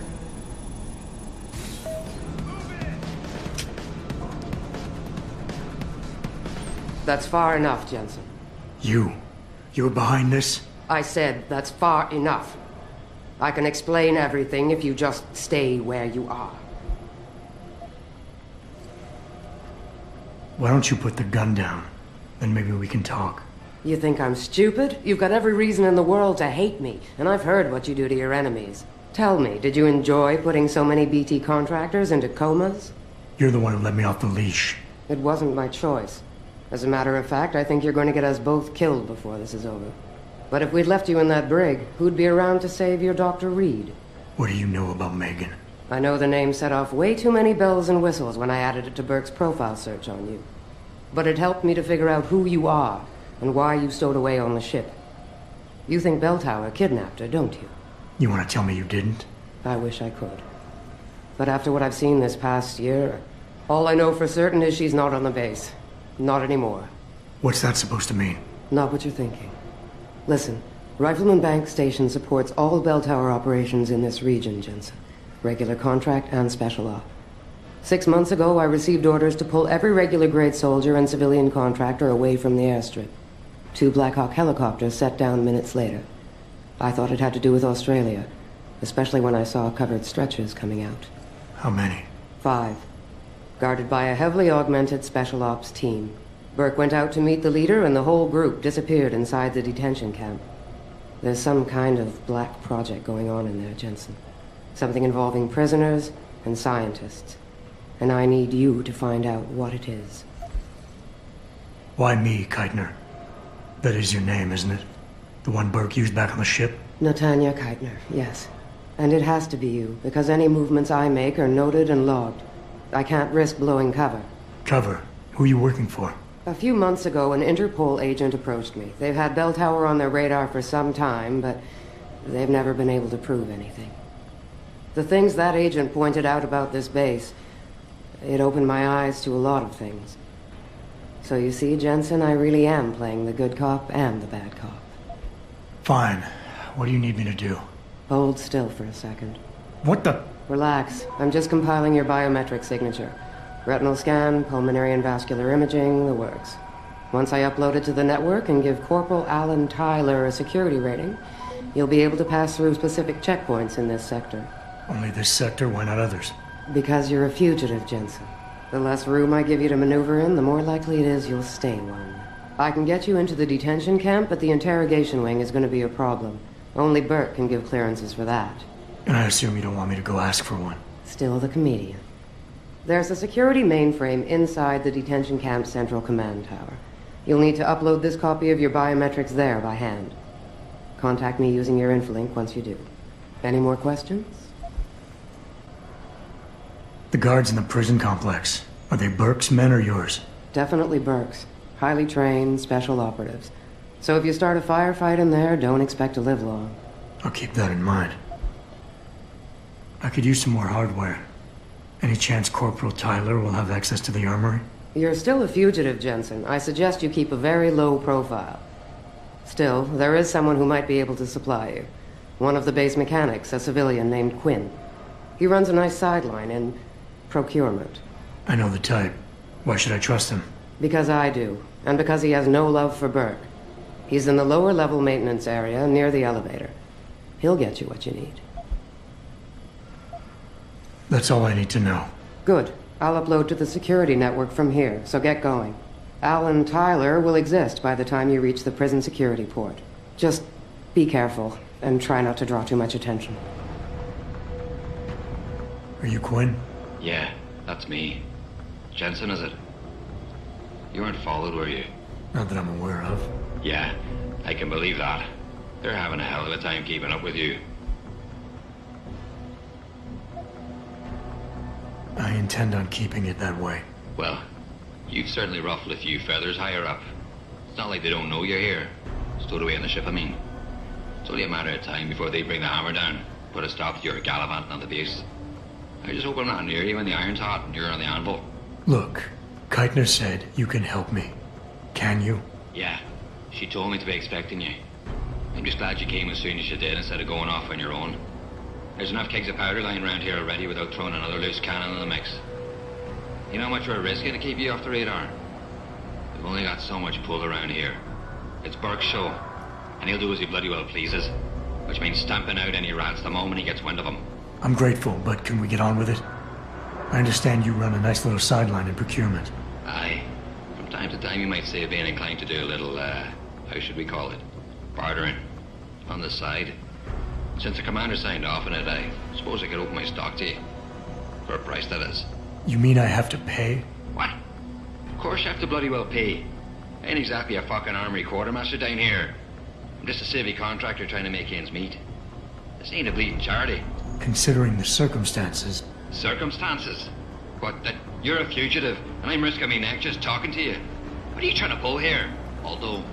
That's far enough, Jensen. You're behind this? I said that's far enough. I can explain everything if you just stay where you are. Why don't you put the gun down? Then maybe we can talk. You think I'm stupid? You've got every reason in the world to hate me, and I've heard what you do to your enemies. Tell me, did you enjoy putting so many BT contractors into comas? You're the one who let me off the leash. It wasn't my choice. As a matter of fact, I think you're going to get us both killed before this is over. But if we'd left you in that brig, who'd be around to save your Dr. Reed? What do you know about Megan? I know the name set off way too many bells and whistles when I added it to Burke's profile search on you. But it helped me to figure out who you are and why you stowed away on the ship. You think Belltower kidnapped her, don't you? You want to tell me you didn't? I wish I could. But after what I've seen this past year, all I know for certain is she's not on the base. Not anymore. What's that supposed to mean? Not what you're thinking. Listen, Rifleman Bank Station supports all Belltower operations in this region, Jensen. Regular contract and special op. 6 months ago, I received orders to pull every regular grade soldier and civilian contractor away from the airstrip. 2 Black Hawk helicopters set down minutes later. I thought it had to do with Australia, especially when I saw covered stretchers coming out. How many? 5. Guarded by a heavily augmented special ops team. Burke went out to meet the leader, and the whole group disappeared inside the detention camp. There's some kind of black project going on in there, Jensen. Something involving prisoners and scientists. And I need you to find out what it is. Why me, Keitner? That is your name, isn't it? The one Burke used back on the ship? Natanya Keitner, yes. And it has to be you, because any movements I make are noted and logged. I can't risk blowing cover. Cover? Who are you working for? A few months ago, an Interpol agent approached me. They've had Belltower on their radar for some time, but they've never been able to prove anything. The things that agent pointed out about this base, it opened my eyes to a lot of things. So you see, Jensen, I really am playing the good cop and the bad cop. Fine. What do you need me to do? Hold still for a second. What the? Relax. I'm just compiling your biometric signature. Retinal scan, pulmonary and vascular imaging, the works. Once I upload it to the network and give Corporal Alan Tyler a security rating, you'll be able to pass through specific checkpoints in this sector. Only this sector? Why not others? Because you're a fugitive, Jensen. The less room I give you to maneuver in, the more likely it is you'll stay one. I can get you into the detention camp, but the interrogation wing is going to be a problem. Only Burke can give clearances for that. And I assume you don't want me to go ask for one. Still the comedian. There's a security mainframe inside the detention camp's central command tower. You'll need to upload this copy of your biometrics there by hand. Contact me using your Infolink once you do. Any more questions? The guards in the prison complex, are they Burke's men or yours? Definitely Burke's. Highly trained, special operatives. So if you start a firefight in there, don't expect to live long. I'll keep that in mind. I could use some more hardware. Any chance Corporal Tyler will have access to the armory? You're still a fugitive, Jensen. I suggest you keep a very low profile. Still, there is someone who might be able to supply you. One of the base mechanics, a civilian named Quinn. He runs a nice sideline in procurement. I know the type. Why should I trust him? Because I do, and because he has no love for Burke. He's in the lower level maintenance area near the elevator. He'll get you what you need. That's all I need to know. Good. I'll upload to the security network from here, so get going. Alan Tyler will exist by the time you reach the prison security port. Just be careful, and try not to draw too much attention. Are you Quinn? Yeah, that's me. Jensen, is it? You weren't followed, were you? Not that I'm aware of. Yeah, I can believe that. They're having a hell of a time keeping up with you. I intend on keeping it that way. Well, you've certainly ruffled a few feathers higher up. It's not like they don't know you're here. Stowed away on the ship, I mean. It's only a matter of time before they bring the hammer down. Put a stop to your gallivanting on the base. I just hope I'm not near you when the iron's hot and you're on the anvil. Look, Keitner said you can help me. Can you? Yeah, she told me to be expecting you. I'm just glad you came as soon as you did instead of going off on your own. There's enough kegs of powder lying around here already without throwing another loose cannon in the mix. You know how much we're risking to keep you off the radar? We've only got so much pull around here. It's Burke's show, and he'll do as he bloody well pleases, which means stamping out any rats the moment he gets wind of them. I'm grateful, but can we get on with it? I understand you run a nice little sideline in procurement. Aye. From time to time you might say being inclined to do a little, how should we call it? Bartering. On the side. Since the commander signed off on it, I suppose I could open my stock to you. For a price, that is. You mean I have to pay? What? Of course you have to bloody well pay. I ain't exactly a fucking armory quartermaster down here. I'm just a civvy contractor trying to make ends meet. This ain't a bleeding charity. Considering the circumstances. Circumstances? What, that you're a fugitive and I'm risking my neck just talking to you? What are you trying to pull here? Although,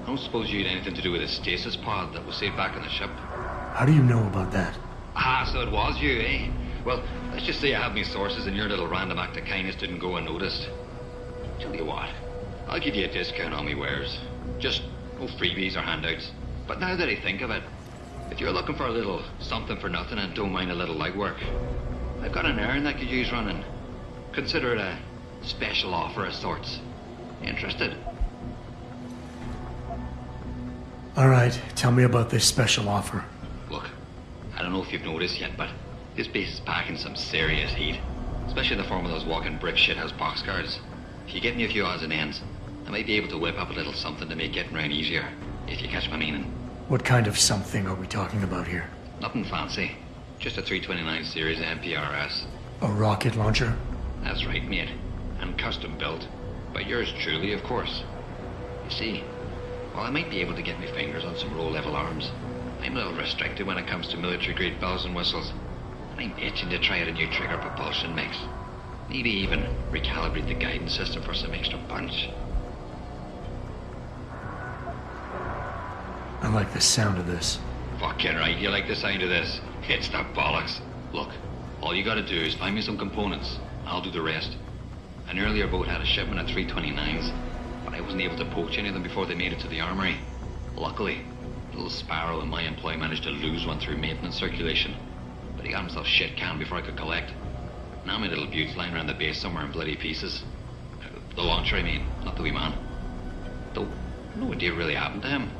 I don't suppose you had anything to do with the stasis pod that was saved back on the ship. How do you know about that? Ah, so it was you, eh? Well, let's just say I have my sources and your little random act of kindness didn't go unnoticed. Tell you what, I'll give you a discount on me wares. Just no freebies or handouts. But now that I think of it, if you're looking for a little something for nothing and don't mind a little legwork, I've got an errand that could use running. Consider it a special offer of sorts. Interested? All right, tell me about this special offer. Look, I don't know if you've noticed yet, but this base is packing some serious heat. Especially in the form of those walking brick shithouse boxcars. If you get me a few odds and ends, I might be able to whip up a little something to make getting around easier, if you catch my meaning. What kind of something are we talking about here? Nothing fancy. Just a 329 series MPRS. A rocket launcher? That's right, mate. And custom built. By yours truly, of course. You see, while I might be able to get my fingers on some row-level arms, I'm a little restricted when it comes to military-grade bells and whistles. And I'm itching to try out a new trigger propulsion mix. Maybe even recalibrate the guidance system for some extra punch. I like the sound of this. Fucking right, you like the sound of this. It's the bollocks. Look, all you gotta do is find me some components. I'll do the rest. An earlier boat had a shipment of 329s, but I wasn't able to poach any of them before they made it to the armory. Luckily, little Sparrow in my employ managed to lose one through maintenance circulation, but he got himself shit canned before I could collect. Now my little bute's lying around the base somewhere in bloody pieces. The launcher, I mean, not the wee man. Though, no idea really happened to him.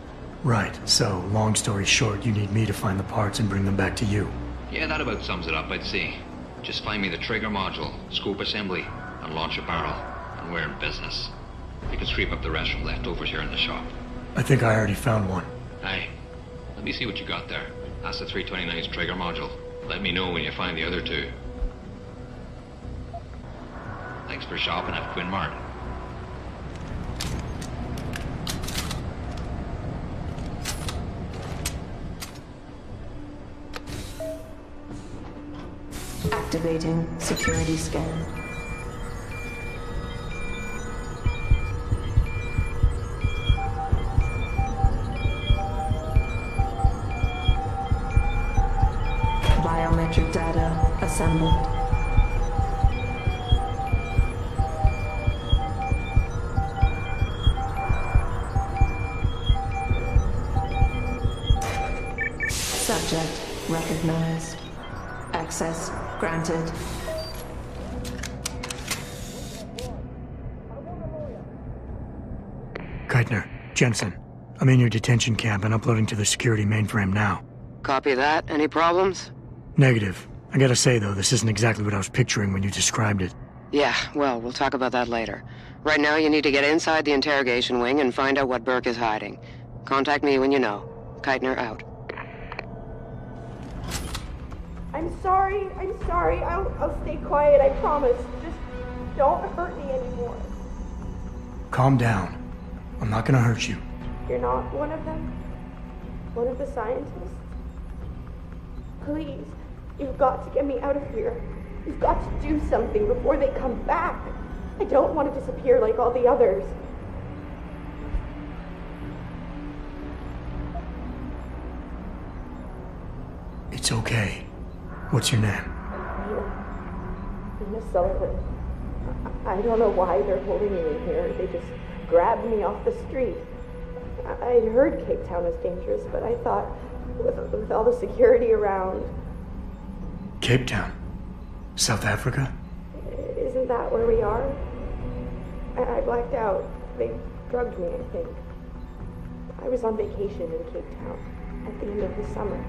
Right, so, long story short, you need me to find the parts and bring them back to you. Yeah, that about sums it up, I'd say. Just find me the trigger module, scope assembly, and launcher barrel, and we're in business. You can scrape up the rest from leftovers here in the shop. I think I already found one. Aye. Let me see what you got there. That's the 329's trigger module. Let me know when you find the other two. Thanks for shopping at Quinn Mart. Activating security scan. Biometric data assembled. Subject recognized. Access granted. Keitner, Jensen, I'm in your detention camp and uploading to the security mainframe now. Copy that. Any problems? Negative. I gotta say, though, this isn't exactly what I was picturing when you described it. Yeah, well, we'll talk about that later. Right now, you need to get inside the interrogation wing and find out what Burke is hiding. Contact me when you know. Keitner out. I'm sorry. I'll stay quiet, I promise. Just don't hurt me anymore. Calm down. I'm not gonna hurt you. You're not one of them? One of the scientists? Please, you've got to get me out of here. You've got to do something before they come back. I don't want to disappear like all the others. It's okay. What's your name? Nina Sullivan. I don't know why they're holding me in here. They just grabbed me off the street. I'd heard Cape Town was dangerous, but I thought with all the security around... Cape Town? South Africa? Isn't that where we are? I blacked out. They drugged me, I think. I was on vacation in Cape Town at the end of the summer.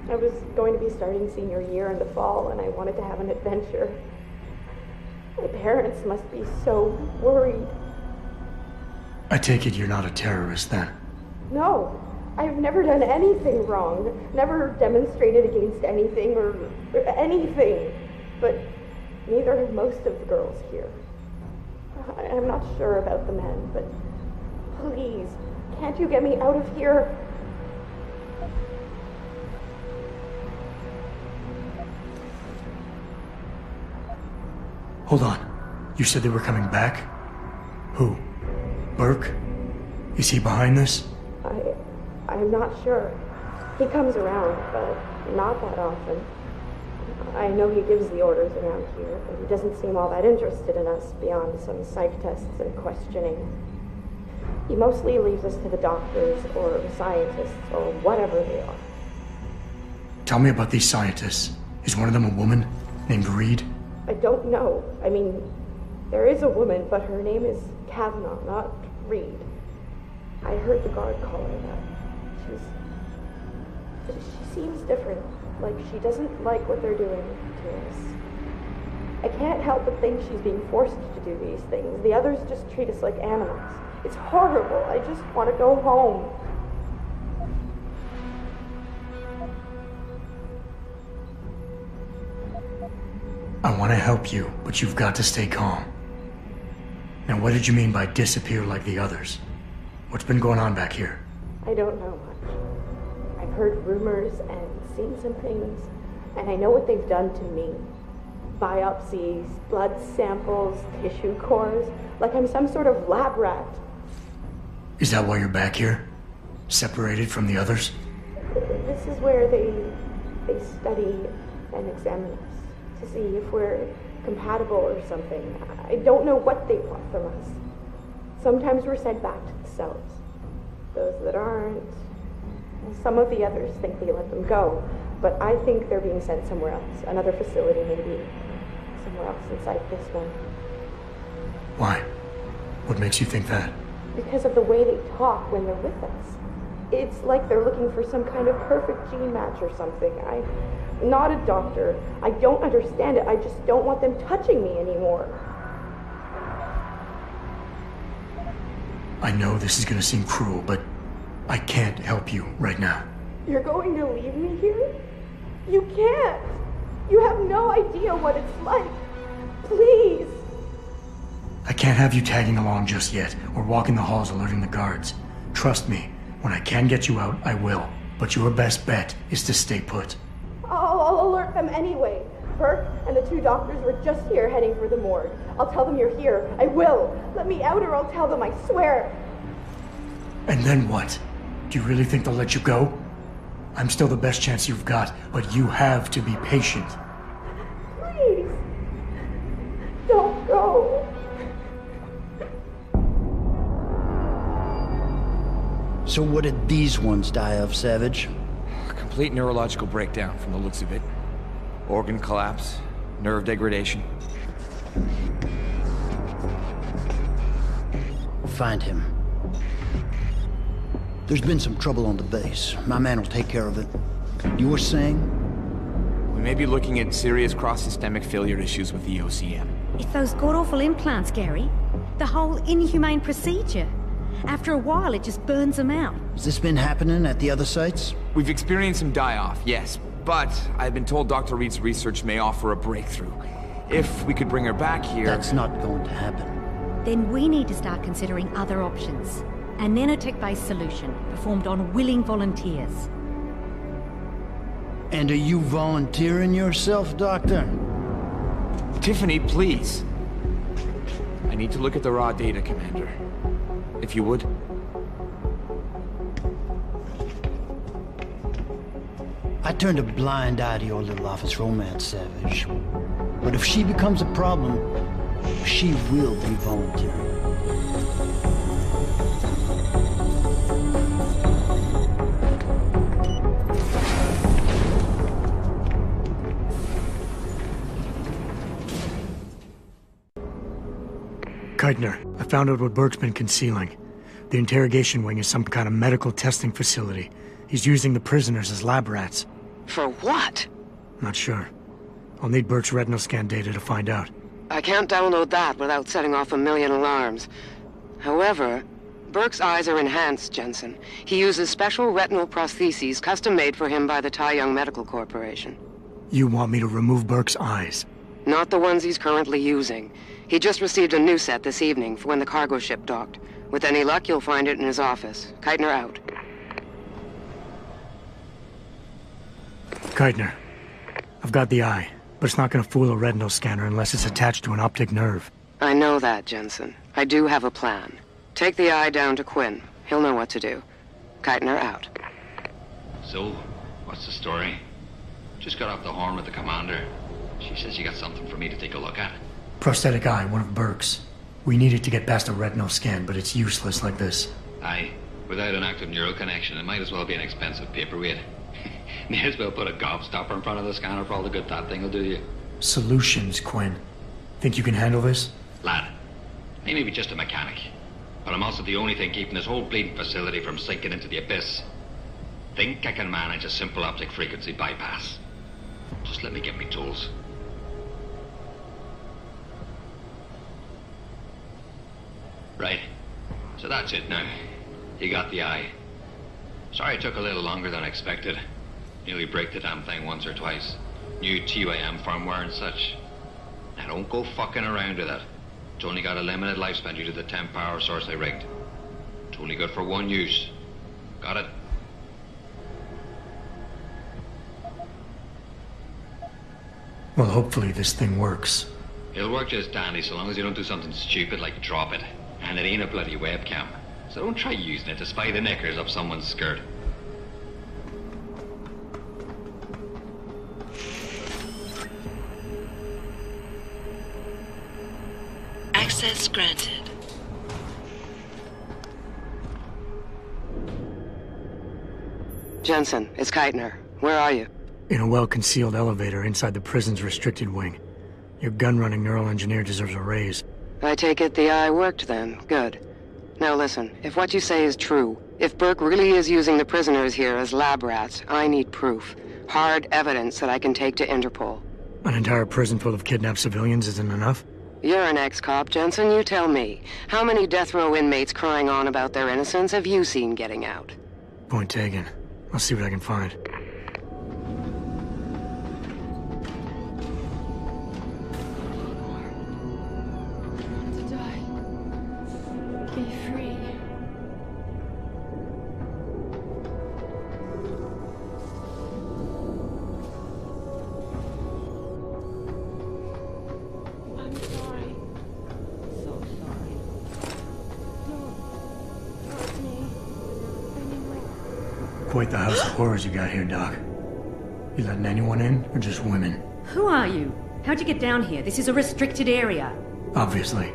I was going to be starting senior year in the fall, and I wanted to have an adventure. My parents must be so worried. I take it you're not a terrorist, then? No, I've never done anything wrong. Never demonstrated against anything or anything. But neither have most of the girls here. I'm not sure about the men, but please, can't you get me out of here? Hold on. You said they were coming back? Who? Burke? Is he behind this? I'm not sure. He comes around, but not that often. I know he gives the orders around here, but he doesn't seem all that interested in us beyond some psych tests and questioning. He mostly leaves us to the doctors or scientists or whatever they are. Tell me about these scientists. Is one of them a woman named Reed? I don't know. I mean, there is a woman, but her name is Kavanaugh, not Reed. I heard the guard call her that. She seems different. Like she doesn't like what they're doing to us. I can't help but think she's being forced to do these things. The others just treat us like animals. It's horrible. I just want to go home. I want to help you, but you've got to stay calm. Now, what did you mean by disappear like the others? What's been going on back here? I don't know much. I've heard rumors and seen some things, and I know what they've done to me. Biopsies, blood samples, tissue cores, like I'm some sort of lab rat. Is that why you're back here? Separated from the others? This is where they study and examine us to see if we're compatible or something. I don't know what they want from us. Sometimes we're sent back to the cells. Those that aren't, some of the others think we let them go, but I think they're being sent somewhere else, another facility maybe, somewhere else inside this one. Why? What makes you think that? Because of the way they talk when they're with us. It's like they're looking for some kind of perfect gene match or something. I'm not a doctor. I don't understand it. I just don't want them touching me anymore. I know this is gonna seem cruel, but I can't help you right now. You're going to leave me here? You can't! You have no idea what it's like. Please! I can't have you tagging along just yet, or walking the halls alerting the guards. Trust me, when I can get you out, I will. But your best bet is to stay put. I'll alert them anyway. Burke and the two doctors were just here heading for the morgue. I'll tell them you're here. I will. Let me out or I'll tell them, I swear. And then what? Do you really think they'll let you go? I'm still the best chance you've got, but you have to be patient. Please. Don't go. So what did these ones die of, Savage? Complete neurological breakdown from the looks of it. Organ collapse, nerve degradation. Find him. There's been some trouble on the base. My man will take care of it. You were saying? We may be looking at serious cross-systemic failure issues with the OCM. It's those god-awful implants, Gary. The whole inhumane procedure. After a while, it just burns them out. Has this been happening at the other sites? We've experienced some die-off, yes. But I've been told Dr. Reed's research may offer a breakthrough. If we could bring her back here... That's not going to happen. Then we need to start considering other options. A nanotech-based solution performed on willing volunteers. And are you volunteering yourself, Doctor? Tiffany, please. I need to look at the raw data, Commander. If you would. I turned a blind eye to your little office romance, Savage. But if she becomes a problem, she will be volunteering. Keitner, I found out what Burke's been concealing. The interrogation wing is some kind of medical testing facility. He's using the prisoners as lab rats. For what? Not sure. I'll need Burke's retinal scan data to find out. I can't download that without setting off a million alarms. However, Burke's eyes are enhanced, Jensen. He uses special retinal prostheses custom-made for him by the Tai Young Medical Corporation. You want me to remove Burke's eyes? Not the ones he's currently using. He just received a new set this evening for when the cargo ship docked. With any luck, you'll find it in his office. Keitner out. Keitner, I've got the eye, but it's not gonna fool a retinal scanner unless it's attached to an optic nerve. I know that, Jensen. I do have a plan. Take the eye down to Quinn. He'll know what to do. Keitner out. So, what's the story? Just got off the horn with the commander. She says you got something for me to take a look at. Prosthetic eye, one of Burke's. We needed to get past a retinal scan, but it's useless like this. Aye. Without an active neural connection, it might as well be an expensive paperweight. May as well put a gobstopper in front of the scanner for all the good that thing will do you. Solutions, Quinn. Think you can handle this? Lad, I may be just a mechanic, but I'm also the only thing keeping this whole bleeding facility from sinking into the abyss. Think I can manage a simple optic frequency bypass. Just let me get me tools. Right. So that's it now. You got the eye. Sorry it took a little longer than expected. Nearly break the damn thing once or twice. New TYM firmware and such. Now don't go fucking around with it. It's only got a limited lifespan due to the temp power source I rigged. It's only good for one use. Got it? Well, hopefully this thing works. It'll work just dandy so long as you don't do something stupid like drop it. And it ain't a bloody webcam. So don't try using it to spy the knickers up someone's skirt. Access granted. Jensen, it's Keitner. Where are you? In a well-concealed elevator inside the prison's restricted wing. Your gun-running neural engineer deserves a raise. I take it the eye worked then. Good. Now listen, if what you say is true, if Burke really is using the prisoners here as lab rats, I need proof. Hard evidence that I can take to Interpol. An entire prison full of kidnapped civilians isn't enough? You're an ex-cop, Jensen, you tell me. How many death row inmates crying on about their innocence have you seen getting out? Point taken. I'll see what I can find. Quite the house of horrors you got here, Doc. You letting anyone in, or just women? Who are you? How'd you get down here? This is a restricted area. Obviously.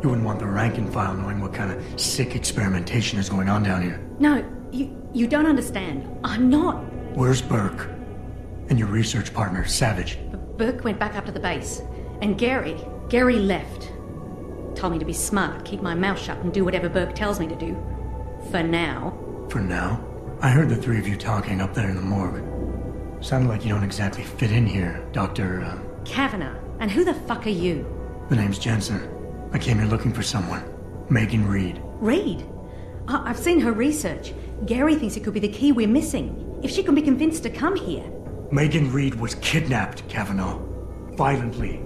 You wouldn't want the rank and file knowing what kind of sick experimentation is going on down here. No, you don't understand. I'm not. Where's Burke? And your research partner, Savage? Burke went back up to the base. And Gary left. Told me to be smart, keep my mouth shut, and do whatever Burke tells me to do. For now. For now? I heard the three of you talking up there in the morgue. Sounded like you don't exactly fit in here, Dr. Kavanagh. And who the fuck are you? The name's Jensen. I came here looking for someone. Megan Reed. Reed? I've seen her research. Gary thinks it could be the key we're missing. If she can be convinced to come here. Megan Reed was kidnapped, Kavanagh. Violently.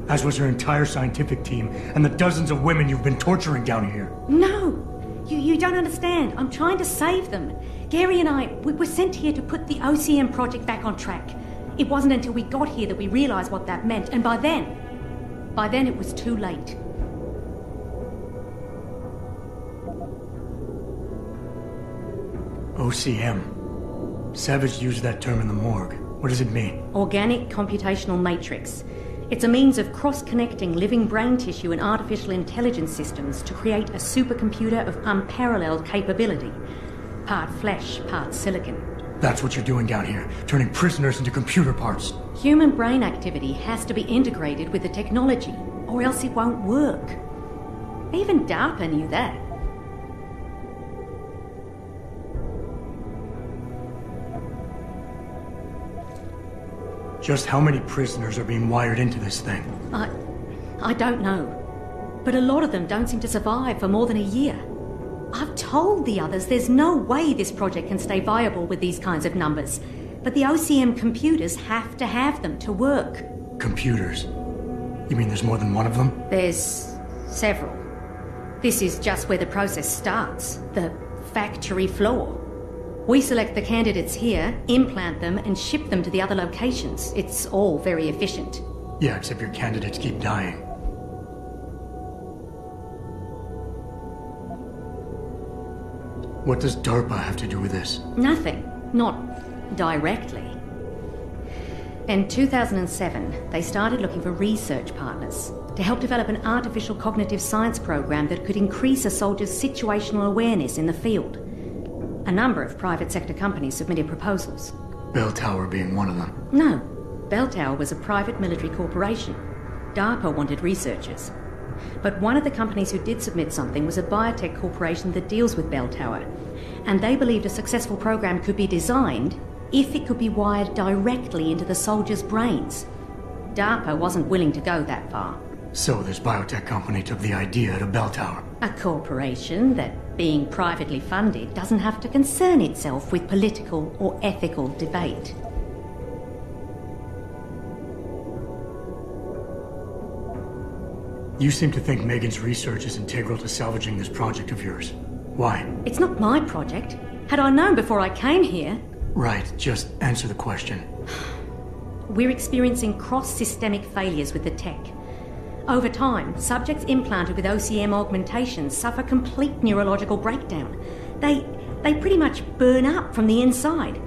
As was her entire scientific team and the dozens of women you've been torturing down here. No! You don't understand. I'm trying to save them. Gary and I, we were sent here to put the OCM project back on track. It wasn't until we got here that we realised what that meant, and by then it was too late. OCM. Savage used that term in the morgue. What does it mean? Organic computational matrix. It's a means of cross-connecting living brain tissue and artificial intelligence systems to create a supercomputer of unparalleled capability. Part flesh, part silicon. That's what you're doing down here, turning prisoners into computer parts. Human brain activity has to be integrated with the technology, or else it won't work. Even DARPA knew that. Just how many prisoners are being wired into this thing? I don't know. But a lot of them don't seem to survive for more than a year. I've told the others there's no way this project can stay viable with these kinds of numbers. But the OCM computers have to have them to work. Computers? You mean there's more than one of them? There's several. This is just where the process starts. The factory floor. We select the candidates here, implant them, and ship them to the other locations. It's all very efficient. Yeah, except your candidates keep dying. What does DARPA have to do with this? Nothing. Not directly. In 2007, they started looking for research partners to help develop an artificial cognitive science program that could increase a soldier's situational awareness in the field. A number of private sector companies submitted proposals. Bell Tower being one of them. No. Bell Tower was a private military corporation. DARPA wanted researchers. But one of the companies who did submit something was a biotech corporation that deals with Bell Tower. And they believed a successful program could be designed if it could be wired directly into the soldiers' brains. DARPA wasn't willing to go that far. So this biotech company took the idea to Bell Tower. A corporation that, being privately funded, doesn't have to concern itself with political or ethical debate. You seem to think Megan's research is integral to salvaging this project of yours. Why? It's not my project. Had I known before I came here... Right, just answer the question. We're experiencing cross-systemic failures with the tech. Over time, subjects implanted with OCM augmentations suffer complete neurological breakdown. They pretty much burn up from the inside.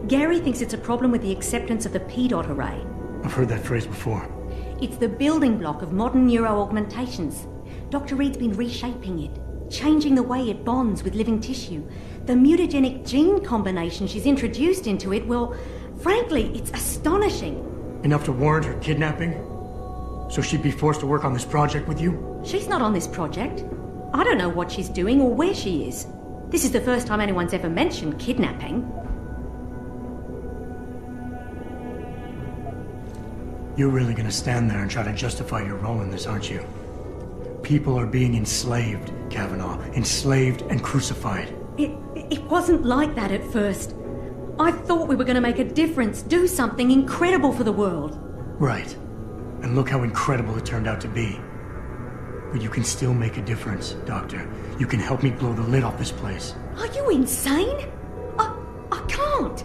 Gary thinks it's a problem with the acceptance of the P-dot array. I've heard that phrase before. It's the building block of modern neuro-augmentations. Dr. Reed's been reshaping it, changing the way it bonds with living tissue. The mutagenic gene combination she's introduced into it, well, frankly, it's astonishing. Enough to warrant her kidnapping? So she'd be forced to work on this project with you? She's not on this project. I don't know what she's doing or where she is. This is the first time anyone's ever mentioned kidnapping. You're really gonna stand there and try to justify your role in this, aren't you? People are being enslaved, Kavanaugh. Enslaved and crucified. It wasn't like that at first. I thought we were going to make a difference, do something incredible for the world. Right. And look how incredible it turned out to be. But you can still make a difference, Doctor. You can help me blow the lid off this place. Are you insane? I can't.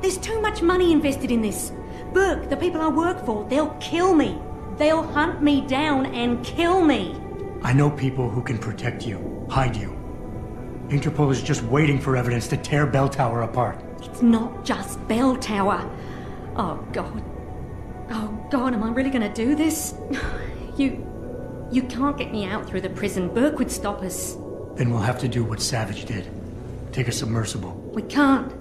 There's too much money invested in this. Burke, the people I work for, they'll kill me. They'll hunt me down and kill me. I know people who can protect you, hide you. Interpol is just waiting for evidence to tear Bell Tower apart. It's not just Bell Tower. Oh, God. Oh, God, am I really going to do this? You can't get me out through the prison. Burke would stop us. Then we'll have to do what Savage did. Take a submersible. We can't.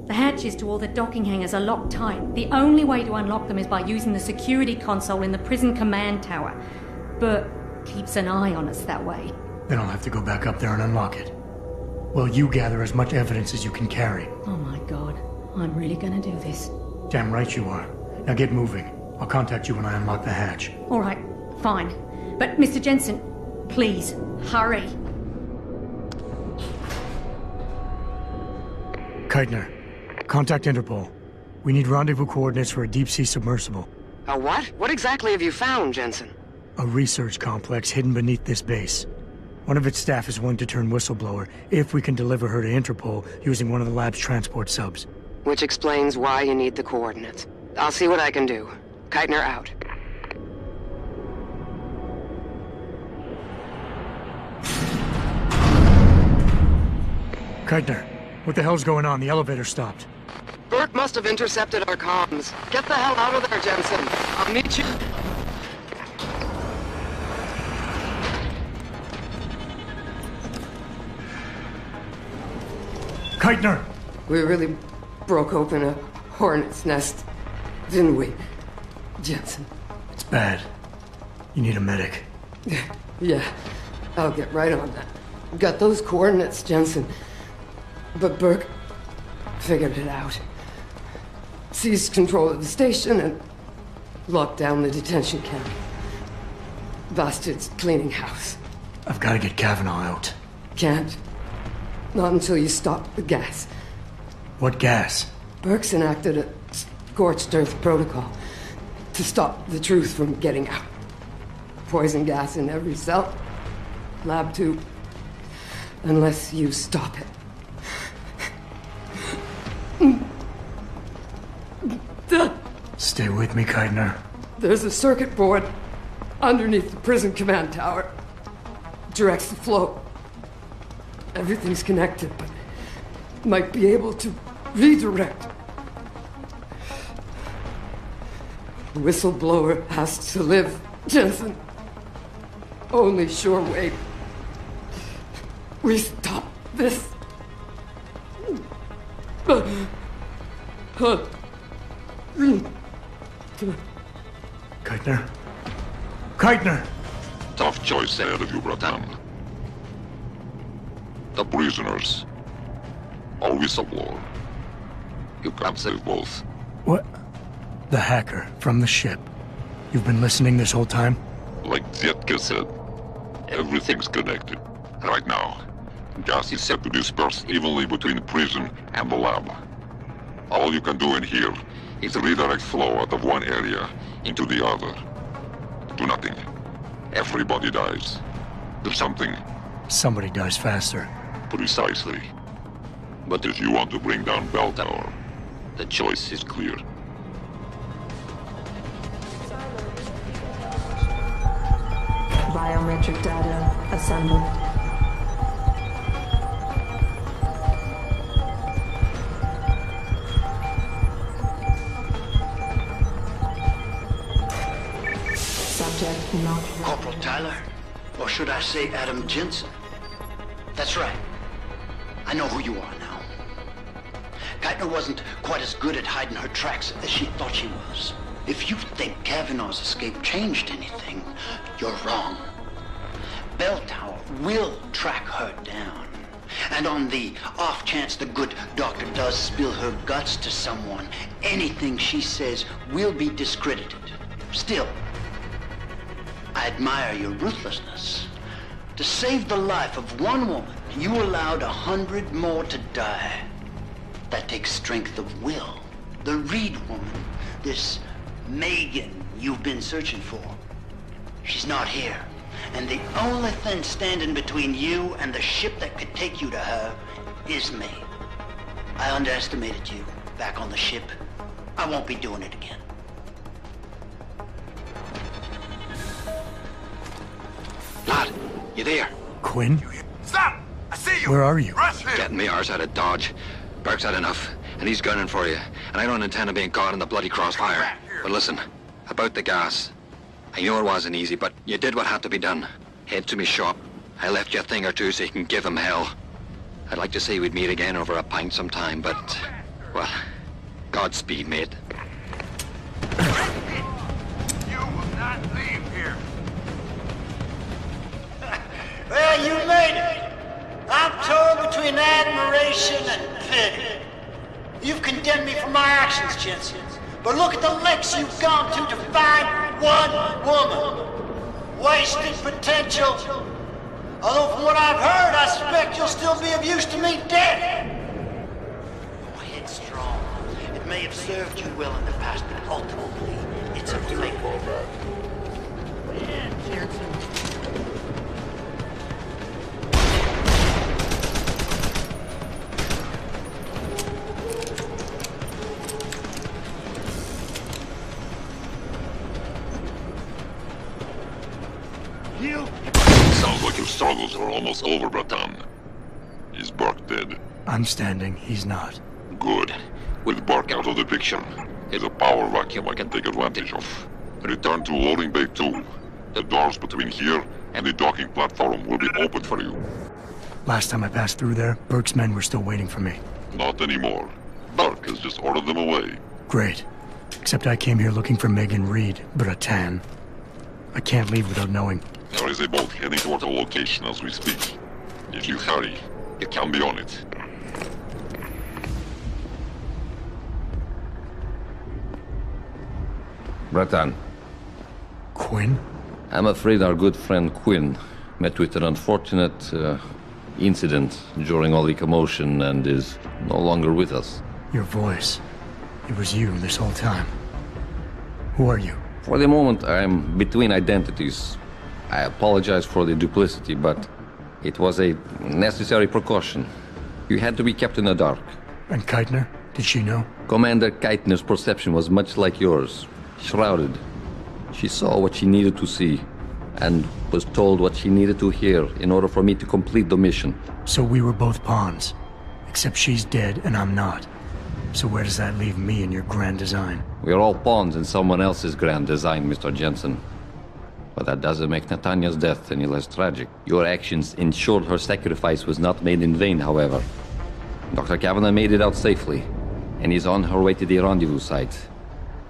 The hatches to all the docking hangars are locked tight. The only way to unlock them is by using the security console in the prison command tower. Burke keeps an eye on us that way. Then I'll have to go back up there and unlock it. Well, you gather as much evidence as you can carry. Oh my God, I'm really gonna do this. Damn right you are. Now get moving. I'll contact you when I unlock the hatch. All right, fine. But Mr. Jensen, please, hurry. Keitner, contact Interpol. We need rendezvous coordinates for a deep-sea submersible. A what? What exactly have you found, Jensen? A research complex hidden beneath this base. One of its staff is willing to turn whistleblower if we can deliver her to Interpol using one of the lab's transport subs. Which explains why you need the coordinates. I'll see what I can do. Keitner out. Keitner, what the hell's going on? The elevator stopped. Burke must have intercepted our comms. Get the hell out of there, Jensen. I'll meet you. Keitner! We really broke open a hornet's nest, didn't we, Jensen? It's bad. You need a medic. Yeah, I'll get right on that. Got those coordinates, Jensen. But Burke figured it out. Seized control of the station and locked down the detention camp. Bastards cleaning house. I've got to get Kavanaugh out. Can't. Not until you stop the gas. What gas? Burke's enacted a scorched earth protocol to stop the truth from getting out. Poison gas in every cell. Lab tube. Unless you stop it. Stay with me, Keitner. There's a circuit board underneath the prison command tower. Directs the flow. Everything's connected, but might be able to redirect. The whistleblower has to live, Jensen. Only sure way we stop this. Keitner? Keitner! Tough choice ahead of you, Bratan. The prisoners. Or whistleblower. You can't save both. What? The hacker from the ship. You've been listening this whole time? Like Zietka said, everything's connected. Right now, gas is set to disperse evenly between the prison and the lab. All you can do in here is redirect flow out of one area into the other. Do nothing. Everybody dies. Do something. Somebody dies faster. Precisely. But if you want to bring down Bell Tower, the choice is clear. Biometric data assembled. Subject not... Corporal Tyler? Or should I say Adam Jensen? That's right. I know who you are now. Keitner wasn't quite as good at hiding her tracks as she thought she was. If you think Kavanaugh's escape changed anything, you're wrong. Bell Tower will track her down. And on the off chance the good doctor does spill her guts to someone, anything she says will be discredited. Still, I admire your ruthlessness. To save the life of one woman, you allowed 100 more to die. That takes strength of will. The Reed woman, this Megan you've been searching for, she's not here. And the only thing standing between you and the ship that could take you to her is me. I underestimated you back on the ship. I won't be doing it again. Lad, you there? Quinn? Stop! I see you! Where are you? Rush him! Getting me arse out of Dodge. Burke's had enough, and he's gunning for you. And I don't intend on being caught in the bloody crossfire. But listen, about the gas. I know it wasn't easy, but you did what had to be done. Head to me shop. I left you a thing or two so you can give him hell. I'd like to say we'd meet again over a pint sometime, but... well, Godspeed, mate. You will not leave here. Well, you made it. I'm torn between admiration and pity. You've condemned me for my actions, Jensen. But look at the lengths you've gone to find one woman. Wasted potential. Although from what I've heard, I suspect you'll still be of use to me dead. Your head's strong. It may have served you well in the past, but ultimately, it's a flavor. Yeah, Jensen. struggles are almost over, Bratan. Is Bark dead? I'm standing, he's not. Good. With Bark out of the picture, there's a power vacuum I can take advantage of. Return to loading bay 2. The doors between here and the docking platform will be open for you. Last time I passed through there, Burke's men were still waiting for me. Not anymore. Bark has just ordered them away. Great. Except I came here looking for Megan Reed, Bratan. I can't leave without knowing. There is a boat heading toward our location as we speak. If you hurry, it can be on it. Bratan. Quinn? I'm afraid our good friend Quinn met with an unfortunate incident during all the commotion and is no longer with us. Your voice. It was you this whole time. Who are you? For the moment, I'm between identities. I apologize for the duplicity, but it was a necessary precaution. You had to be kept in the dark. And Keitner? Did she know? Commander Keitner's perception was much like yours. Shrouded. She saw what she needed to see, and was told what she needed to hear in order for me to complete the mission. So we were both pawns. Except she's dead and I'm not. So where does that leave me in your grand design? We're all pawns in someone else's grand design, Mr. Jensen. But that doesn't make Nathania's death any less tragic. Your actions ensured her sacrifice was not made in vain, however. Dr. Kavanagh made it out safely, and is on her way to the rendezvous site.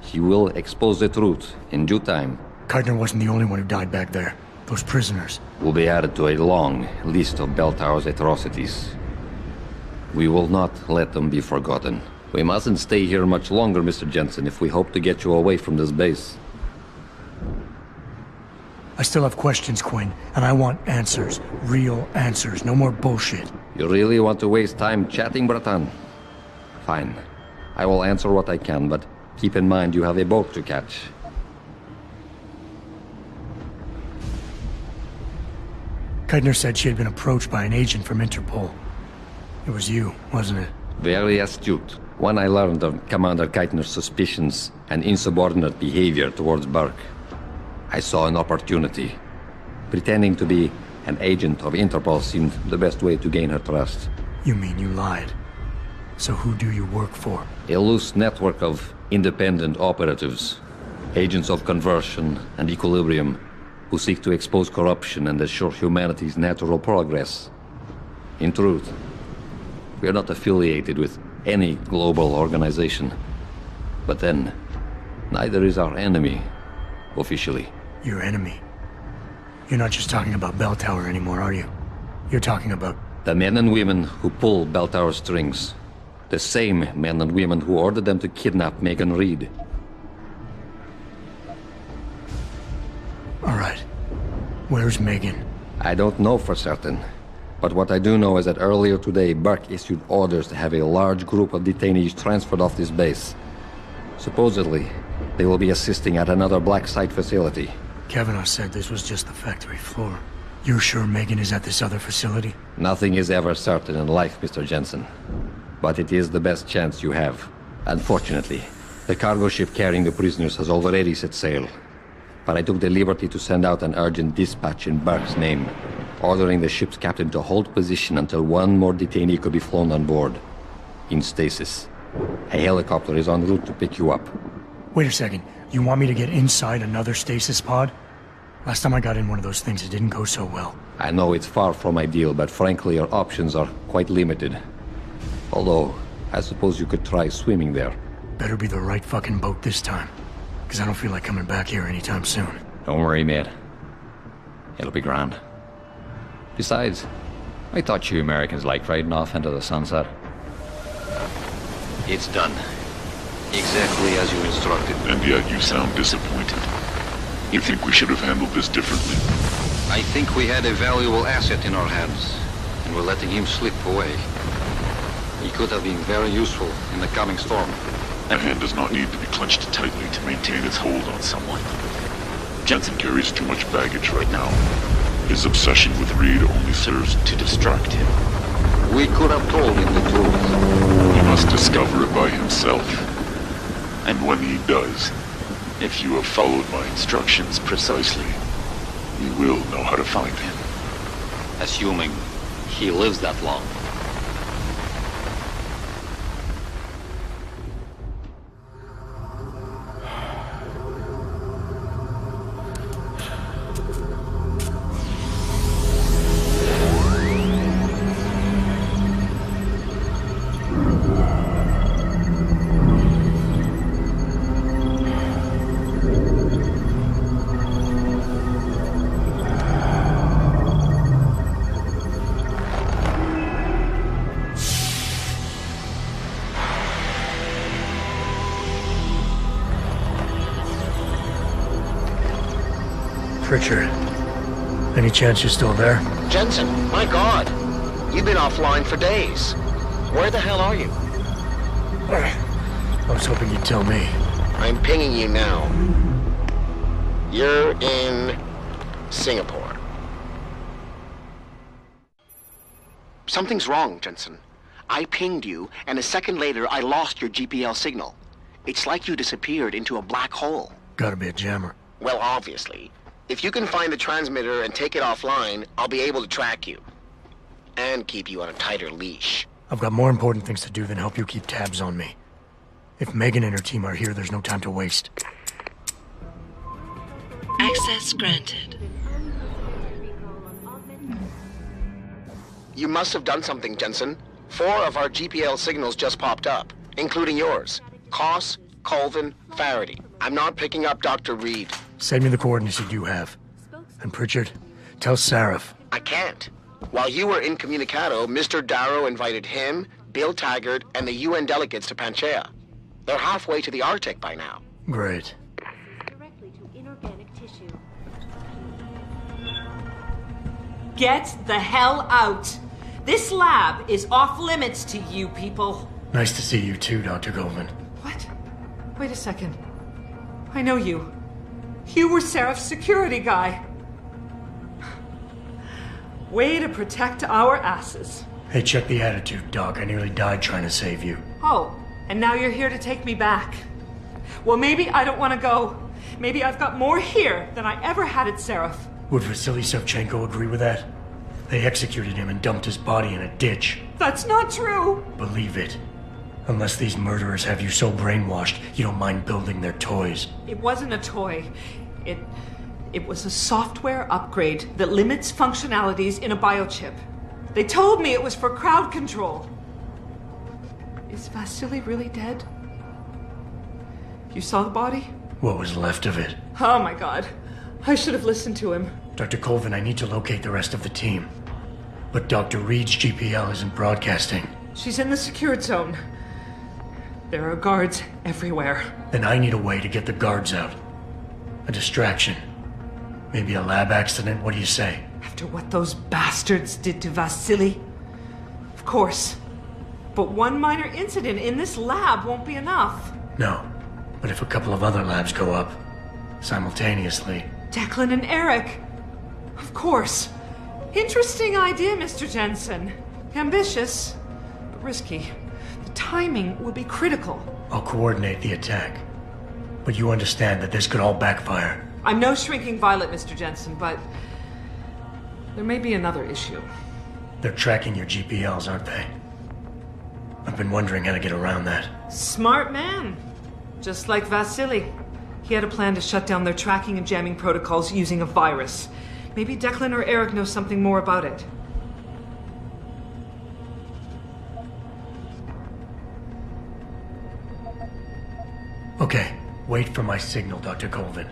She will expose the truth in due time. Keitner wasn't the only one who died back there. Those prisoners will be added to a long list of Bell Tower's atrocities. We will not let them be forgotten. We mustn't stay here much longer, Mr. Jensen, if we hope to get you away from this base. I still have questions, Quinn, and I want answers. Real answers, no more bullshit. You really want to waste time chatting, Bratan? Fine. I will answer what I can, but keep in mind you have a boat to catch. Keitner said she had been approached by an agent from Interpol. It was you, wasn't it? Very astute. When I learned of Commander Keitner's suspicions and insubordinate behavior towards Burke, I saw an opportunity. Pretending to be an agent of Interpol seemed the best way to gain her trust. You mean you lied? So who do you work for? A loose network of independent operatives, agents of conversion and equilibrium, who seek to expose corruption and assure humanity's natural progress. In truth, we are not affiliated with any global organization. But then, neither is our enemy, officially. Your enemy? You're not just talking about Bell Tower anymore, are you? You're talking about... the men and women who pull Bell Tower strings. The same men and women who ordered them to kidnap Megan Reed. All right. Where's Megan? I don't know for certain. But what I do know is that earlier today, Burke issued orders to have a large group of detainees transferred off this base. Supposedly, they will be assisting at another black site facility. Kavanagh said this was just the factory floor. You're sure Megan is at this other facility? Nothing is ever certain in life, Mr. Jensen. But it is the best chance you have. Unfortunately, the cargo ship carrying the prisoners has already set sail. But I took the liberty to send out an urgent dispatch in Burke's name, ordering the ship's captain to hold position until one more detainee could be flown on board. In stasis. A helicopter is en route to pick you up. Wait a second. You want me to get inside another stasis pod? Last time I got in one of those things, it didn't go so well. I know it's far from ideal, but frankly, your options are quite limited. Although, I suppose you could try swimming there. Better be the right fucking boat this time. Because I don't feel like coming back here anytime soon. Don't worry, mate. It'll be grand. Besides, I thought you Americans liked riding off into the sunset. It's done. Exactly as you instructed. And yet you sound disappointed. You think we should have handled this differently? I think we had a valuable asset in our hands, and we're letting him slip away. He could have been very useful in the coming storm. A hand does not need to be clenched tightly to maintain its hold on someone. Jensen carries too much baggage right now. His obsession with Reed only serves to distract him. We could have told him the truth. He must discover it by himself. And when he does, if you have followed my instructions precisely, you will know how to find him. Assuming he lives that long. Richard, any chance you're still there? Jensen, my God. You've been offline for days. Where the hell are you? I was hoping you'd tell me. I'm pinging you now. You're in Singapore. Something's wrong, Jensen. I pinged you, and a second later I lost your GPL signal. It's like you disappeared into a black hole. Gotta be a jammer. Well, obviously. If you can find the transmitter and take it offline, I'll be able to track you. And keep you on a tighter leash. I've got more important things to do than help you keep tabs on me. If Megan and her team are here, there's no time to waste. Access granted. You must have done something, Jensen. 4 of our GPL signals just popped up, including yours. Koss, Colvin, Faraday. I'm not picking up Dr. Reed. Send me the coordinates you do have. And Pritchard, tell Sarif. I can't. While you were incommunicado, Mr. Darrow invited him, Bill Taggart, and the UN delegates to Panchea. They're halfway to the Arctic by now. Great. Directly to inorganic tissue. Get the hell out! This lab is off limits to you people. Nice to see you too, Dr. Goldman. What? Wait a second. I know you. You were Sarif's security guy. Way to protect our asses. Hey, check the attitude, Doc. I nearly died trying to save you. Oh, and now you're here to take me back. Well, maybe I don't want to go. Maybe I've got more here than I ever had at Sarif. Would Vasily Savchenko agree with that? They executed him and dumped his body in a ditch. That's not true. Believe it. Unless these murderers have you so brainwashed, you don't mind building their toys. It wasn't a toy. It was a software upgrade that limits functionalities in a biochip. They told me it was for crowd control. Is Vasily really dead? You saw the body? What was left of it? Oh my God. I should have listened to him. Dr. Colvin, I need to locate the rest of the team. But Dr. Reed's GPL isn't broadcasting. She's in the secured zone. There are guards everywhere. Then I need a way to get the guards out. A distraction. Maybe a lab accident, what do you say? After what those bastards did to Vasily? Of course. But one minor incident in this lab won't be enough. No. But if a couple of other labs go up, simultaneously... Declan and Eric. Of course. Interesting idea, Mr. Jensen. Ambitious, but risky. The timing will be critical. I'll coordinate the attack. But you understand that this could all backfire. I'm no shrinking violet, Mr. Jensen, but there may be another issue. They're tracking your GPLs, aren't they? I've been wondering how to get around that. Smart man. Just like Vasily. He had a plan to shut down their tracking and jamming protocols using a virus. Maybe Declan or Eric know something more about it. Okay, wait for my signal, Dr. Colvin.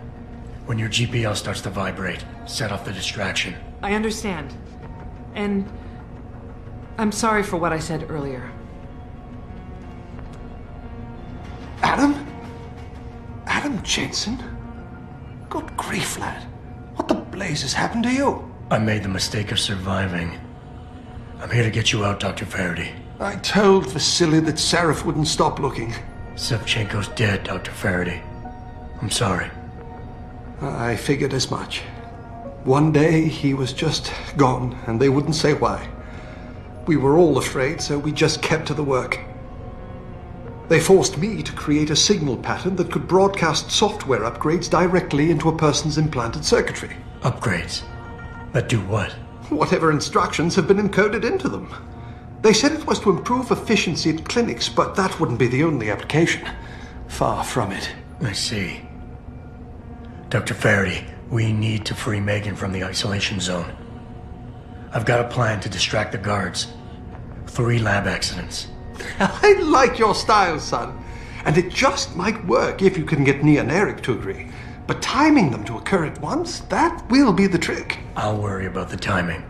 When your GPL starts to vibrate, set off the distraction. I understand. And I'm sorry for what I said earlier. Adam? Adam Jensen? Good grief, lad. What the blazes happened to you? I made the mistake of surviving. I'm here to get you out, Dr. Faraday. I told Vasily that Sarif wouldn't stop looking. Savchenko's dead, Dr. Faraday. I'm sorry. I figured as much. One day he was just gone, and they wouldn't say why. We were all afraid, so we just kept to the work. They forced me to create a signal pattern that could broadcast software upgrades directly into a person's implanted circuitry. Upgrades? That do what? whatever instructions have been encoded into them. They said it was to improve efficiency at clinics, but that wouldn't be the only application. Far from it. I see. Dr. Faraday, we need to free Megan from the isolation zone. I've got a plan to distract the guards. 3 lab accidents. I like your style, son. And it just might work if you can get Nia and Eric to agree. But timing them to occur at once, that will be the trick. I'll worry about the timing.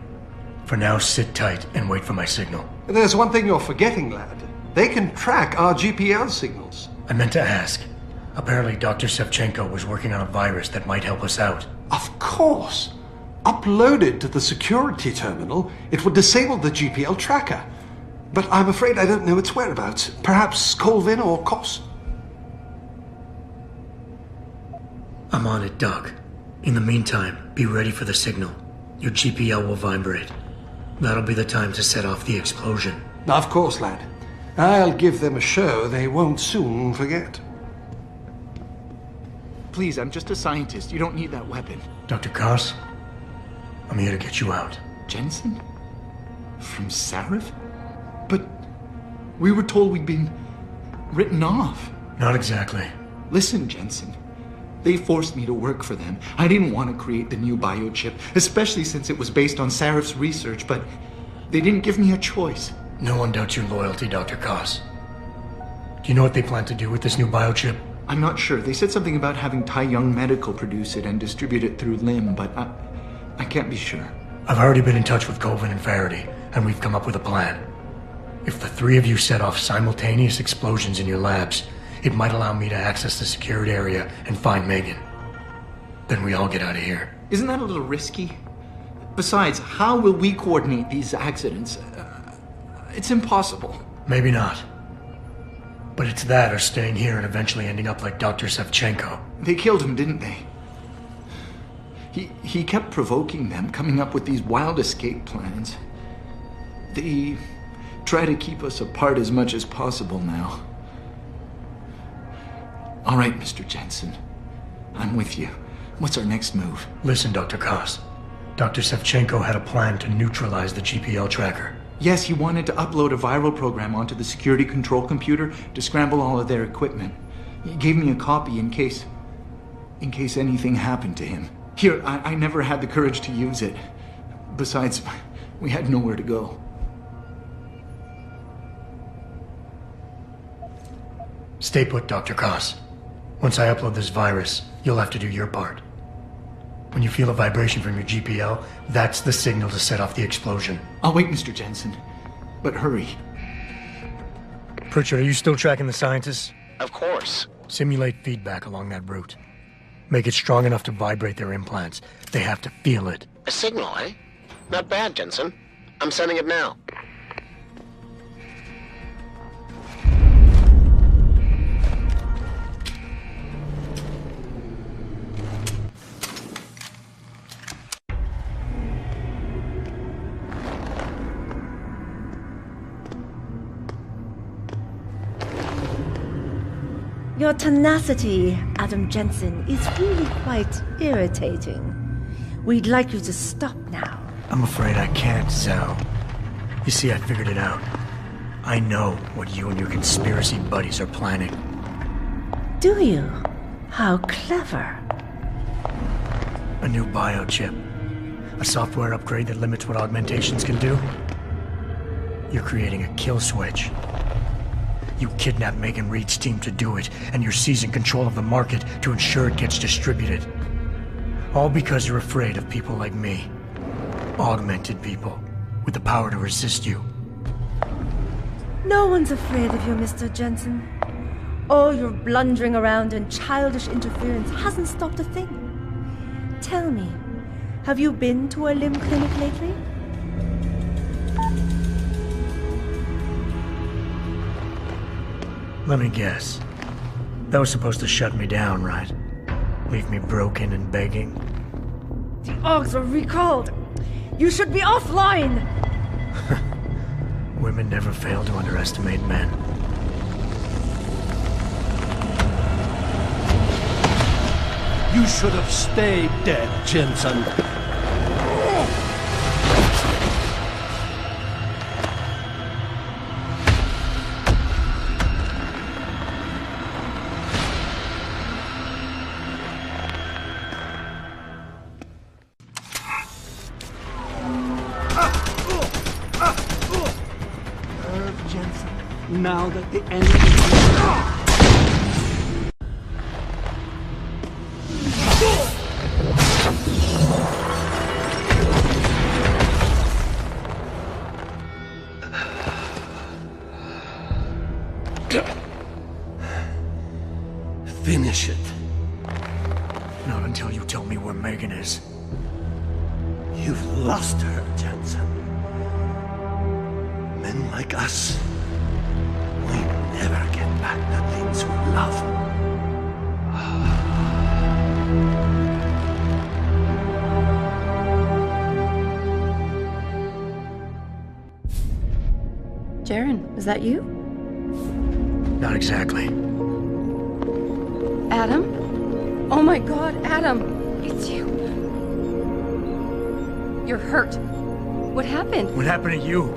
For now, sit tight and wait for my signal. There's one thing you're forgetting, lad. They can track our GPL signals. I meant to ask. Apparently, Dr. Sevchenko was working on a virus that might help us out. Of course. Uploaded to the security terminal, it would disable the GPL tracker. But I'm afraid I don't know its whereabouts. Perhaps Colvin or Kos? I'm on it, Doc. In the meantime, be ready for the signal. Your GPL will vibrate. That'll be the time to set off the explosion. Of course, lad. I'll give them a show they won't soon forget. Please, I'm just a scientist. You don't need that weapon. Dr. Kos, I'm here to get you out. Jensen? From Sarif? But we were told we'd been written off. Not exactly. Listen, Jensen. They forced me to work for them. I didn't want to create the new biochip, especially since it was based on Sarif's research, but they didn't give me a choice. No one doubts your loyalty, Dr. Kos. Do you know what they plan to do with this new biochip? I'm not sure. They said something about having Tai Young Medical produce it and distribute it through LIM, but I can't be sure. I've already been in touch with Colvin and Faraday, and we've come up with a plan. If the 3 of you set off simultaneous explosions in your labs, it might allow me to access the secured area and find Megan. Then we all get out of here. Isn't that a little risky? Besides, how will we coordinate these accidents? It's impossible. Maybe not. But it's that or staying here and eventually ending up like Dr. Sevchenko. They killed him, didn't they? He kept provoking them, coming up with these wild escape plans. They try to keep us apart as much as possible now. All right, Mr. Jensen. I'm with you. What's our next move? Listen, Dr. Kos. Dr. Sevchenko had a plan to neutralize the GPL tracker. Yes, he wanted to upload a viral program onto the security control computer to scramble all of their equipment. He gave me a copy in case anything happened to him. Here, I never had the courage to use it. Besides, we had nowhere to go. Stay put, Dr. Kos. Once I upload this virus, you'll have to do your part. When you feel a vibration from your GPL, that's the signal to set off the explosion. I'll wait, Mr. Jensen. But hurry. Pritchard, are you still tracking the scientists? Of course. Simulate feedback along that route. Make it strong enough to vibrate their implants. They have to feel it. A signal, eh? Not bad, Jensen. I'm sending it now. Your tenacity, Adam Jensen, is really quite irritating. We'd like you to stop now. I'm afraid I can't, Zhao. You see, I figured it out. I know what you and your conspiracy buddies are planning. Do you? How clever. A new biochip. A software upgrade that limits what augmentations can do. You're creating a kill switch. You kidnapped Megan Reed's team to do it, and you're seizing control of the market to ensure it gets distributed. All because you're afraid of people like me. Augmented people, with the power to resist you. No one's afraid of you, Mr. Jensen. All your blundering around and childish interference hasn't stopped a thing. Tell me, have you been to a limb clinic lately? Let me guess. That was supposed to shut me down, right? Leave me broken and begging? The Augs were recalled. You should be offline! Women never fail to underestimate men. You should have stayed dead, Jensen. Now that the enemy... Finish it. Not until you tell me where Megan is. You've lost her, Jensen. Men like us, we never get back the things we love. Jaren, is that you? Not exactly. Adam? Oh my god, Adam! It's you. You're hurt. What happened? What happened to you?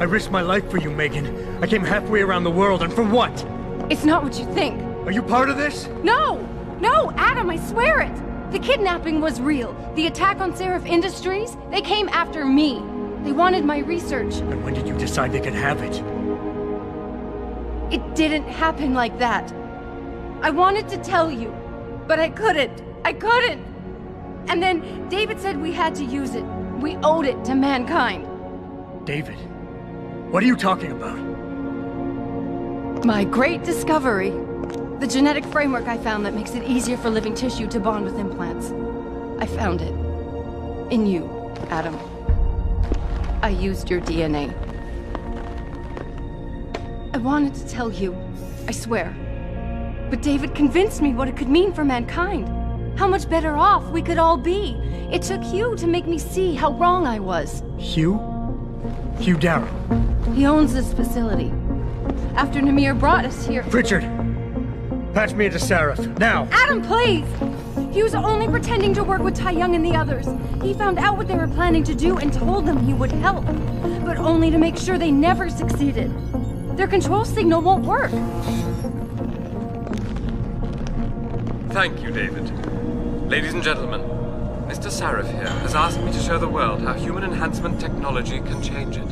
I risked my life for you, Megan. I came halfway around the world, and for what? It's not what you think. Are you part of this? No! No, Adam, I swear it! The kidnapping was real. The attack on Seraph Industries, they came after me. They wanted my research. And when did you decide they could have it? It didn't happen like that. I wanted to tell you, but I couldn't. I couldn't! And then David said we had to use it. We owed it to mankind. David? What are you talking about? My great discovery. The genetic framework I found that makes it easier for living tissue to bond with implants. I found it. In you, Adam. I used your DNA. I wanted to tell you, I swear. But David convinced me what it could mean for mankind. How much better off we could all be. It took Hugh to make me see how wrong I was. Hugh? Hugh Darrow. He owns this facility. After Namir brought us here... Pritchard! Patch me into Seraph, now! Adam, please! He was only pretending to work with Tai Young and the others. He found out what they were planning to do and told them he would help. But only to make sure they never succeeded. Their control signal won't work. Thank you, David. Ladies and gentlemen, Mr. Seraph here has asked me to show the world how human enhancement technology can change it.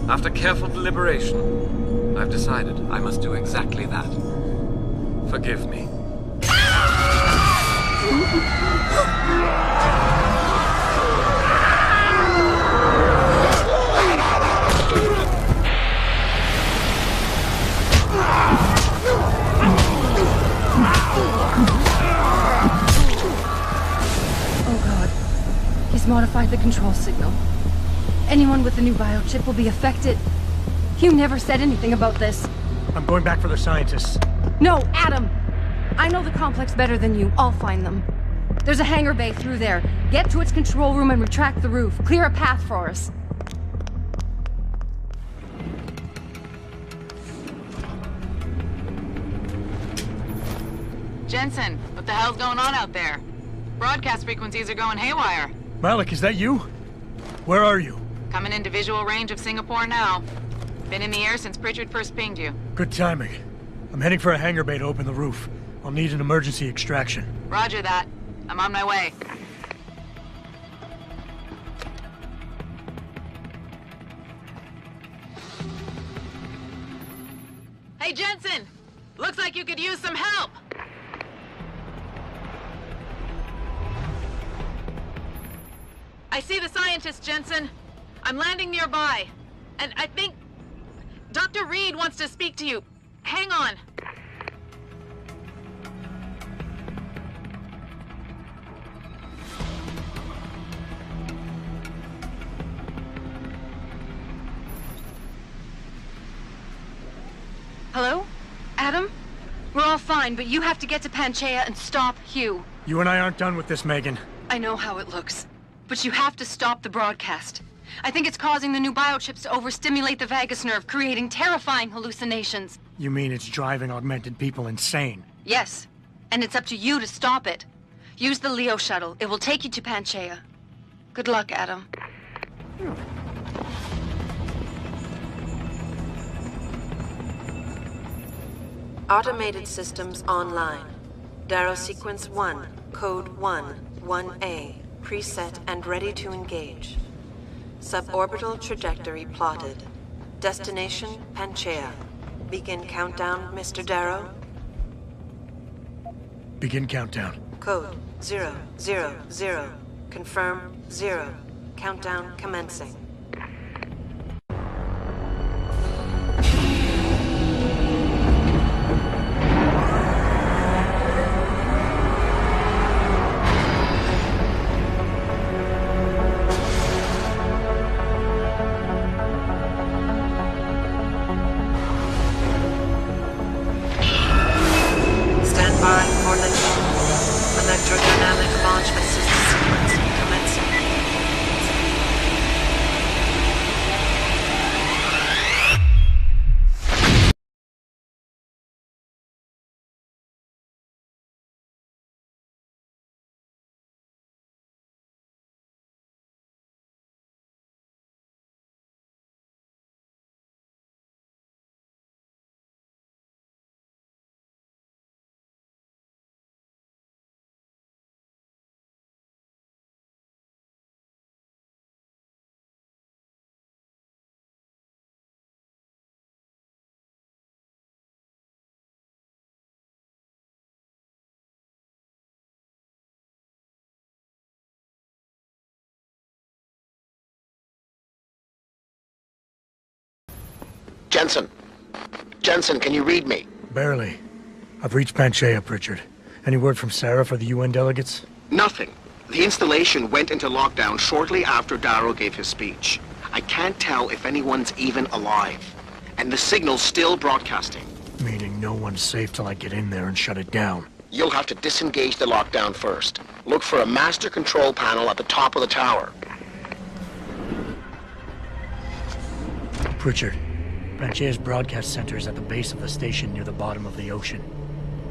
After careful deliberation, I've decided I must do exactly that. Forgive me. He's modified the control signal. Anyone with the new biochip will be affected. Hugh never said anything about this. I'm going back for the scientists. No, Adam! I know the complex better than you. I'll find them. There's a hangar bay through there. Get to its control room and retract the roof. Clear a path for us. Jensen, what the hell's going on out there? Broadcast frequencies are going haywire. Malik, is that you? Where are you? Coming into visual range of Singapore now. Been in the air since Pritchard first pinged you. Good timing. I'm heading for a hangar bay to open the roof. I'll need an emergency extraction. Roger that. I'm on my way. Hey, Jensen! Looks like you could use some help! I see the scientist, Jensen. I'm landing nearby. And I think... Dr. Reed wants to speak to you. Hang on. Hello? Adam? We're all fine, but you have to get to Panchaea and stop Hugh. You and I aren't done with this, Megan. I know how it looks. But you have to stop the broadcast. I think it's causing the new biochips to overstimulate the vagus nerve, creating terrifying hallucinations. You mean it's driving augmented people insane? Yes. And it's up to you to stop it. Use the Leo shuttle. It will take you to Panchaea. Good luck, Adam. Automated systems online. Darrow sequence 1, code 1, 1A, preset and ready to engage. Suborbital trajectory plotted. Destination, Panchaea. Begin countdown, Mr. Darrow. Begin countdown. Code 000. Confirm 0. Countdown commencing. Electrodynamic launch assist sequence commencing. Jensen! Jensen, can you read me? Barely. I've reached Panchaea, Pritchard. Any word from Sarah for the UN delegates? Nothing. The installation went into lockdown shortly after Darrow gave his speech. I can't tell if anyone's even alive. And the signal's still broadcasting. Meaning no one's safe till I get in there and shut it down. You'll have to disengage the lockdown first. Look for a master control panel at the top of the tower. Pritchard, Panchaea's broadcast center is at the base of the station near the bottom of the ocean.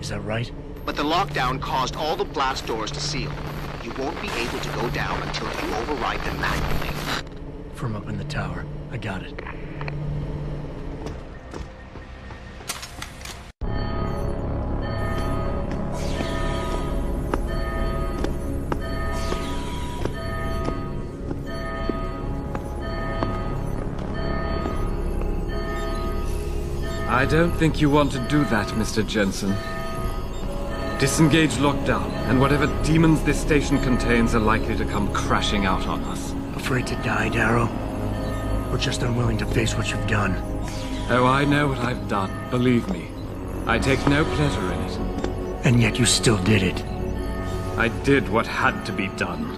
Is that right? But the lockdown caused all the blast doors to seal. You won't be able to go down until you override them manually. From up in the tower. I got it. I don't think you want to do that, Mr. Jensen. Disengage lockdown, and whatever demons this station contains are likely to come crashing out on us. Afraid to die, Darrow? Or just unwilling to face what you've done? Oh, I know what I've done, believe me. I take no pleasure in it. And yet you still did it. I did what had to be done.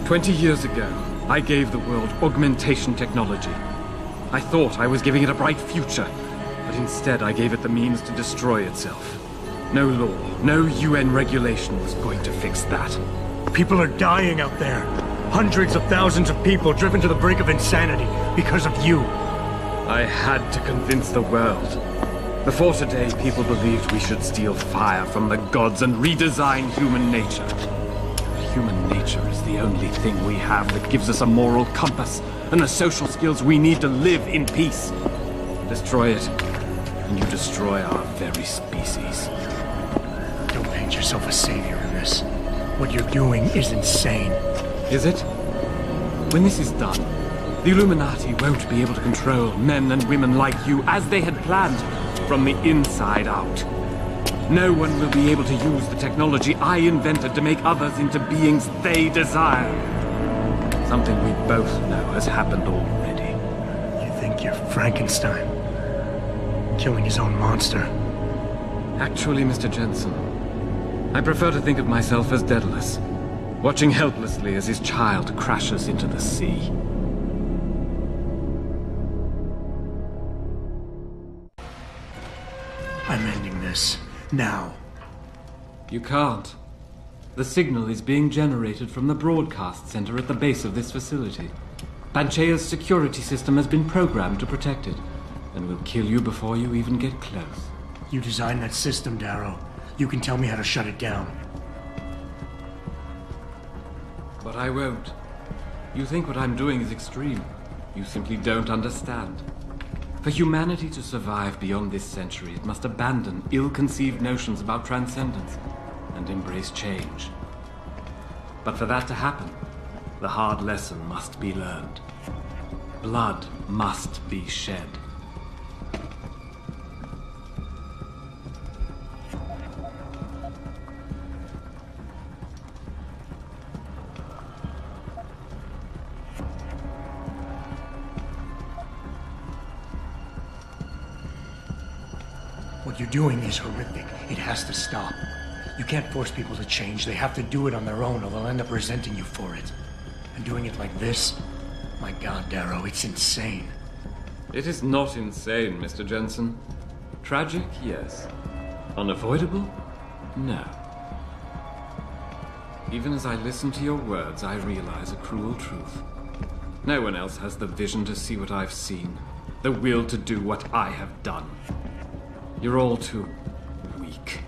20 years ago, I gave the world augmentation technology. I thought I was giving it a bright future, but instead I gave it the means to destroy itself. No law, no UN regulation was going to fix that. People are dying out there. Hundreds of thousands of people driven to the brink of insanity because of you. I had to convince the world. Before today, people believed we should steal fire from the gods and redesign human nature. Human nature is the only thing we have that gives us a moral compass and the social skills we need to live in peace. Destroy it, and you destroy our very species. Don't paint yourself a savior in this. What you're doing is insane. Is it? When this is done, the Illuminati won't be able to control men and women like you as they had planned, from the inside out. No one will be able to use the technology I invented to make others into beings they desire. Something we both know has happened already. You think you're Frankenstein? Killing his own monster? Actually, Mr. Jensen, I prefer to think of myself as Daedalus, watching helplessly as his child crashes into the sea. I'm ending this. Now. You can't. The signal is being generated from the broadcast center at the base of this facility. Panchaea's security system has been programmed to protect it, and will kill you before you even get close. You designed that system, Darrow. You can tell me how to shut it down. But I won't. You think what I'm doing is extreme. You simply don't understand. For humanity to survive beyond this century, it must abandon ill-conceived notions about transcendence and embrace change. But for that to happen, the hard lesson must be learned. blood must be shed. What you're doing is horrific. It has to stop. You can't force people to change. They have to do it on their own, or they'll end up resenting you for it. And doing it like this? My God, Darrow, it's insane. It is not insane, Mr. Jensen. Tragic, yes. Unavoidable? No. Even as I listen to your words, I realize a cruel truth. No one else has the vision to see what I've seen, the will to do what I have done. You're all too weak,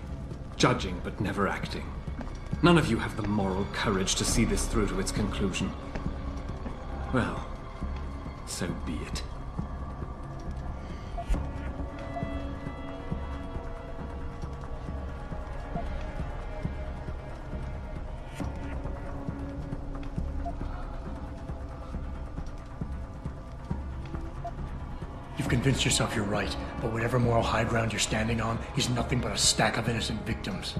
judging but never acting. None of you have the moral courage to see this through to its conclusion. Well, so be it. You've convinced yourself you're right, but whatever moral high ground you're standing on is nothing but a stack of innocent victims.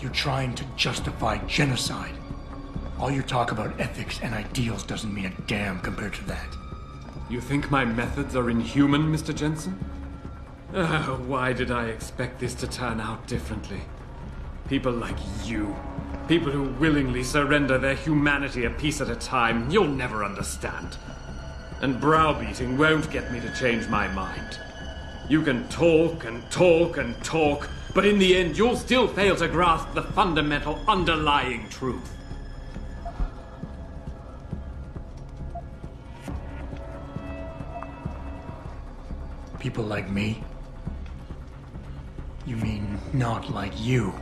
You're trying to justify genocide. All your talk about ethics and ideals doesn't mean a damn compared to that. You think my methods are inhuman, Mr. Jensen? Why did I expect this to turn out differently? People like you, people who willingly surrender their humanity a piece at a time, you'll never understand. And browbeating won't get me to change my mind. You can talk and talk and talk, but in the end you'll still fail to grasp the fundamental underlying truth. People like me? You mean not like you?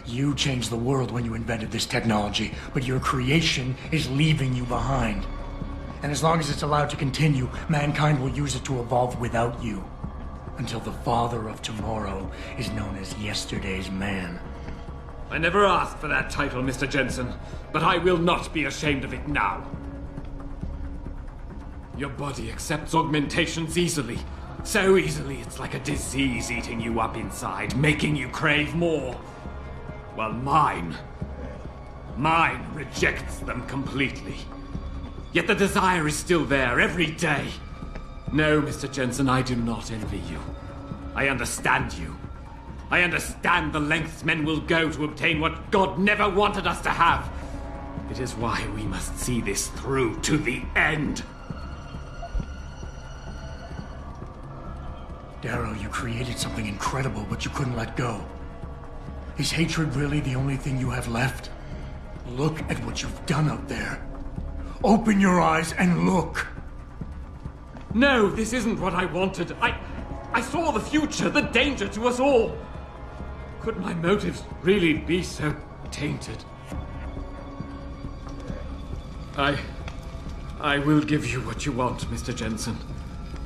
You changed the world when you invented this technology, but your creation is leaving you behind. And as long as it's allowed to continue, mankind will use it to evolve without you. Until the father of tomorrow is known as yesterday's man. I never asked for that title, Mr. Jensen, but I will not be ashamed of it now. Your body accepts augmentations easily. So easily it's like a disease eating you up inside, making you crave more. While mine rejects them completely. Yet the desire is still there every day. No, Mr. Jensen, I do not envy you. I understand you. I understand the lengths men will go to obtain what God never wanted us to have. It is why we must see this through to the end. Darrow, you created something incredible, but you couldn't let go. Is hatred really the only thing you have left? Look at what you've done up there. Open your eyes and look. No, this isn't what I wanted. I saw the future, the danger to us all. Could my motives really be so tainted? I will give you what you want, Mr. Jensen.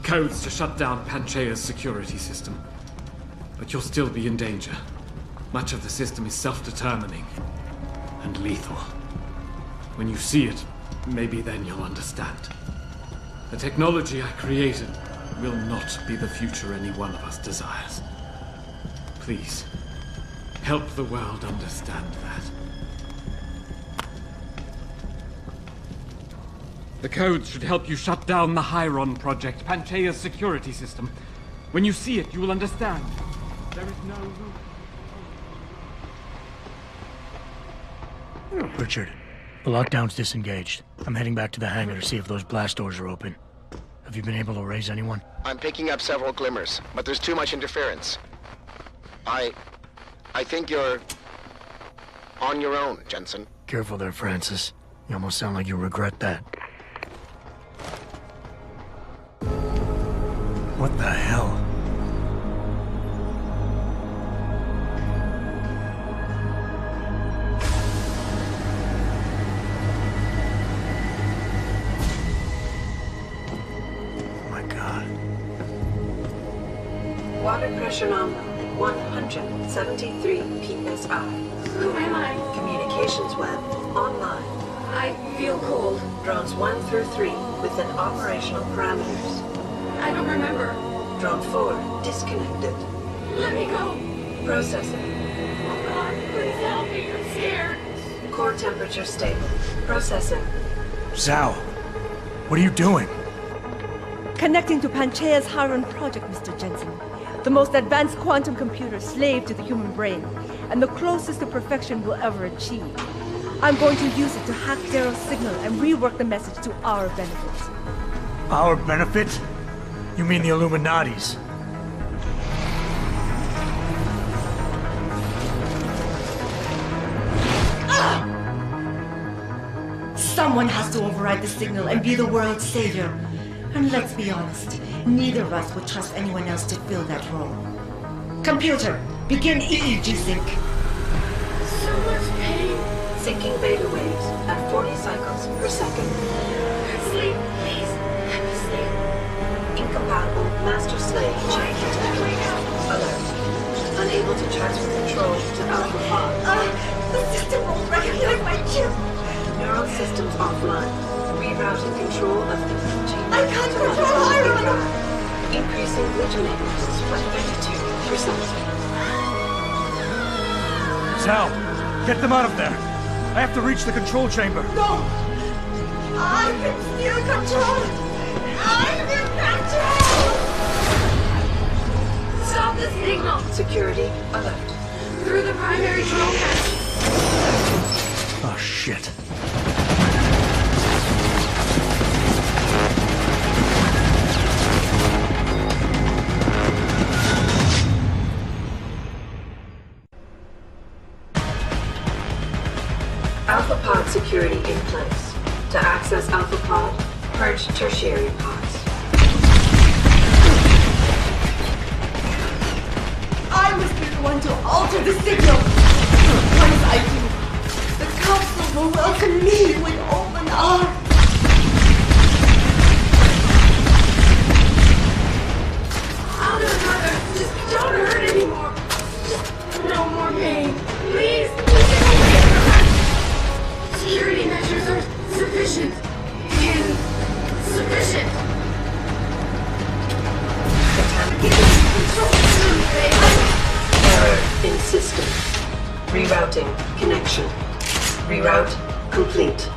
Codes to shut down Panchea's security system. But you'll still be in danger. Much of the system is self-determining and lethal. When you see it, maybe then you'll understand. The technology I created will not be the future any one of us desires. Please, help the world understand that. The codes should help you shut down the Hyron project, Panchea's security system. When you see it, you will understand. There is no room. Richard, the lockdown's disengaged. I'm heading back to the hangar to see if those blast doors are open. Have you been able to raise anyone? I'm picking up several glimmers, but there's too much interference. I think you're on your own, Jensen. Careful there, Francis. You almost sound like you regret that. What the hell? Water pressure nominal 173 psi. Who am I? Communications web online. I feel cold. Drones 1 through 3 within operational parameters. I don't remember. Drone 4 disconnected. Let me go. Processing. Oh God, please help me. I'm scared. Core temperature stable. Processing. Zhao, what are you doing? Connecting to Panchea's Haran project, Mr. Jensen. The most advanced quantum computer slave to the human brain, and the closest to perfection we'll ever achieve. I'm going to use it to hack Darrow's signal and rework the message to our benefit. Our benefit? You mean the Illuminati's? Someone has to override the signal and be the world's savior. And let's be honest, neither of us would trust anyone else to fill that role. Computer, begin EEG sync. So much pain. Syncing beta waves at 40 cycles per second. Sleep, please. Let me sleep. Incompatible master-slave chain detected. Alert. Unable to transfer control to Alpha Pod. The system won't recognize my chip. Neural systems offline. Rerouting control of the gene. I can't control Iron! Increasing glitchinators by 52%. Zhao, get them out of there. I have to reach the control chamber. No! I can still control it! I'm in control! Stop the signal! Security alert. Through the primary drone hatch. Oh, shit. Alpha Pod security in place. To access Alpha Pod, purge tertiary pods. I must be the one to alter the signal! Once I do, the Council will welcome me with open arms! I'll do it, Mother. Just don't hurt anymore. Just no more pain. Please. Security measures are sufficient. Insufficient. Error in system. Rerouting connection. Reroute complete.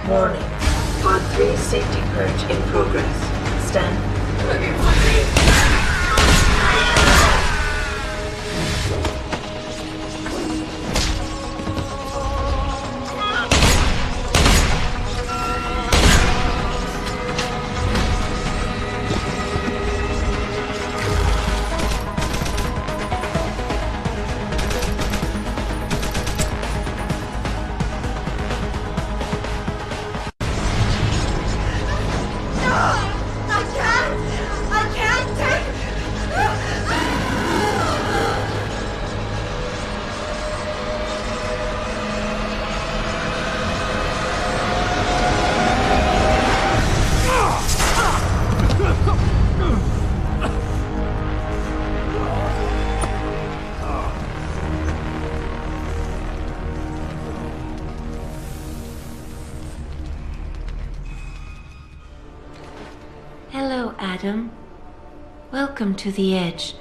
Warning. Pod 3 safety purge in progress. Stand. Look at Pod 3. Hello, Adam. Welcome to the Edge.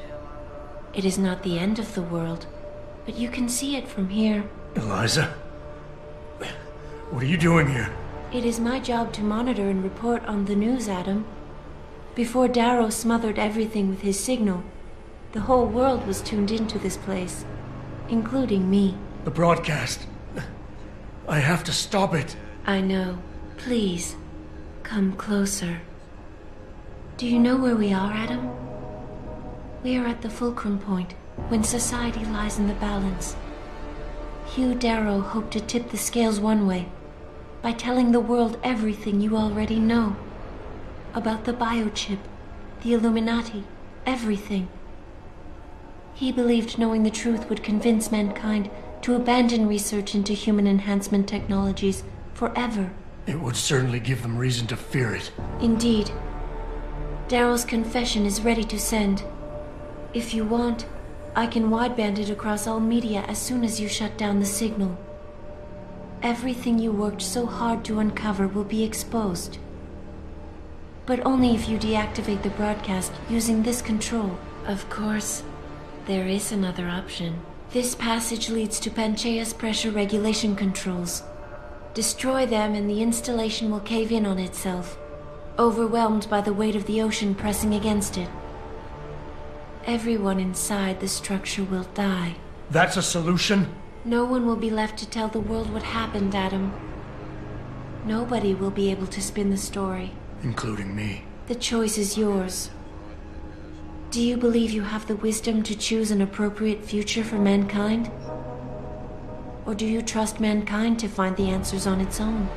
It is not the end of the world, but you can see it from here. Eliza? What are you doing here? It is my job to monitor and report on the news, Adam. Before Darrow smothered everything with his signal, the whole world was tuned into this place, including me. The broadcast. I have to stop it. I know. Please, come closer. Do you know where we are, Adam? We are at the fulcrum point, when society lies in the balance. Hugh Darrow hoped to tip the scales one way, by telling the world everything you already know. About the biochip, the Illuminati, everything. He believed knowing the truth would convince mankind to abandon research into human enhancement technologies forever. It would certainly give them reason to fear it. Indeed. Darrow's confession is ready to send. If you want, I can wideband it across all media as soon as you shut down the signal. everything you worked so hard to uncover will be exposed. But only if you deactivate the broadcast using this control. Of course, there is another option. This passage leads to Panchaea's pressure regulation controls. Destroy them and the installation will cave in on itself, overwhelmed by the weight of the ocean pressing against it. Everyone inside the structure will die. That's a solution? No one will be left to tell the world what happened, Adam. Nobody will be able to spin the story. Including me. The choice is yours. Do you believe you have the wisdom to choose an appropriate future for mankind? Or do you trust mankind to find the answers on its own?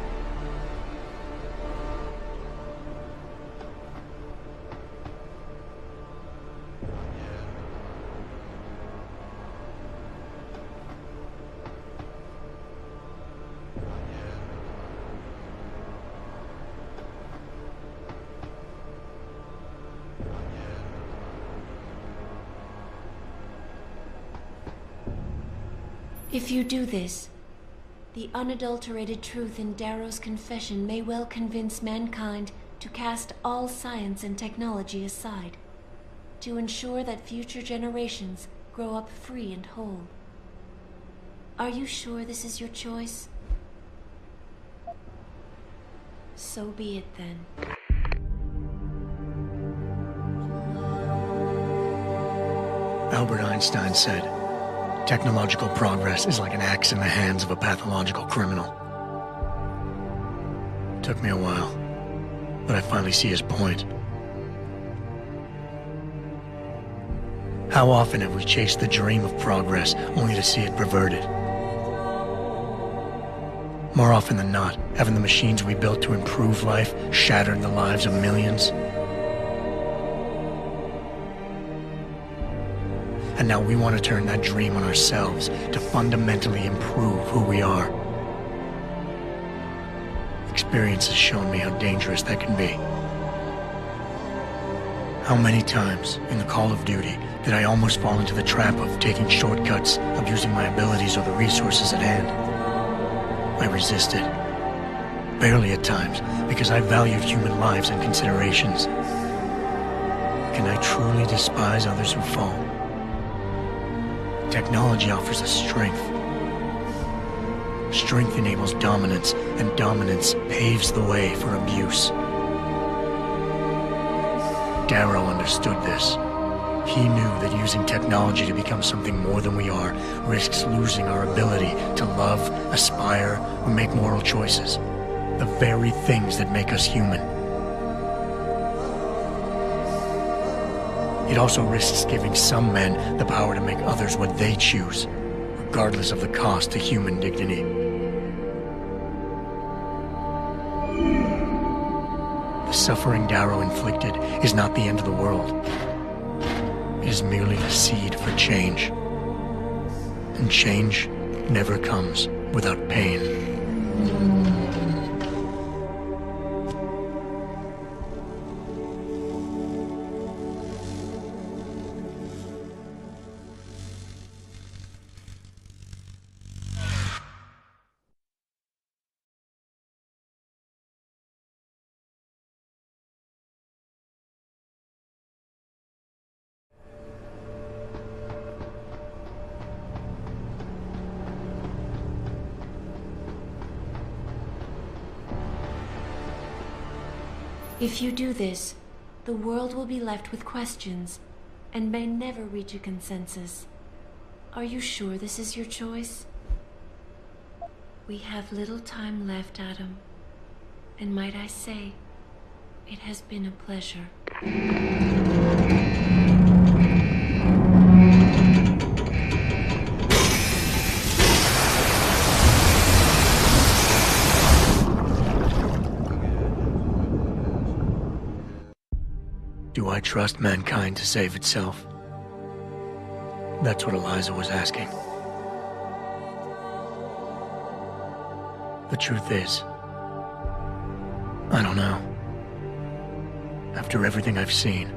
If you do this, the unadulterated truth in Darrow's confession may well convince mankind to cast all science and technology aside, to ensure that future generations grow up free and whole. Are you sure this is your choice? So be it then. Albert Einstein said, technological progress is like an axe in the hands of a pathological criminal. It took me a while, but I finally see his point. How often have we chased the dream of progress only to see it perverted? More often than not, haven't the machines we built to improve life shattered the lives of millions? And now we want to turn that dream on ourselves to fundamentally improve who we are. Experience has shown me how dangerous that can be. How many times in the Call of Duty did I almost fall into the trap of taking shortcuts, abusing my abilities or the resources at hand? I resisted. Barely at times, because I valued human lives and considerations. Can I truly despise others who fall? Technology offers us strength. Strength enables dominance, and dominance paves the way for abuse. Darrow understood this. He knew that using technology to become something more than we are risks losing our ability to love, aspire, or make moral choices. The very things that make us human. It also risks giving some men the power to make others what they choose, regardless of the cost to human dignity. The suffering Darrow inflicted is not the end of the world. It is merely the seed for change. And change never comes without pain. If you do this, the world will be left with questions and may never reach a consensus. Are you sure this is your choice? We have little time left, Adam. And might I say, it has been a pleasure. Do I trust mankind to save itself? That's what Eliza was asking. The truth is, I don't know. After everything I've seen,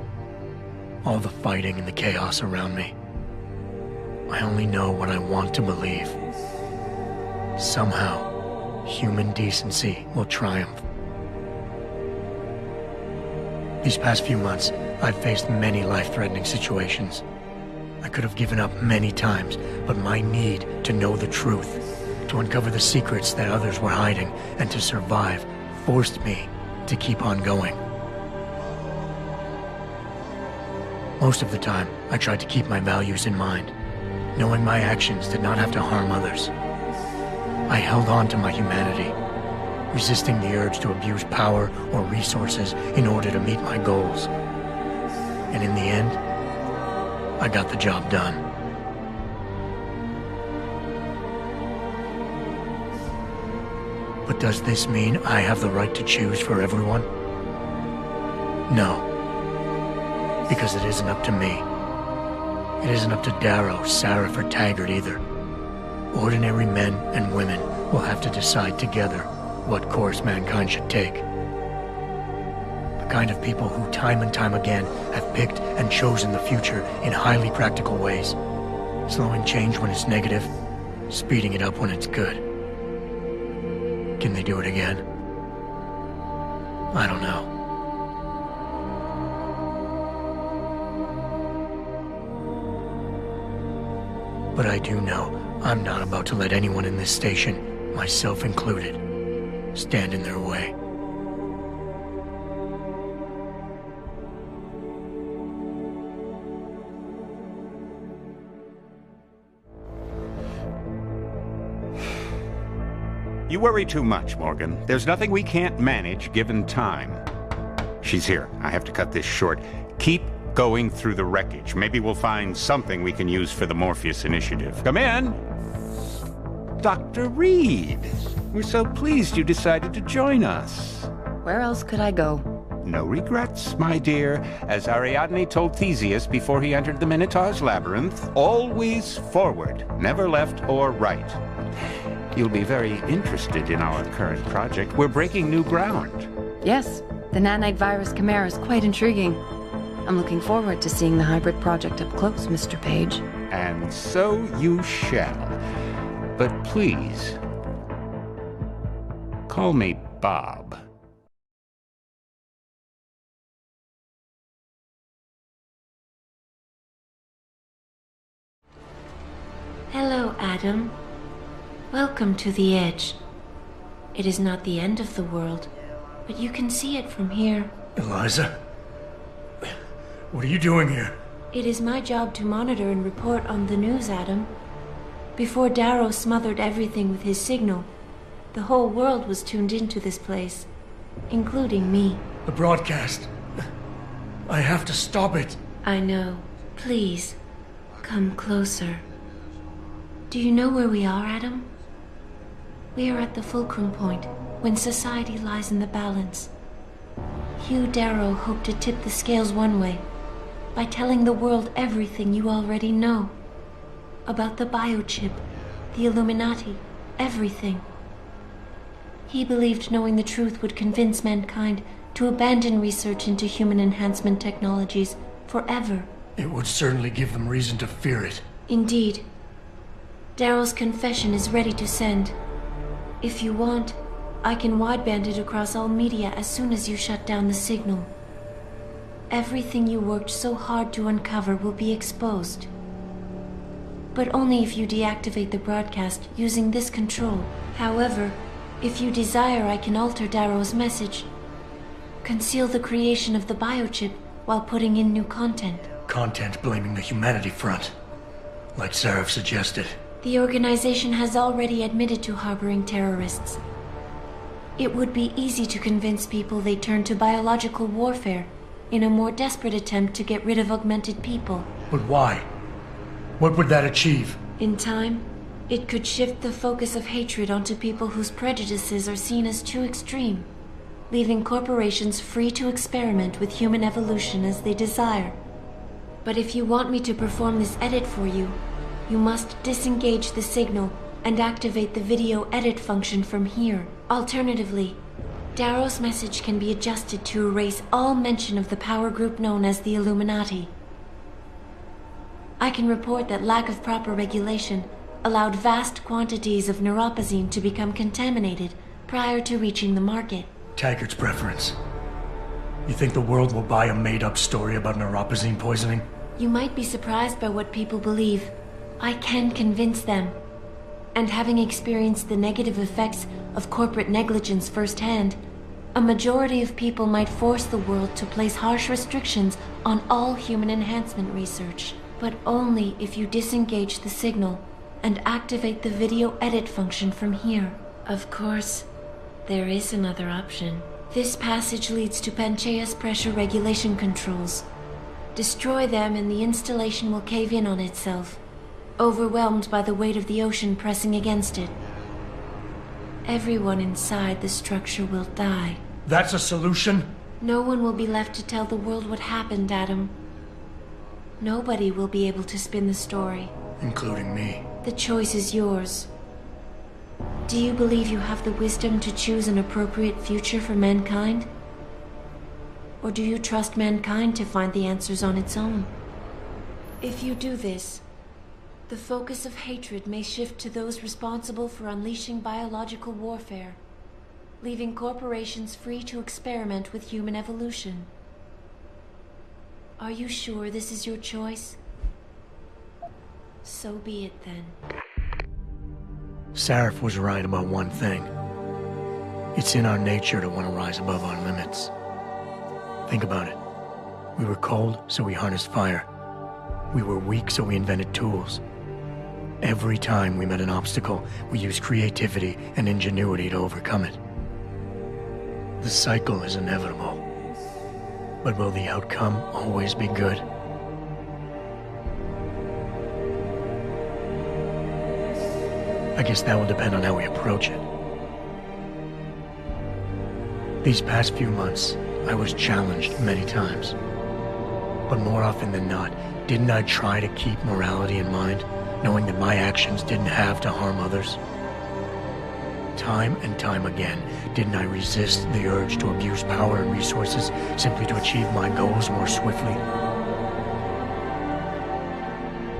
all the fighting and the chaos around me, I only know what I want to believe. Somehow, human decency will triumph. These past few months, I've faced many life-threatening situations. I could have given up many times, but my need to know the truth, to uncover the secrets that others were hiding, and to survive, forced me to keep on going. Most of the time, I tried to keep my values in mind, knowing my actions did not have to harm others. I held on to my humanity, resisting the urge to abuse power or resources in order to meet my goals. And in the end, I got the job done. But does this mean I have the right to choose for everyone? No. Because it isn't up to me. It isn't up to Darrow, Sarif, or Taggart either. Ordinary men and women will have to decide together what course mankind should take. The kind of people who time and time again have picked and chosen the future in highly practical ways, slowing change when it's negative, speeding it up when it's good. Can they do it again? I don't know. But I do know I'm not about to let anyone in this station, myself included, stand in their way. You worry too much, Morgan. There's nothing we can't manage given time. She's here. I have to cut this short. Keep going through the wreckage. Maybe we'll find something we can use for the Morpheus initiative. Come in! Dr. Reed! We're so pleased you decided to join us. Where else could I go? No regrets, my dear. As Ariadne told Theseus before he entered the Minotaur's labyrinth, always forward, never left or right. You'll be very interested in our current project. We're breaking new ground. Yes, the nanite virus chimera is quite intriguing. I'm looking forward to seeing the hybrid project up close, Mr. Page. And so you shall. But please, call me Bob. Hello, Adam. Welcome to the Edge. It is not the end of the world, but you can see it from here. Eliza? What are you doing here? It is my job to monitor and report on the news, Adam. Before Darrow smothered everything with his signal, the whole world was tuned into this place, including me. The broadcast. I have to stop it. I know. Please, come closer. Do you know where we are, Adam? We are at the fulcrum point, when society lies in the balance. Hugh Darrow hoped to tip the scales one way, by telling the world everything you already know. About the biochip, the Illuminati, everything. He believed knowing the truth would convince mankind to abandon research into human enhancement technologies forever. It would certainly give them reason to fear it. Indeed. Darrow's confession is ready to send. If you want, I can wideband it across all media as soon as you shut down the signal. Everything you worked so hard to uncover will be exposed. But only if you deactivate the broadcast using this control. However, if you desire, I can alter Darrow's message. Conceal the creation of the biochip while putting in new content. Content blaming the humanity front, like Sarif suggested. The organization has already admitted to harboring terrorists. It would be easy to convince people they turn to biological warfare in a more desperate attempt to get rid of augmented people. But why? What would that achieve? In time, it could shift the focus of hatred onto people whose prejudices are seen as too extreme, leaving corporations free to experiment with human evolution as they desire. But if you want me to perform this edit for you, you must disengage the signal and activate the video edit function from here. Alternatively, Darrow's message can be adjusted to erase all mention of the power group known as the Illuminati. I can report that lack of proper regulation allowed vast quantities of neuropozyne to become contaminated prior to reaching the market. Taggart's preference. You think the world will buy a made-up story about neuropozyne poisoning? You might be surprised by what people believe. I can convince them. And having experienced the negative effects of corporate negligence firsthand, a majority of people might force the world to place harsh restrictions on all human enhancement research. But only if you disengage the signal and activate the video edit function from here. Of course, there is another option. This passage leads to Panchaea's pressure regulation controls. Destroy them and the installation will cave in on itself, overwhelmed by the weight of the ocean pressing against it. Everyone inside the structure will die. That's a solution? No one will be left to tell the world what happened, Adam. Nobody will be able to spin the story. Including me. The choice is yours. Do you believe you have the wisdom to choose an appropriate future for mankind? Or do you trust mankind to find the answers on its own? If you do this, the focus of hatred may shift to those responsible for unleashing biological warfare, leaving corporations free to experiment with human evolution. Are you sure this is your choice? So be it then. Sarif was right about one thing. It's in our nature to want to rise above our limits. Think about it. We were cold, so we harnessed fire. We were weak, so we invented tools. Every time we met an obstacle, we used creativity and ingenuity to overcome it. The cycle is inevitable. But will the outcome always be good? I guess that will depend on how we approach it. These past few months, I was challenged many times. But more often than not, didn't I try to keep morality in mind, knowing that my actions didn't have to harm others? Time and time again, didn't I resist the urge to abuse power and resources simply to achieve my goals more swiftly?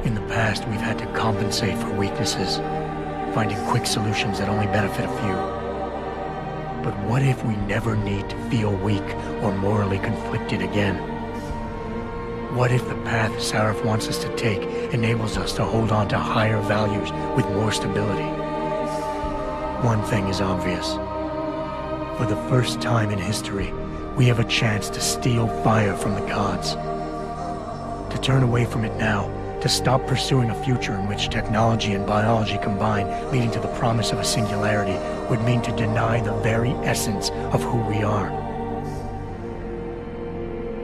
In the past, we've had to compensate for weaknesses, finding quick solutions that only benefit a few. But what if we never need to feel weak or morally conflicted again? What if the path Sarif wants us to take enables us to hold on to higher values with more stability? One thing is obvious. For the first time in history, we have a chance to steal fire from the gods. To turn away from it now, to stop pursuing a future in which technology and biology combine, leading to the promise of a singularity, would mean to deny the very essence of who we are.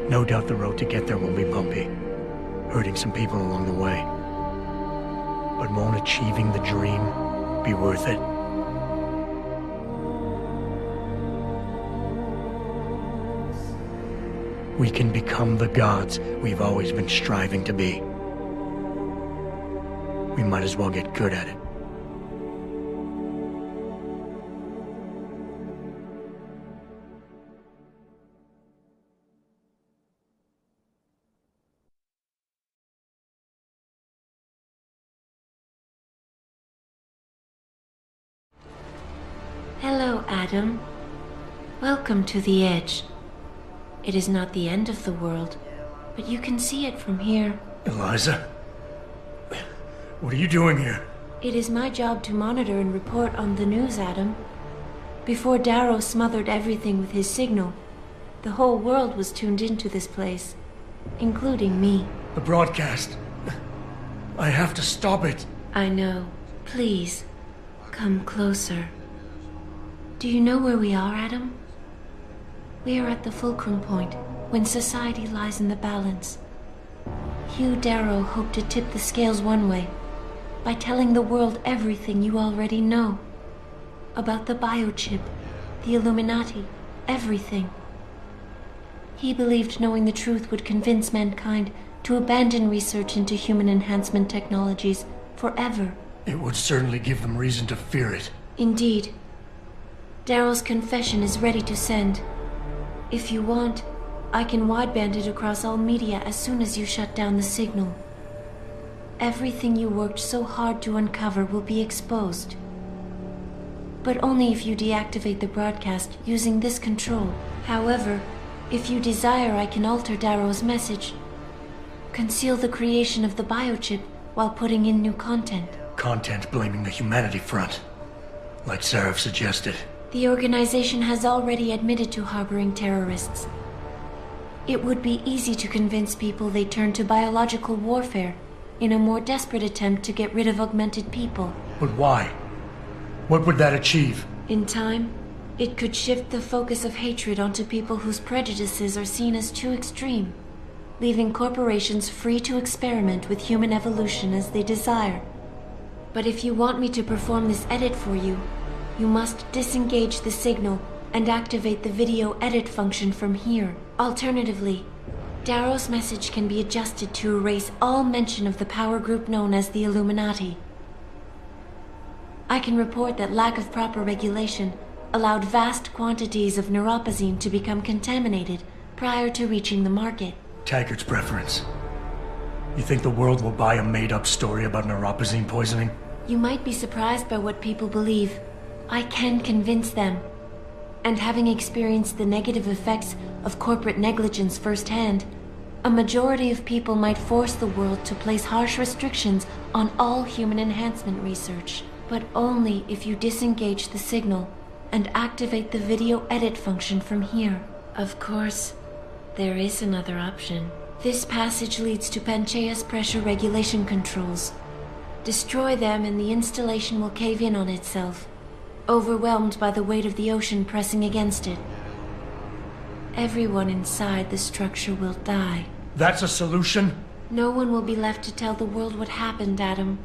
No doubt the road to get there will be bumpy, hurting some people along the way. But won't achieving the dream be worth it? We can become the gods we've always been striving to be. We might as well get good at it. Hello, Adam. Welcome to the Edge. It is not the end of the world, but you can see it from here. Eliza? What are you doing here? It is my job to monitor and report on the news, Adam. Before Darrow smothered everything with his signal, the whole world was tuned into this place, including me. The broadcast. I have to stop it. I know. Please, come closer. Do you know where we are, Adam? We are at the fulcrum point, when society lies in the balance. Hugh Darrow hoped to tip the scales one way, by telling the world everything you already know. About the biochip, the Illuminati, everything. He believed knowing the truth would convince mankind to abandon research into human enhancement technologies forever. It would certainly give them reason to fear it. Indeed. Darrow's confession is ready to send. If you want, I can wideband it across all media as soon as you shut down the signal. everything you worked so hard to uncover will be exposed. But only if you deactivate the broadcast using this control. However, if you desire, I can alter Darrow's message. Conceal the creation of the biochip while putting in new content. Content blaming the humanity front, like Sarah suggested. The organization has already admitted to harboring terrorists. It would be easy to convince people they turn to biological warfare in a more desperate attempt to get rid of augmented people. But why? What would that achieve? In time, it could shift the focus of hatred onto people whose prejudices are seen as too extreme, leaving corporations free to experiment with human evolution as they desire. But if you want me to perform this edit for you, you must disengage the signal and activate the video edit function from here. Alternatively, Darrow's message can be adjusted to erase all mention of the power group known as the Illuminati. I can report that lack of proper regulation allowed vast quantities of neuropozyne to become contaminated prior to reaching the market. Taggart's preference. You think the world will buy a made-up story about neuropozyne poisoning? You might be surprised by what people believe. I can convince them. And having experienced the negative effects of corporate negligence firsthand, a majority of people might force the world to place harsh restrictions on all human enhancement research. But only if you disengage the signal and activate the video edit function from here. Of course, there is another option. This passage leads to Panchaea's pressure regulation controls. Destroy them and the installation will cave in on itself, overwhelmed by the weight of the ocean pressing against it. Everyone inside the structure will die. That's a solution? No one will be left to tell the world what happened, Adam.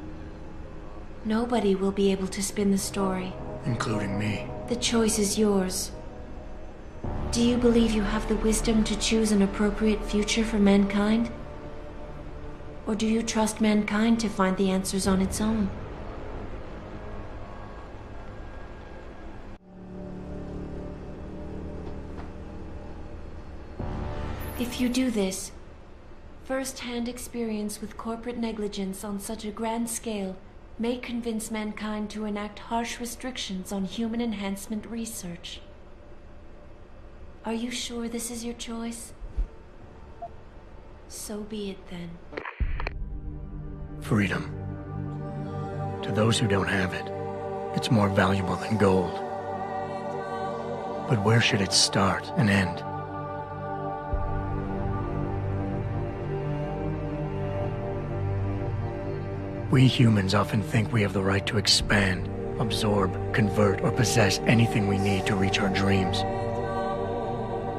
Nobody will be able to spin the story. Including me. The choice is yours. Do you believe you have the wisdom to choose an appropriate future for mankind? Or do you trust mankind to find the answers on its own? If you do this, first-hand experience with corporate negligence on such a grand scale may convince mankind to enact harsh restrictions on human enhancement research. Are you sure this is your choice? So be it then. Freedom. To those who don't have it, it's more valuable than gold. But where should it start and end? We humans often think we have the right to expand, absorb, convert, or possess anything we need to reach our dreams.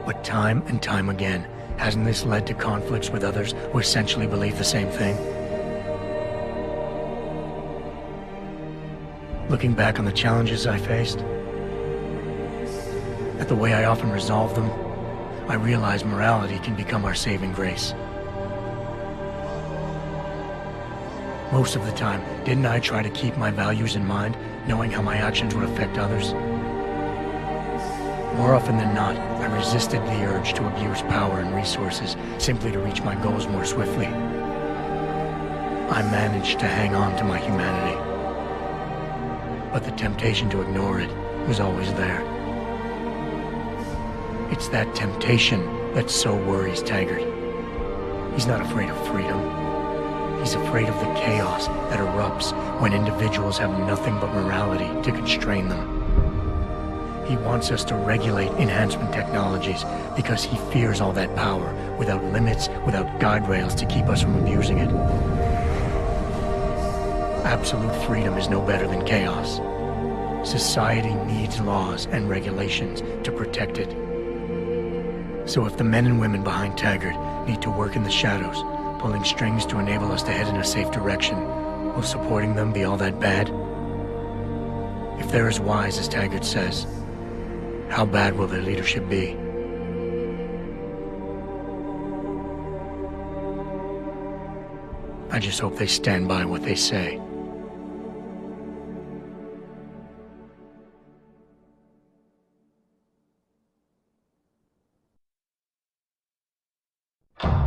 But time and time again, hasn't this led to conflicts with others who essentially believe the same thing? Looking back on the challenges I faced, at the way I often resolve them, I realize morality can become our saving grace. Most of the time, didn't I try to keep my values in mind, knowing how my actions would affect others? More often than not, I resisted the urge to abuse power and resources simply to reach my goals more swiftly. I managed to hang on to my humanity. But the temptation to ignore it was always there. It's that temptation that so worries Taggart. He's not afraid of freedom. He's afraid of the chaos that erupts when individuals have nothing but morality to constrain them. He wants us to regulate enhancement technologies because he fears all that power, without limits, without guide rails to keep us from abusing it. Absolute freedom is no better than chaos. Society needs laws and regulations to protect it. So if the men and women behind Taggart need to work in the shadows, pulling strings to enable us to head in a safe direction, will supporting them be all that bad? If they're as wise as Taggart says, how bad will their leadership be? I just hope they stand by what they say.